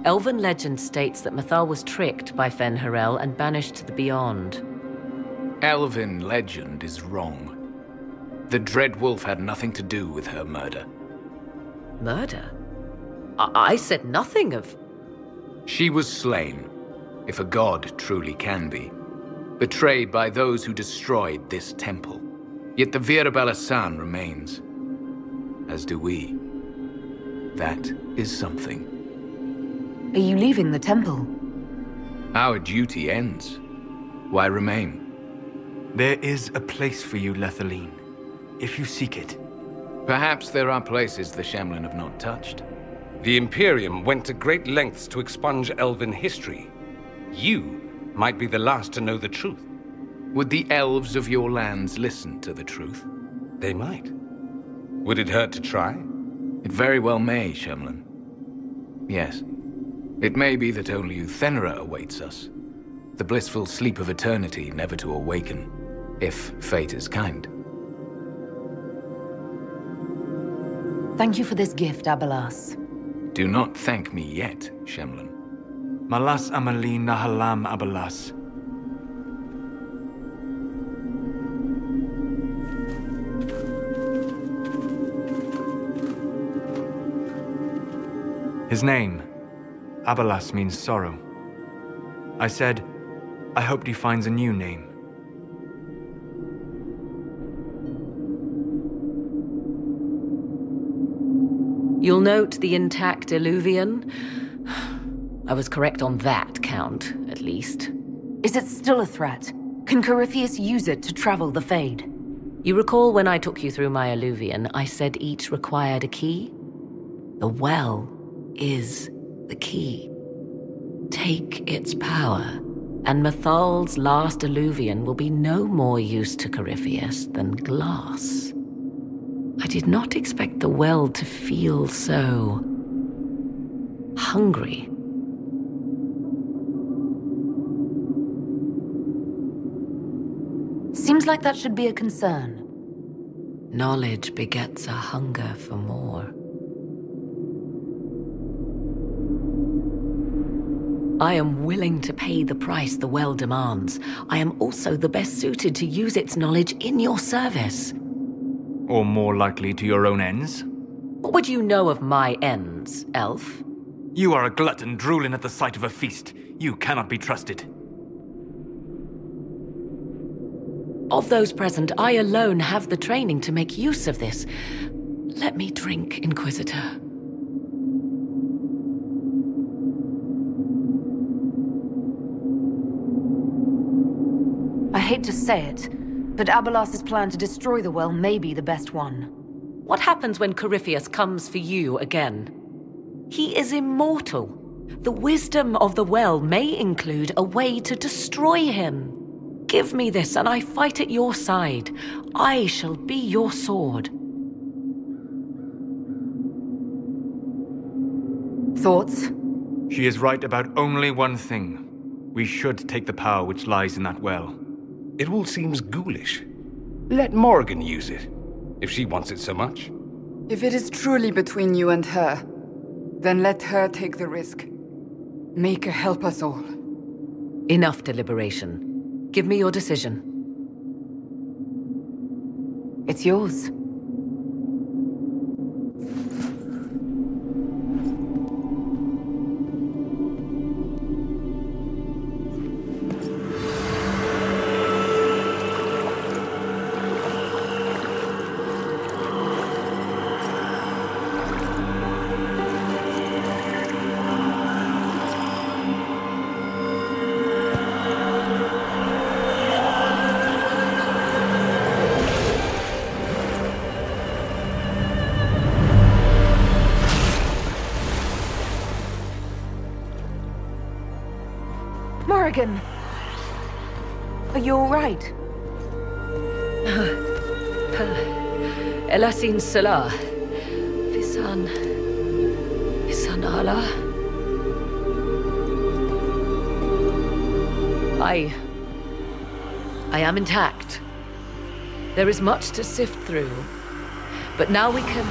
Elven legend states that Mythal was tricked by Fen-Harel and banished to the Beyond. Elven legend is wrong. The Dreadwolf had nothing to do with her murder. Murder? I said nothing of... She was slain, if a god truly can be. Betrayed by those who destroyed this temple. Yet the Vira Belasan remains. As do we. That is something. Are you leaving the temple? Our duty ends. Why remain? There is a place for you, Lethaline, if you seek it. Perhaps there are places the Shemlin have not touched. The Imperium went to great lengths to expunge Elven history. You might be the last to know the truth. Would the elves of your lands listen to the truth? They might. Would it hurt to try? It very well may, Shemlin. Yes. It may be that only Uthenera awaits us. The blissful sleep of eternity never to awaken, if fate is kind. Thank you for this gift, Abelas. Do not thank me yet, Shemlin. Malas Amalin Nahalam Abelas. His name, Abelas, means sorrow. I said, I hoped he finds a new name. You'll note the intact Illuvian. I was correct on that count, at least. Is it still a threat? Can Corypheus use it to travel the Fade? You recall when I took you through my Illuvian, I said each required a key? The well is the key. Take its power, and Mythal's last Illuvian will be no more use to Corypheus than glass. I did not expect the well to feel so... hungry. Seems like that should be a concern. Knowledge begets a hunger for more. I am willing to pay the price the well demands. I am also the best suited to use its knowledge in your service. Or more likely to your own ends? What would you know of my ends, elf? You are a glutton drooling at the sight of a feast. You cannot be trusted. Of those present, I alone have the training to make use of this. Let me drink, Inquisitor. I hate to say it, but Abelas's plan to destroy the well may be the best one. What happens when Corypheus comes for you again? He is immortal. The wisdom of the well may include a way to destroy him. Give me this, and I fight at your side. I shall be your sword. Thoughts? She is right about only one thing. We should take the power which lies in that well. It all seems ghoulish. Let Morrigan use it, if she wants it so much. If it is truly between you and her, then let her take the risk. Make her help us all. Enough deliberation. Give me your decision. It's yours. Morrigan! Are you alright? Elasin Salah. Visan Allah. I am intact. There is much to sift through, but now we can...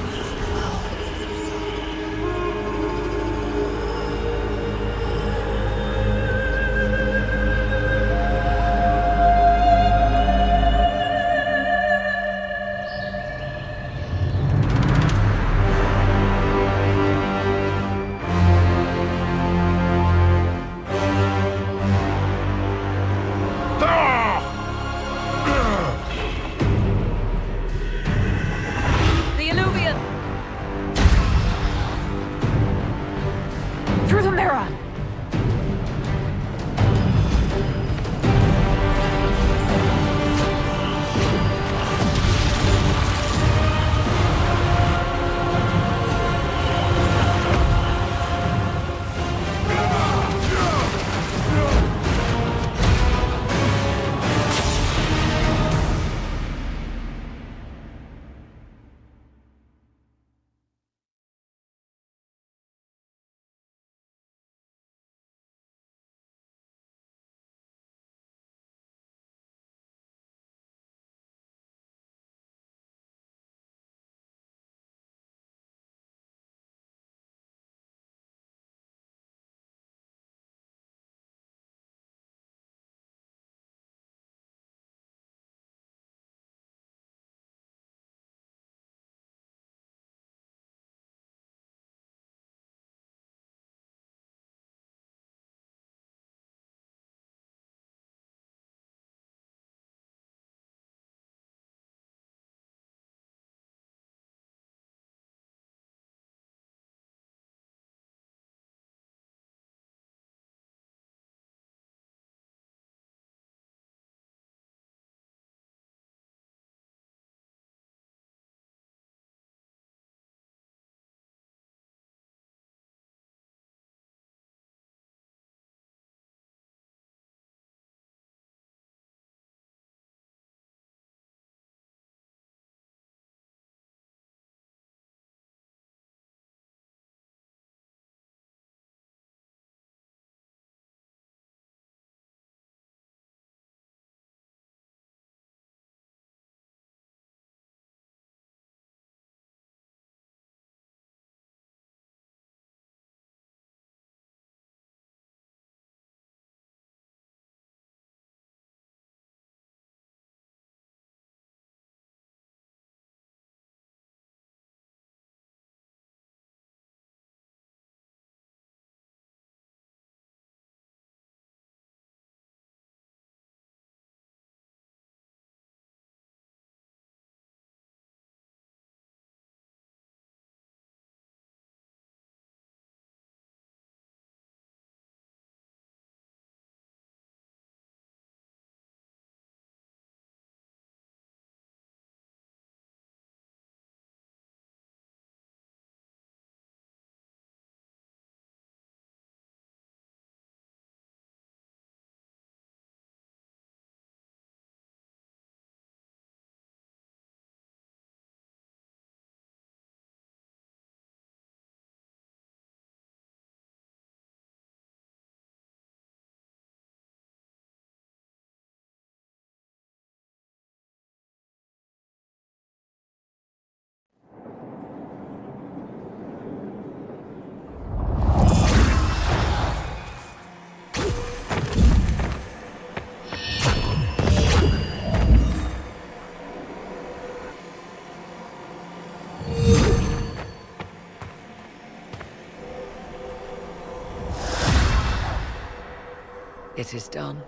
It is done.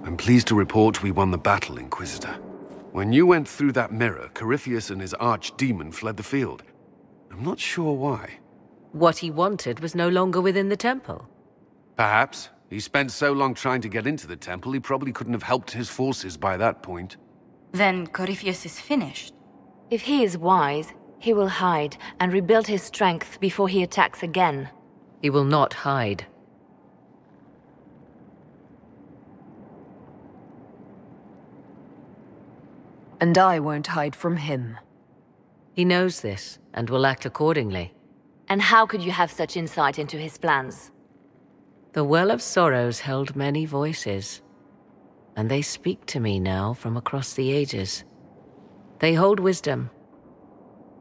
I'm pleased to report we won the battle, Inquisitor. When you went through that mirror, Corypheus and his archdemon fled the field. I'm not sure why. What he wanted was no longer within the temple. Perhaps. He spent so long trying to get into the temple, he probably couldn't have helped his forces by that point. Then Corypheus is finished. If he is wise, he will hide and rebuild his strength before he attacks again. He will not hide. And I won't hide from him. He knows this, and will act accordingly. And how could you have such insight into his plans? The Well of Sorrows held many voices, and they speak to me now from across the ages. They hold wisdom,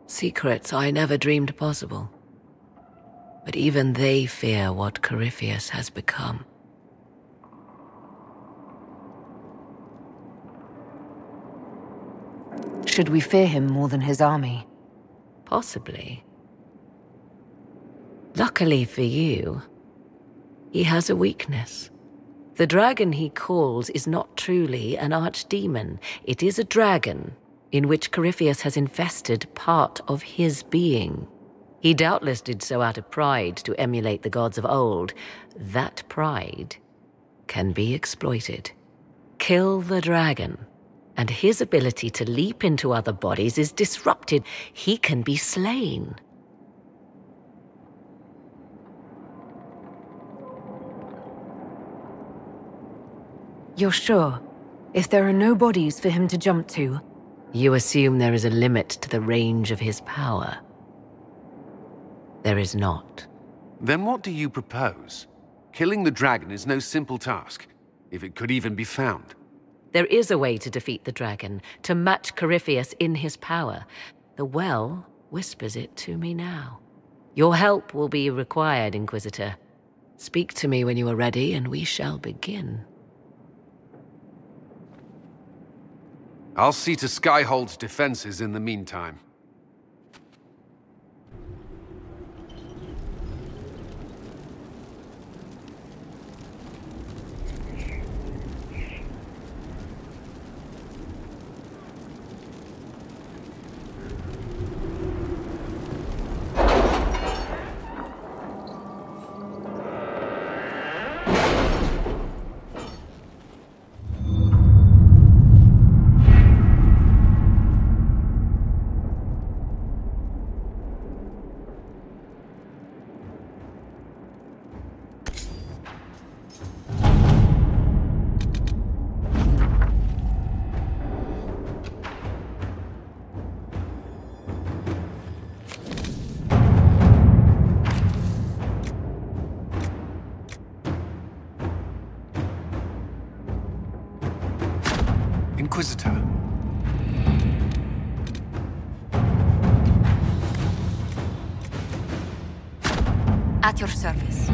secrets I never dreamed possible. But even they fear what Corypheus has become. Should we fear him more than his army? Possibly. Luckily for you, he has a weakness. The dragon he calls is not truly an archdemon. It is a dragon in which Corypheus has infested part of his being. He doubtless did so out of pride to emulate the gods of old. That pride can be exploited. Kill the dragon, and his ability to leap into other bodies is disrupted. He can be slain. You're sure? If there are no bodies for him to jump to? You assume there is a limit to the range of his power. There is not. Then what do you propose? Killing the dragon is no simple task, if it could even be found. There is a way to defeat the dragon, to match Corypheus in his power. The well whispers it to me now. Your help will be required, Inquisitor. Speak to me when you are ready, and we shall begin. I'll see to Skyhold's defenses in the meantime. Inquisitor. At your service.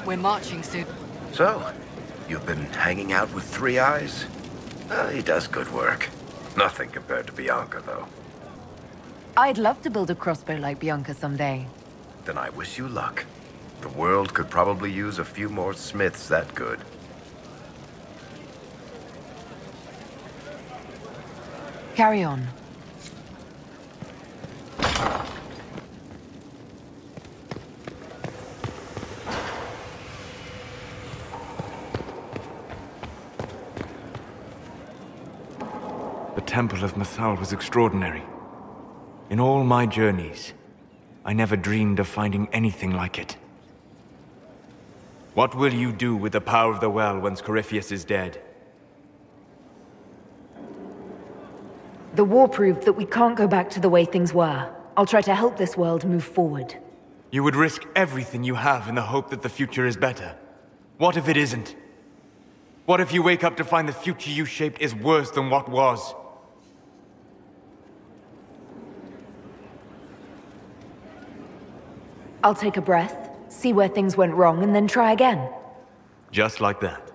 We're marching soon. So, you've been hanging out with Three Eyes? He does good work. Nothing compared to Bianca, though. I'd love to build a crossbow like Bianca someday. Then I wish you luck. The world could probably use a few more smiths that good. Carry on. The Temple of Mythal was extraordinary. In all my journeys, I never dreamed of finding anything like it. What will you do with the power of the well once Corypheus is dead? The war proved that we can't go back to the way things were. I'll try to help this world move forward. You would risk everything you have in the hope that the future is better. What if it isn't? What if you wake up to find the future you shaped is worse than what was? I'll take a breath, see where things went wrong, and then try again. Just like that.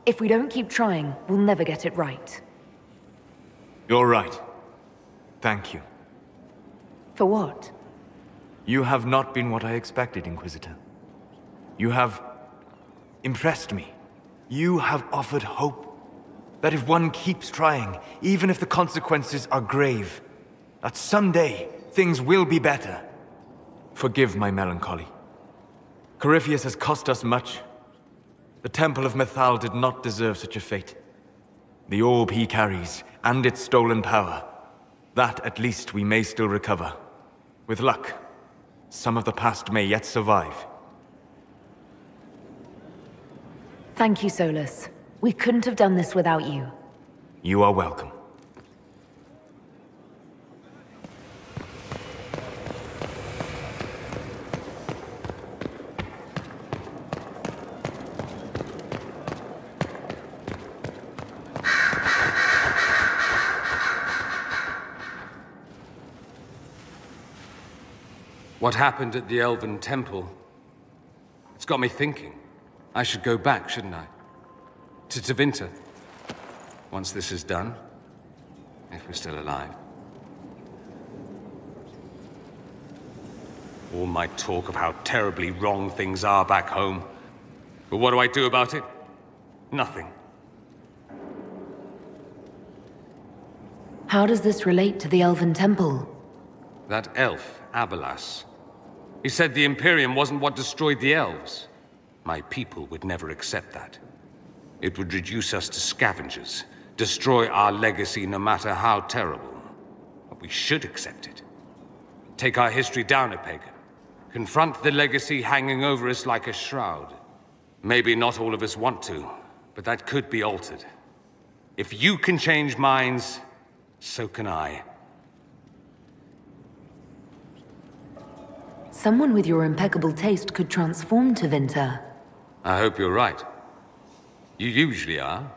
If we don't keep trying, we'll never get it right. You're right. Thank you. For what? You have not been what I expected, Inquisitor. You have impressed me. You have offered hope. That if one keeps trying, even if the consequences are grave, that someday things will be better. Forgive my melancholy. Corypheus has cost us much. The Temple of Mythal did not deserve such a fate. The orb he carries, and its stolen power, that at least we may still recover. With luck, some of the past may yet survive. Thank you, Solus. We couldn't have done this without you. You are welcome. What happened at the Elven Temple? It's got me thinking. I should go back, shouldn't I? To Tevinter. Once this is done. If we're still alive. All my talk of how terribly wrong things are back home. But what do I do about it? Nothing. How does this relate to the Elven Temple? That elf, Abelas. He said the Imperium wasn't what destroyed the elves. My people would never accept that. It would reduce us to scavengers, destroy our legacy no matter how terrible. But we should accept it. Take our history down a peg. Confront the legacy hanging over us like a shroud. Maybe not all of us want to, but that could be altered. If you can change minds, so can I. Someone with your impeccable taste could transform Tevinter. I hope you're right. You usually are.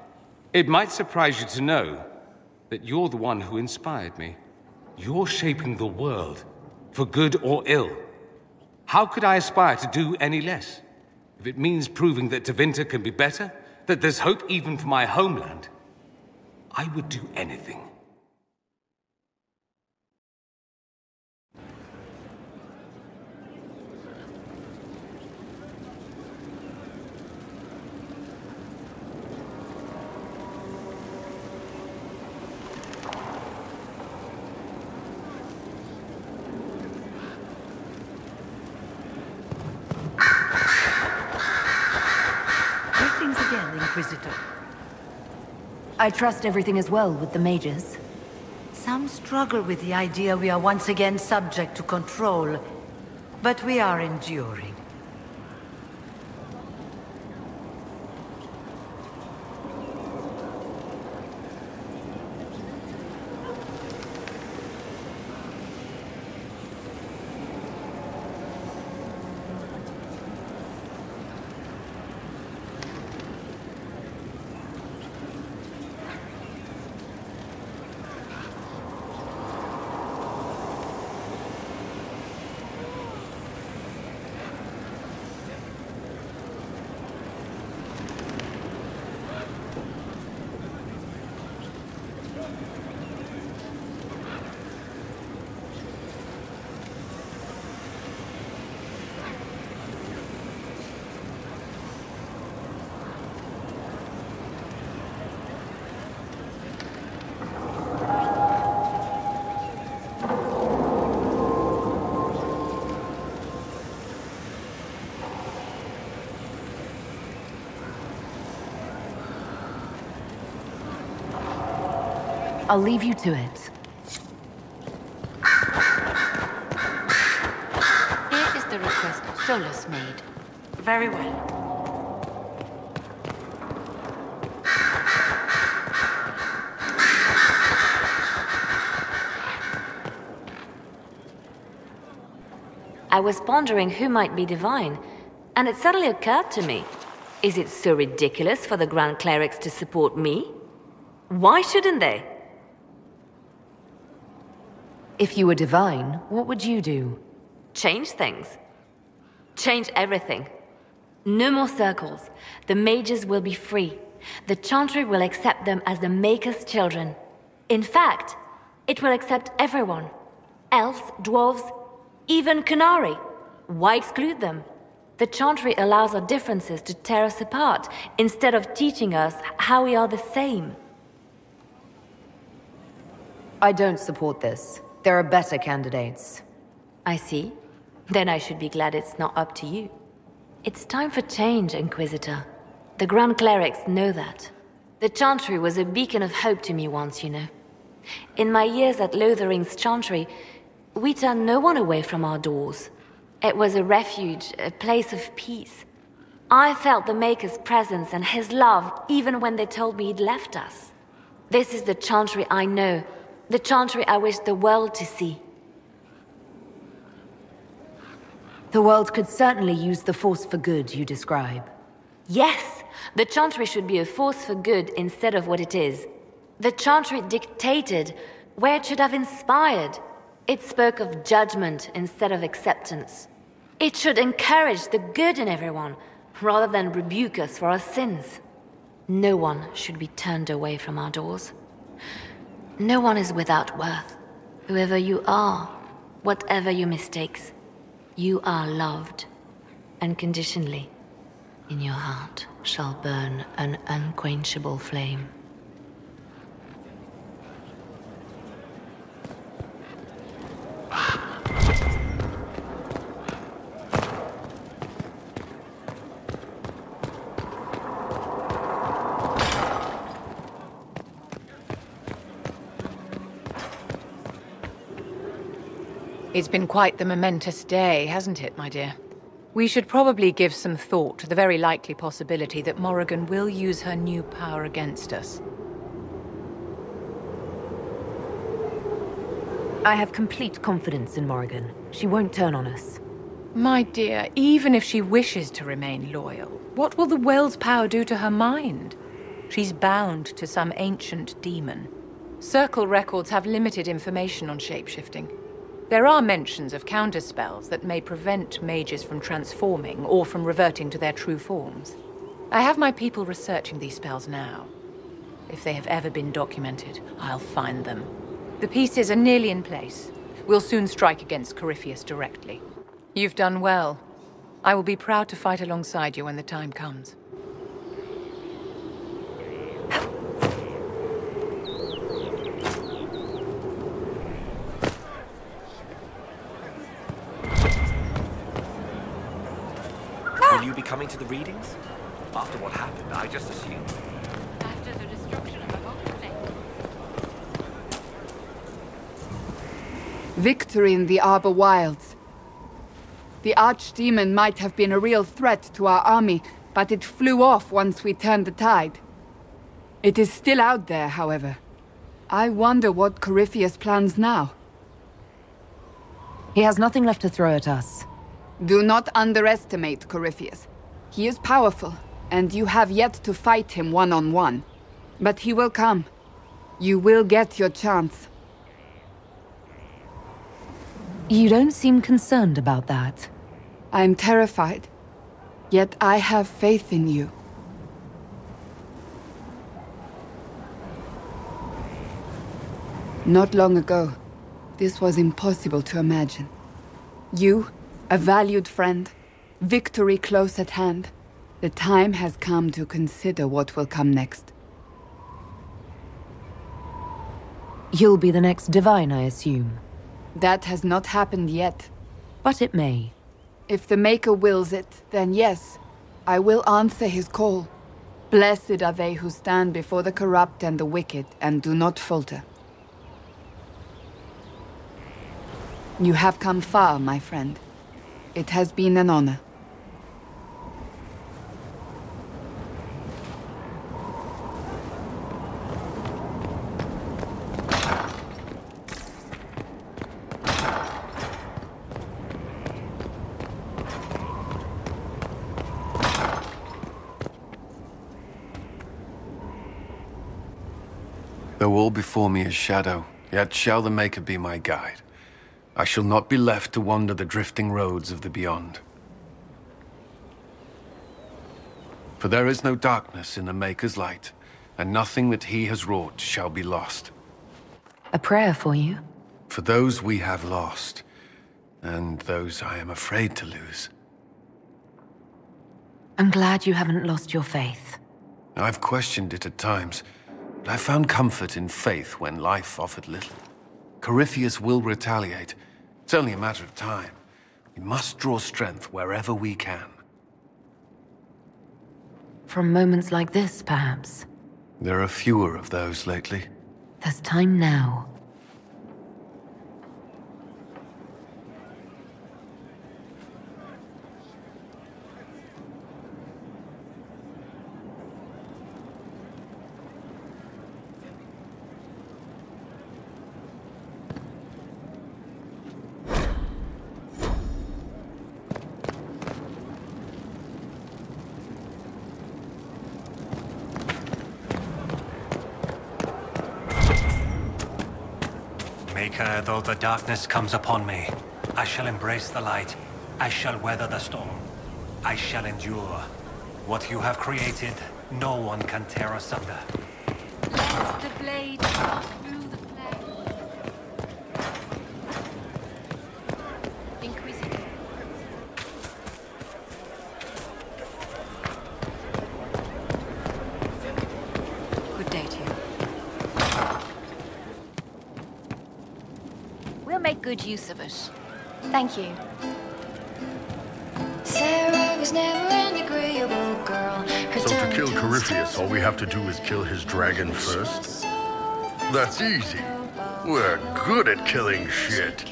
It might surprise you to know that you're the one who inspired me. You're shaping the world, for good or ill. How could I aspire to do any less? If it means proving that Tevinter can be better, that there's hope even for my homeland, I would do anything. Inquisitor. I trust everything is well with the mages. Some struggle with the idea we are once again subject to control, but we are enduring. I'll leave you to it. Here is the request Solus made. Very well. I was pondering who might be divine, and it suddenly occurred to me. Is it so ridiculous for the Grand Clerics to support me? Why shouldn't they? If you were divine, what would you do? Change things. Change everything. No more circles. The mages will be free. The Chantry will accept them as the Maker's children. In fact, it will accept everyone. Elves, dwarves, even Canary. Why exclude them? The Chantry allows our differences to tear us apart, instead of teaching us how we are the same. I don't support this. There are better candidates. I see. Then I should be glad it's not up to you. It's time for change, Inquisitor. The Grand Clerics know that. The Chantry was a beacon of hope to me once, you know. In my years at Lothering's Chantry, we turned no one away from our doors. It was a refuge, a place of peace. I felt the Maker's presence and his love even when they told me he'd left us. This is the Chantry I know, the Chantry I wish the world to see. The world could certainly use the force for good you describe. Yes, the Chantry should be a force for good instead of what it is. The Chantry dictated where it should have inspired. It spoke of judgment instead of acceptance. It should encourage the good in everyone, rather than rebuke us for our sins. No one should be turned away from our doors. No one is without worth. Whoever you are, whatever your mistakes, you are loved, unconditionally. In your heart shall burn an unquenchable flame. It's been quite the momentous day, hasn't it, my dear? We should probably give some thought to the very likely possibility that Morrigan will use her new power against us. I have complete confidence in Morrigan. She won't turn on us. My dear, even if she wishes to remain loyal, what will the Well's power do to her mind? She's bound to some ancient demon. Circle records have limited information on shapeshifting. There are mentions of counterspells that may prevent mages from transforming or from reverting to their true forms. I have my people researching these spells now. If they have ever been documented, I'll find them. The pieces are nearly in place. We'll soon strike against Corypheus directly. You've done well. I will be proud to fight alongside you when the time comes. Will you be coming to the readings? After what happened, I just assumed. After the destruction of the holy place. Victory in the Arbor Wilds. The Archdemon might have been a real threat to our army, but it flew off once we turned the tide. It is still out there, however. I wonder what Corypheus plans now. He has nothing left to throw at us. Do not underestimate Corypheus. He is powerful, and you have yet to fight him one-on-one. But he will come. You will get your chance. You don't seem concerned about that. I'm terrified. Yet I have faith in you. Not long ago, this was impossible to imagine. You, a valued friend, victory close at hand. The time has come to consider what will come next. You'll be the next divine, I assume. That has not happened yet. But it may. If the Maker wills it, then yes, I will answer his call. Blessed are they who stand before the corrupt and the wicked and do not falter. You have come far, my friend. It has been an honor. Though all before me is shadow, yet shall the Maker be my guide. I shall not be left to wander the drifting roads of the beyond. For there is no darkness in the Maker's light, and nothing that he has wrought shall be lost. A prayer for you? For those we have lost, and those I am afraid to lose. I'm glad you haven't lost your faith. I've questioned it at times, but I found comfort in faith when life offered little. Corypheus will retaliate. It's only a matter of time. We must draw strength wherever we can. From moments like this, perhaps? There are fewer of those lately. There's time now. Maker, though the darkness comes upon me, I shall embrace the light. I shall weather the storm. I shall endure. What you have created, no one can tear asunder. Let the blade pass through the flame. Inquisition. Good day to you. We'll make good use of it. Thank you. Sarah was never an agreeable girl. So to kill Corypheus, all we have to do is kill his dragon first? That's easy. We're good at killing shit.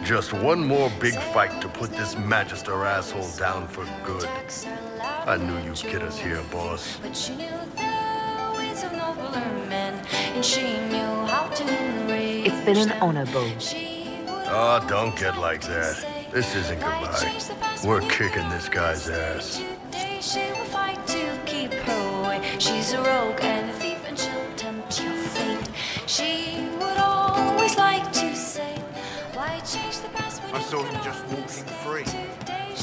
Just one more big fight to put this Magister asshole down for good. I knew you'd get us here, boss. But she knew the ways of nobler men, and she knew how to raise. It's been an honor, Bull. Oh, don't get like that. This isn't goodbye. We're kicking this guy's ass. Today she will fight to keep her way. She's a rogue and a thief, and she'll tempt your fate. She would always like to say, why change the past when I saw him just walking free.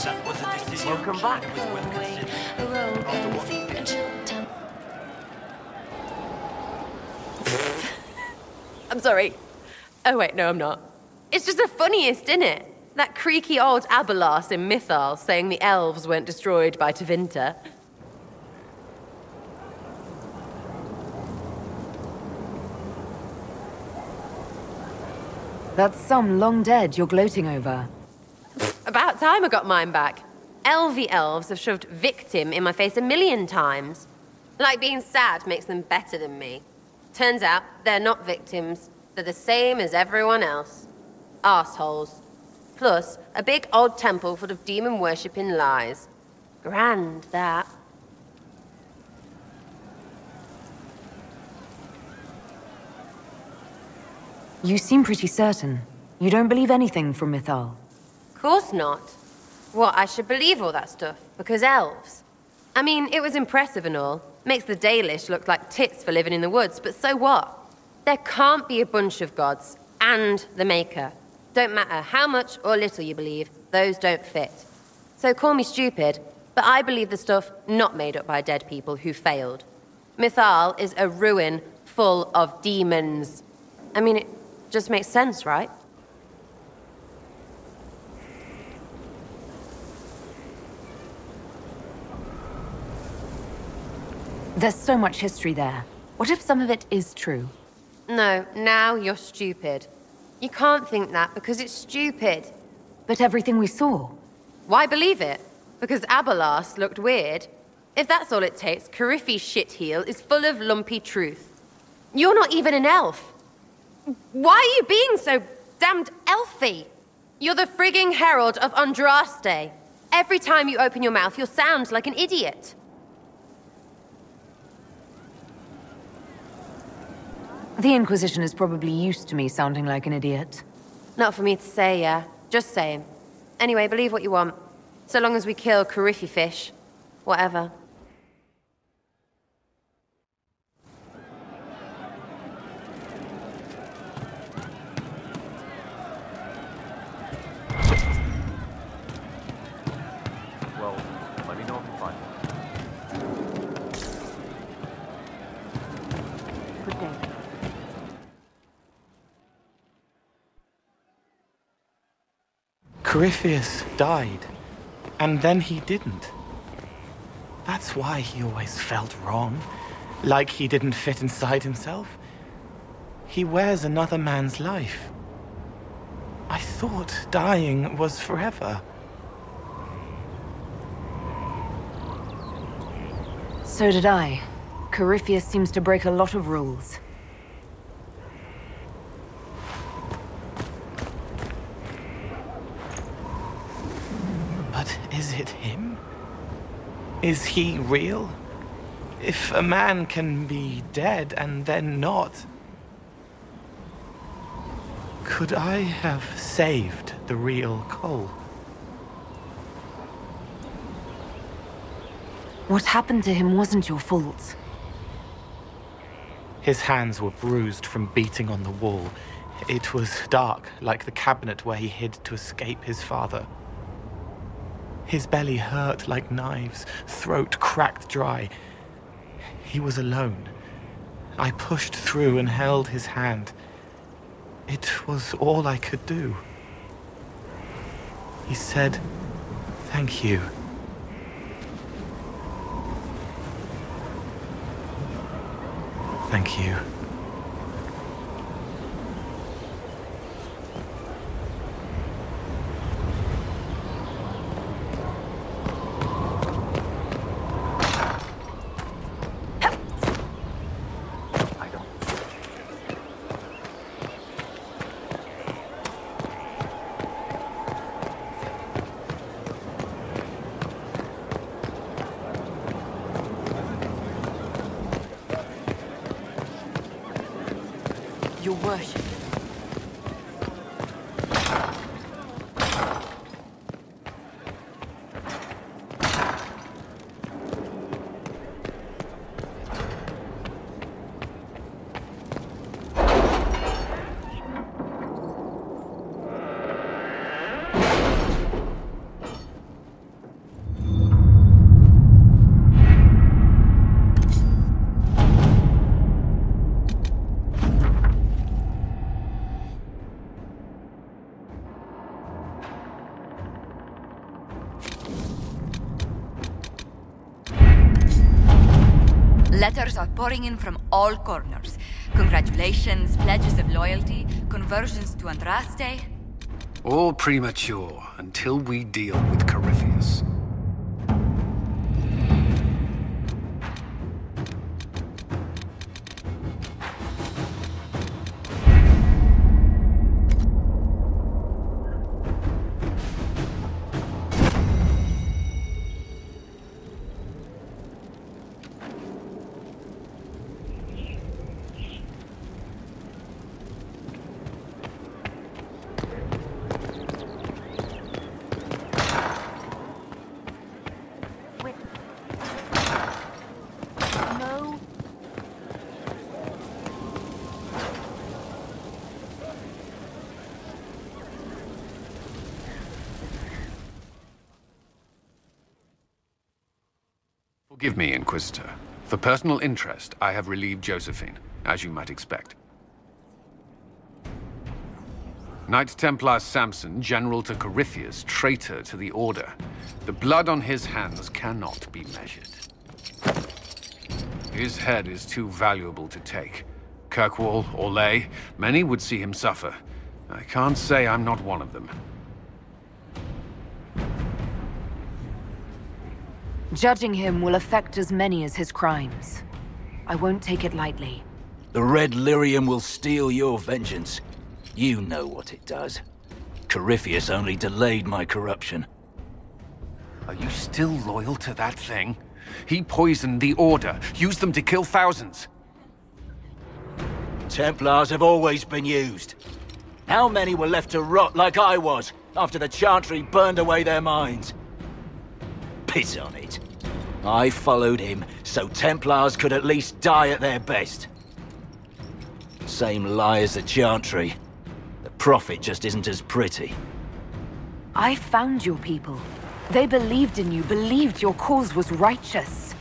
that was a decision? Welcome back. A rogue and a thief, and she'll tempt. I'm sorry. Oh wait, no I'm not. It's just the funniest, isn't it? That creaky old Abelas in Mythal saying the elves weren't destroyed by Tevinter. That's some long dead you're gloating over. About time I got mine back. Elvie elves have shoved victim in my face 1,000,000 times. Like being sad makes them better than me. Turns out they're not victims. They're the same as everyone else. Arseholes. Plus, a big old temple full of demon-worshipping lies. Grand, that. You seem pretty certain. You don't believe anything from Mythal. Course not. What, I should believe all that stuff? Because elves? I mean, it was impressive and all. Makes the Dalish look like tits for living in the woods, but so what? There can't be a bunch of gods, and the Maker. Don't matter how much or little you believe, those don't fit. So call me stupid, but I believe the stuff not made up by dead people who failed. Mythal is a ruin full of demons. I mean, it just makes sense, right? There's so much history there. What if some of it is true? No, now you're stupid. You can't think that because it's stupid. But everything we saw. Why believe it? Because Abelas looked weird? If that's all it takes, Coryphe's shitheel is full of lumpy truth. You're not even an elf. Why are you being so damned elfy? You're the frigging herald of Andraste. Every time you open your mouth, you'll sound like an idiot. The Inquisition is probably used to me sounding like an idiot. Not for me to say, yeah. Just saying. Anyway, believe what you want. So long as we kill Carifi fish. Whatever. Well, let me know if you find it. Good day. Corypheus died, and then he didn't. That's why he always felt wrong, like he didn't fit inside himself. He wears another man's life. I thought dying was forever. So did I. Corypheus seems to break a lot of rules. But is it him? Is he real? If a man can be dead and then not, could I have saved the real Cole? What happened to him wasn't your fault. His hands were bruised from beating on the wall. It was dark, like the cabinet where he hid to escape his father. His belly hurt like knives, throat cracked dry. He was alone. I pushed through and held his hand. It was all I could do. He said, "Thank you." Thank you. Your worship. Letters are pouring in from all corners. Congratulations, pledges of loyalty, conversions to Andraste. All premature until we deal with Corypheus. Forgive me, Inquisitor. For personal interest, I have relieved Josephine, as you might expect. Knight Templar Samson, General to Corypheus, traitor to the Order. The blood on his hands cannot be measured. His head is too valuable to take. Kirkwall, Orlais, many would see him suffer. I can't say I'm not one of them. Judging him will affect as many as his crimes. I won't take it lightly. The Red Lyrium will steal your vengeance. You know what it does. Corypheus only delayed my corruption. Are you still loyal to that thing? He poisoned the Order, used them to kill thousands. Templars have always been used. How many were left to rot like I was, after the Chantry burned away their minds? Piss on it. I followed him, so Templars could at least die at their best. Same lie as the Chantry. The Prophet just isn't as pretty. I found your people. They believed in you, believed your cause was righteous.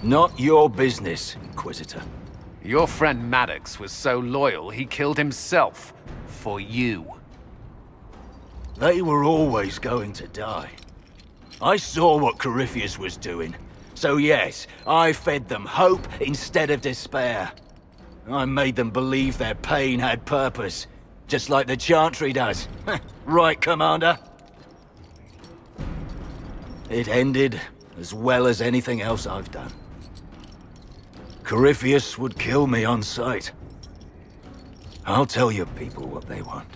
Not your business, Inquisitor. Your friend Maddox was so loyal, he killed himself. For you. They were always going to die. I saw what Corypheus was doing. So yes, I fed them hope instead of despair. I made them believe their pain had purpose. Just like the Chantry does. Right, Commander? It ended as well as anything else I've done. Corypheus would kill me on sight. I'll tell your people what they want.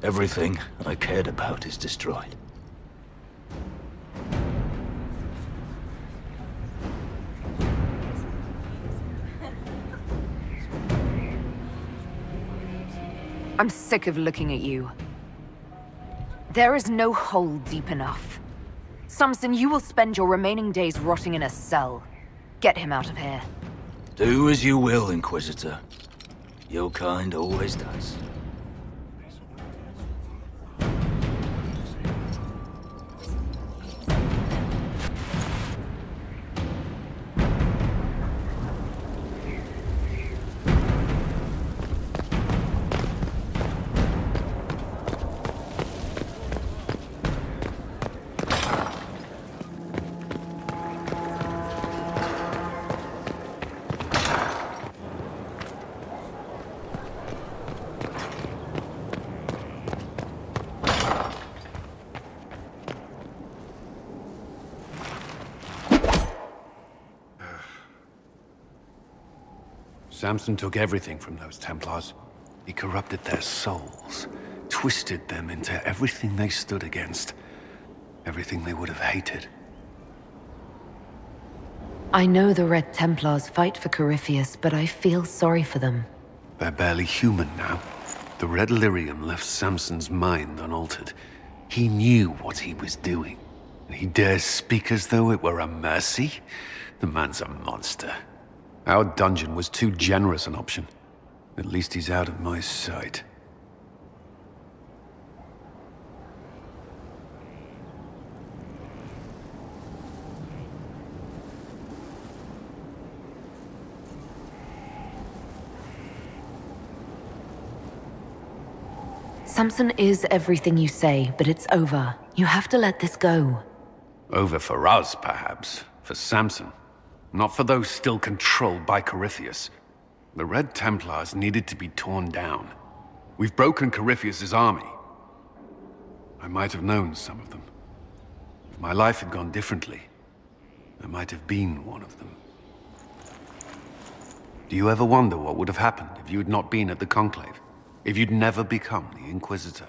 Everything I cared about is destroyed. I'm sick of looking at you. There is no hole deep enough. Samson, you will spend your remaining days rotting in a cell. Get him out of here. Do as you will, Inquisitor. Your kind always does. Samson took everything from those Templars. He corrupted their souls, twisted them into everything they stood against, everything they would have hated. I know the Red Templars fight for Corypheus, but I feel sorry for them. They're barely human now. The Red Lyrium left Samson's mind unaltered. He knew what he was doing, and he dares speak as though it were a mercy? The man's a monster. Our dungeon was too generous an option. At least he's out of my sight. Samson is everything you say, but it's over. You have to let this go. Over for us, perhaps. For Samson. Not for those still controlled by Corypheus. The Red Templars needed to be torn down. We've broken Corypheus's army. I might have known some of them. If my life had gone differently, I might have been one of them. Do you ever wonder what would have happened if you had not been at the Conclave? If you'd never become the Inquisitor?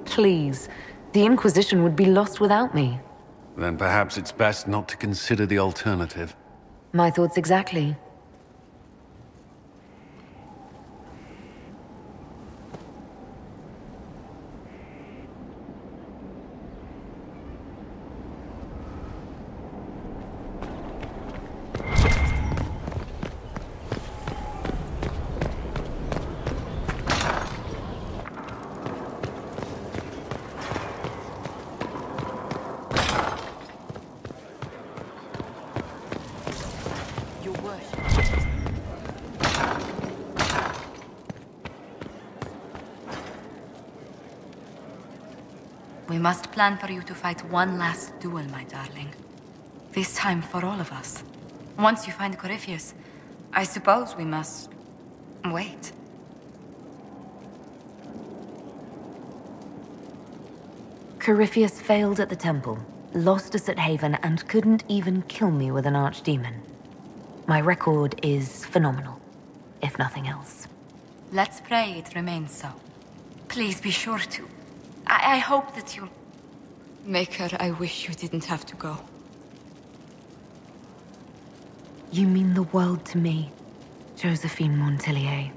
Please. The Inquisition would be lost without me. Then perhaps it's best not to consider the alternative. My thoughts exactly. We must plan for you to fight one last duel, my darling. This time for all of us. Once you find Corypheus, I suppose we must... wait. Corypheus failed at the temple, lost us at Haven, and couldn't even kill me with an archdemon. My record is phenomenal, if nothing else. Let's pray it remains so. Please be sure to. I hope that you... Maker, I wish you didn't have to go. You mean the world to me, Josephine Montelier.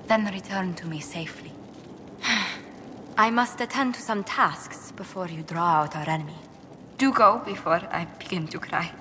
Then return to me safely. I must attend to some tasks before you draw out our enemy. Do go before I begin to cry.